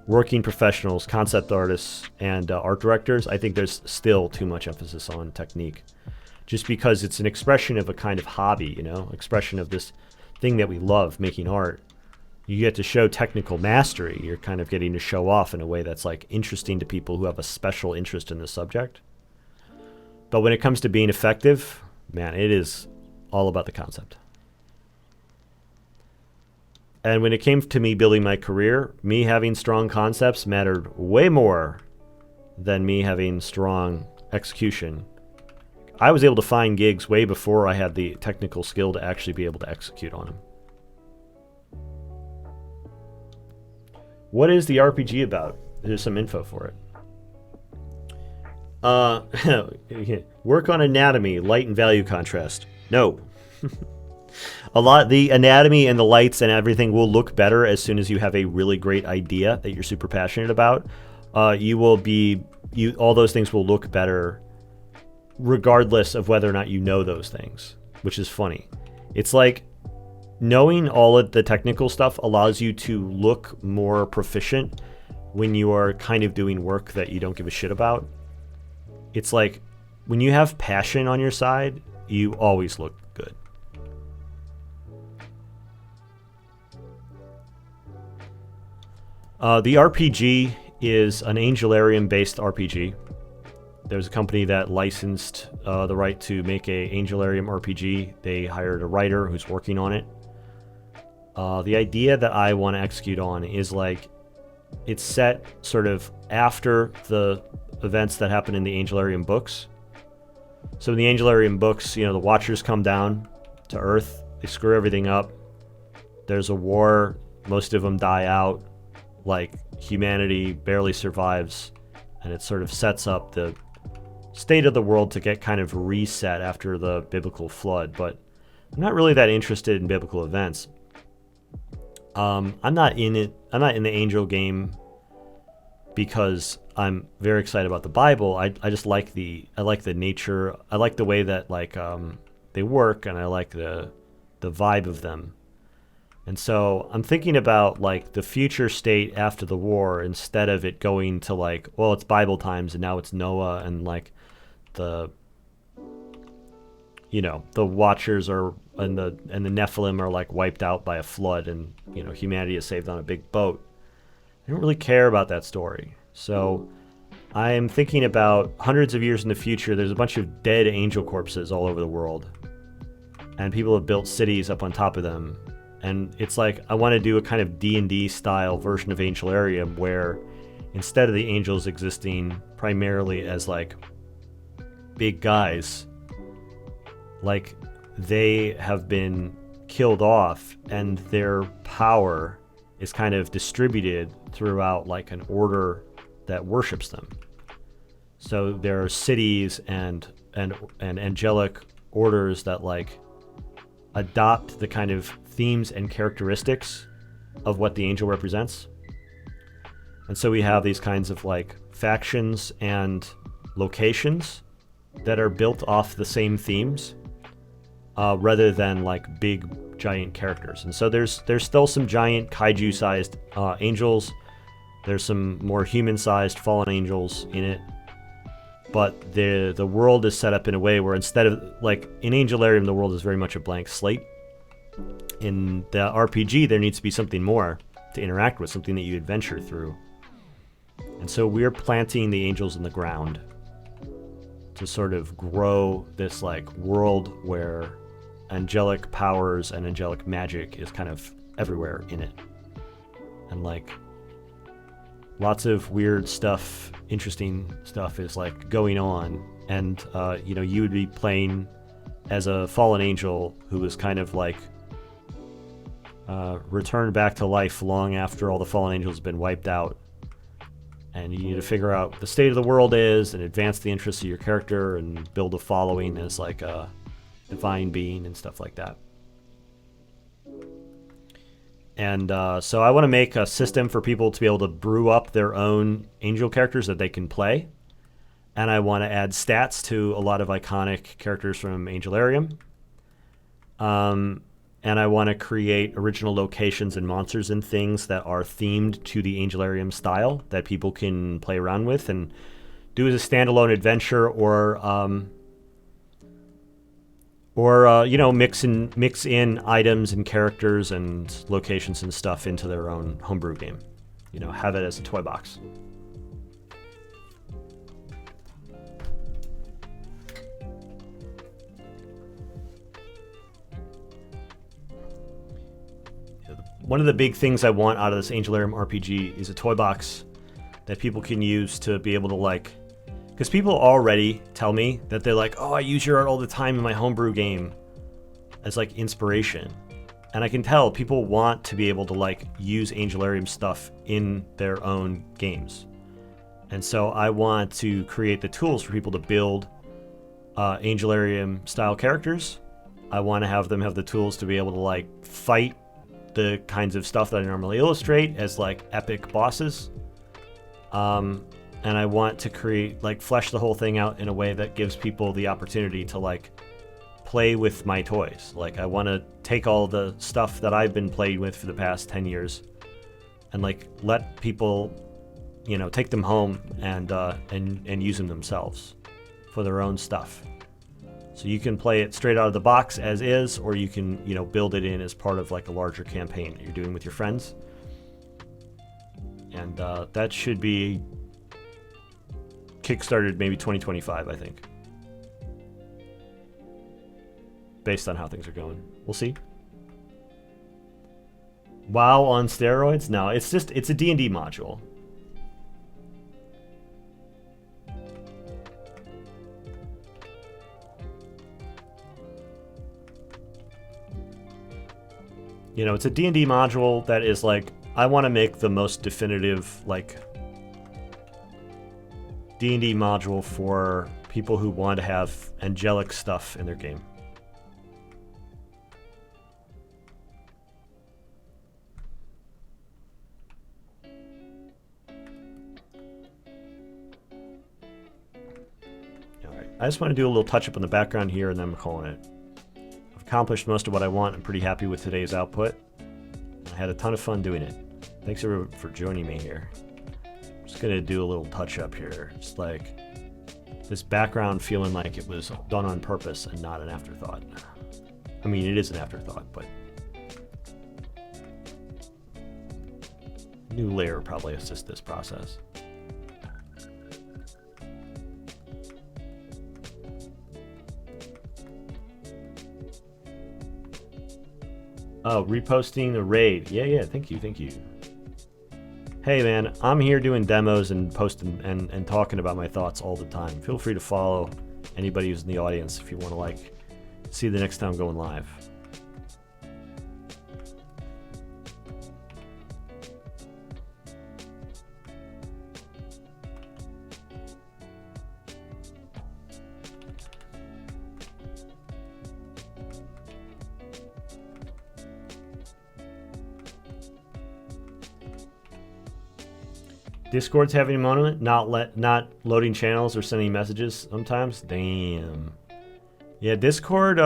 Speaker 1: working professionals, concept artists, and art directors, I think there's still too much emphasis on technique. Just because it's an expression of a kind of hobby, expression of this thing that we love, making art. You get to show technical mastery. You're kind of getting to show off in a way that's like interesting to people who have a special interest in the subject. But when it comes to being effective, man, it is all about the concept. And when it came to me building my career, me having strong concepts mattered way more than me having strong execution. I was able to find gigs way before I had the technical skill to actually be able to execute on them. What is the RPG about? There's some info for it. Work on anatomy, light and value contrast. No. The anatomy and the lights and everything will look better as soon as you have a really great idea that you're super passionate about. All those things will look better regardless of whether or not you know those things, which is funny. It's like knowing all of the technical stuff allows you to look more proficient when you are kind of doing work that you don't give a shit about. It's like when you have passion on your side, you always look good. The RPG is an Angelarium-based RPG. There's a company that licensed the right to make a Angelarium RPG. They hired a writer who's working on it. The idea that I want to execute on is like, it's set sort of after the events that happen in the Angelarium books. So in the Angelarium books, the Watchers come down to Earth. They screw everything up. There's a war. Most of them die out. Like, humanity barely survives. And it sort of sets up the state of the world to get kind of reset after the biblical flood. But I'm not really that interested in biblical events. I'm not in it. I'm not in the angel game because I'm very excited about the Bible. I just like the nature. I like the way that they work, and I like the vibe of them. And so I'm thinking about like the future state after the war, instead of it going to like, well, it's Bible times and now it's Noah, and like the Watchers are and the Nephilim are like wiped out by a flood, and humanity is saved on a big boat. I don't really care about that story. So I am thinking about hundreds of years in the future. There's a bunch of dead angel corpses all over the world, and people have built cities up on top of them. And it's like, I want to do a kind of D&D style version of Angelarium where instead of the angels existing primarily as like big guys, like they have been killed off and their power is kind of distributed throughout like an order that worships them. So there are cities and angelic orders that like adopt the kind of themes and characteristics of what the angel represents. And so we have these kinds of like factions and locations that are built off the same themes, rather than like big giant characters. And so there's still some giant kaiju-sized angels. There's some more human-sized fallen angels in it. But the world is set up in a way where instead of like in Angelarium, the world is very much a blank slate. In the RPG, there needs to be something more to interact with, something that you adventure through. And so we're planting the angels in the ground to sort of grow this like world where angelic powers and angelic magic is kind of everywhere in it. And like lots of weird stuff, interesting stuff is like going on. And, you would be playing as a fallen angel who was kind of like returned back to life long after all the fallen angels have been wiped out. And you need to figure out what the state of the world is and advance the interests of your character and build a following as like a divine being and stuff like that. And so I want to make a system for people to be able to brew up their own angel characters that they can play. And I want to add stats to a lot of iconic characters from Angelarium. And I want to create original locations and monsters and things that are themed to the Angelarium style that people can play around with and do as a standalone adventure, or mix in items and characters and locations and stuff into their own homebrew game. Have it as a toy box. One of the big things I want out of this Angelarium RPG is a toy box that people can use to be able to because people already tell me that they're like, oh, I use your art all the time in my homebrew game as inspiration. And I can tell people want to be able to use Angelarium stuff in their own games. And so I want to create the tools for people to build Angelarium style characters. I want to have them have the tools to be able to fight the kinds of stuff that I normally illustrate as epic bosses. And I want to create flesh the whole thing out in a way that gives people the opportunity to play with my toys. I want to take all the stuff that I've been playing with for the past 10 years and let people take them home and use them themselves for their own stuff. So you can play it straight out of the box as is, or you can build it in as part of a larger campaign that you're doing with your friends. And that should be kickstarted maybe 2025, I think, based on how things are going. We'll see. WoW on steroids? No, it's a D&D module. It's a D&D module that is I want to make the most definitive D&D module for people who want to have angelic stuff in their game. Alright, I just want to do a little touch up on the background here and then I'm calling it. Accomplished most of what I want. I'm pretty happy with today's output. I had a ton of fun doing it. Thanks everyone for joining me here. I'm just gonna do a little touch up here. Just this background feeling like it was done on purpose and not an afterthought. I mean, it is an afterthought, but new layer probably assist this process. Oh, reposting the raid. Yeah, thank you. Hey man, I'm here doing demos and posting and talking about my thoughts all the time. Feel free to follow anybody who's in the audience if you want to see the next time I'm going live. Discord's having a moment, not loading channels or sending messages sometimes. Damn. Yeah, Discord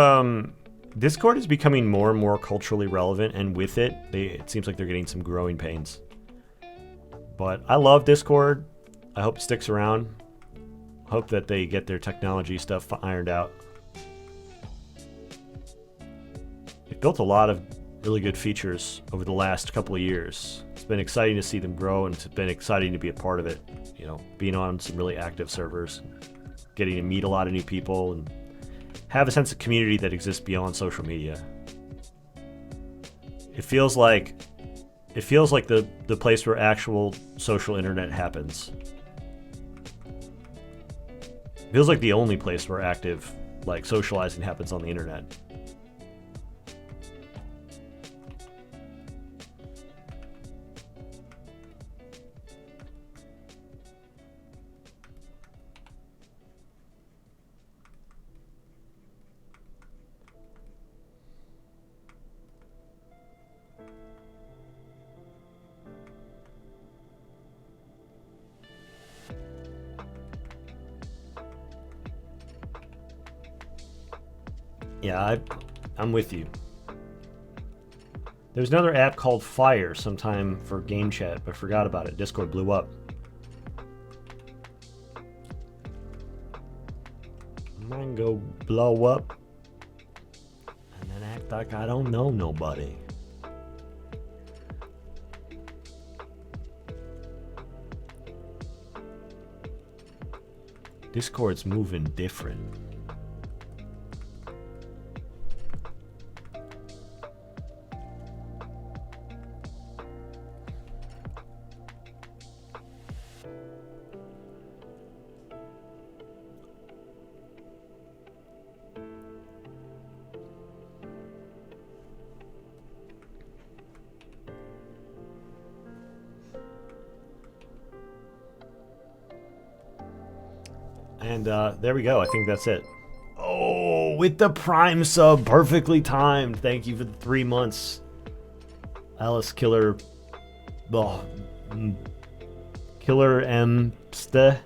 Speaker 1: is becoming more and more culturally relevant, and with it, it seems like they're getting some growing pains. But I love Discord. I hope it sticks around. Hope that they get their technology stuff ironed out. They've built a lot of really good features over the last couple of years. It's been exciting to see them grow, and it's been exciting to be a part of it. Being on some really active servers, getting to meet a lot of new people, and have a sense of community that exists beyond social media. It feels like the place where actual social internet happens. It feels like the only place where active socializing happens on the internet. Yeah, I'm with you. There's another app called Fire sometime for game chat, but forgot about it. Discord blew up. Mine go blow up and then act like I don't know nobody. Discord's moving different. And there we go. I think that's it. Oh, with the Prime sub, perfectly timed. Thank you for the 3 months. Alice Killer. Oh, Killer M. Ste.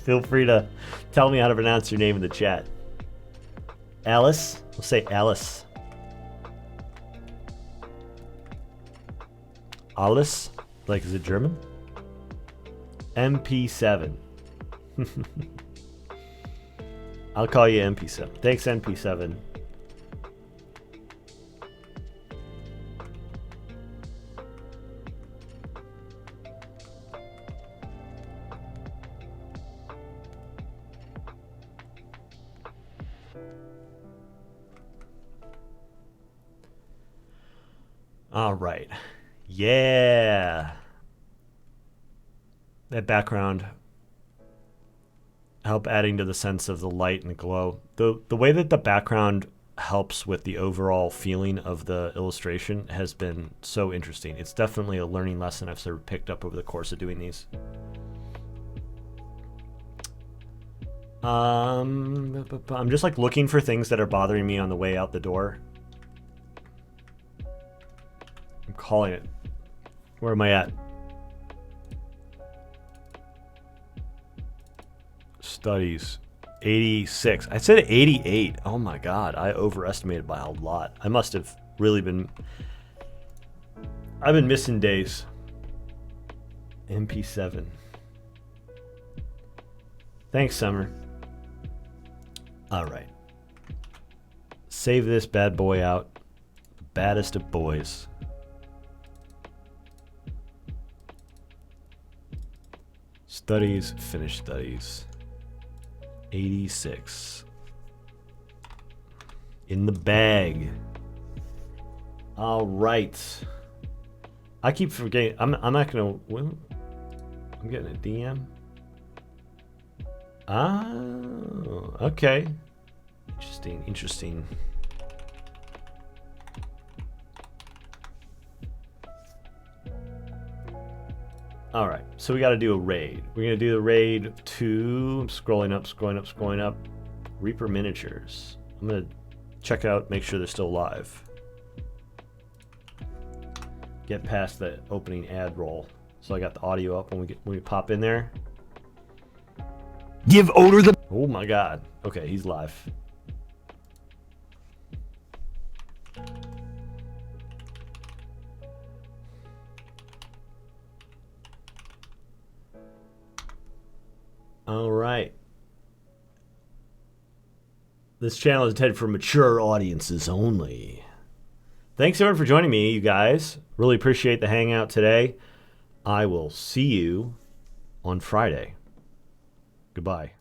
Speaker 1: Feel free to tell me how to pronounce your name in the chat. Alice? We'll say Alice. Alice? Like, is it German? MP7. I'll call you MP7. Thanks, MP7. All right. Yeah. That background help adding to the sense of the light and the glow. The way that the background helps with the overall feeling of the illustration has been so interesting. It's definitely a learning lesson I've sort of picked up over the course of doing these. I'm just like looking for things that are bothering me on the way out the door. I'm calling it. Where am I at? Studies. 86. I said 88. Oh my god, I overestimated by a lot. I must have really been... I've been missing days. MP7. Thanks, Summer. Alright. Save this bad boy out. The baddest of boys. Studies, finish studies. 86. In the bag. All right. I keep forgetting. I'm not gonna. I'm getting a DM. Oh, okay. Interesting. Interesting. All right, so we got to do a raid. We're gonna do the raid to. I'm scrolling up, scrolling up, scrolling up. Reaper Miniatures. I'm gonna check out, make sure they're still live. Get past the opening ad roll. So I got the audio up when we pop in there.
Speaker 3: Give Odor the...
Speaker 1: Oh my god. Okay, he's live. All right. This channel is intended for mature audiences only. Thanks everyone for joining me, you guys. Really appreciate the hangout today. I will see you on Friday. Goodbye.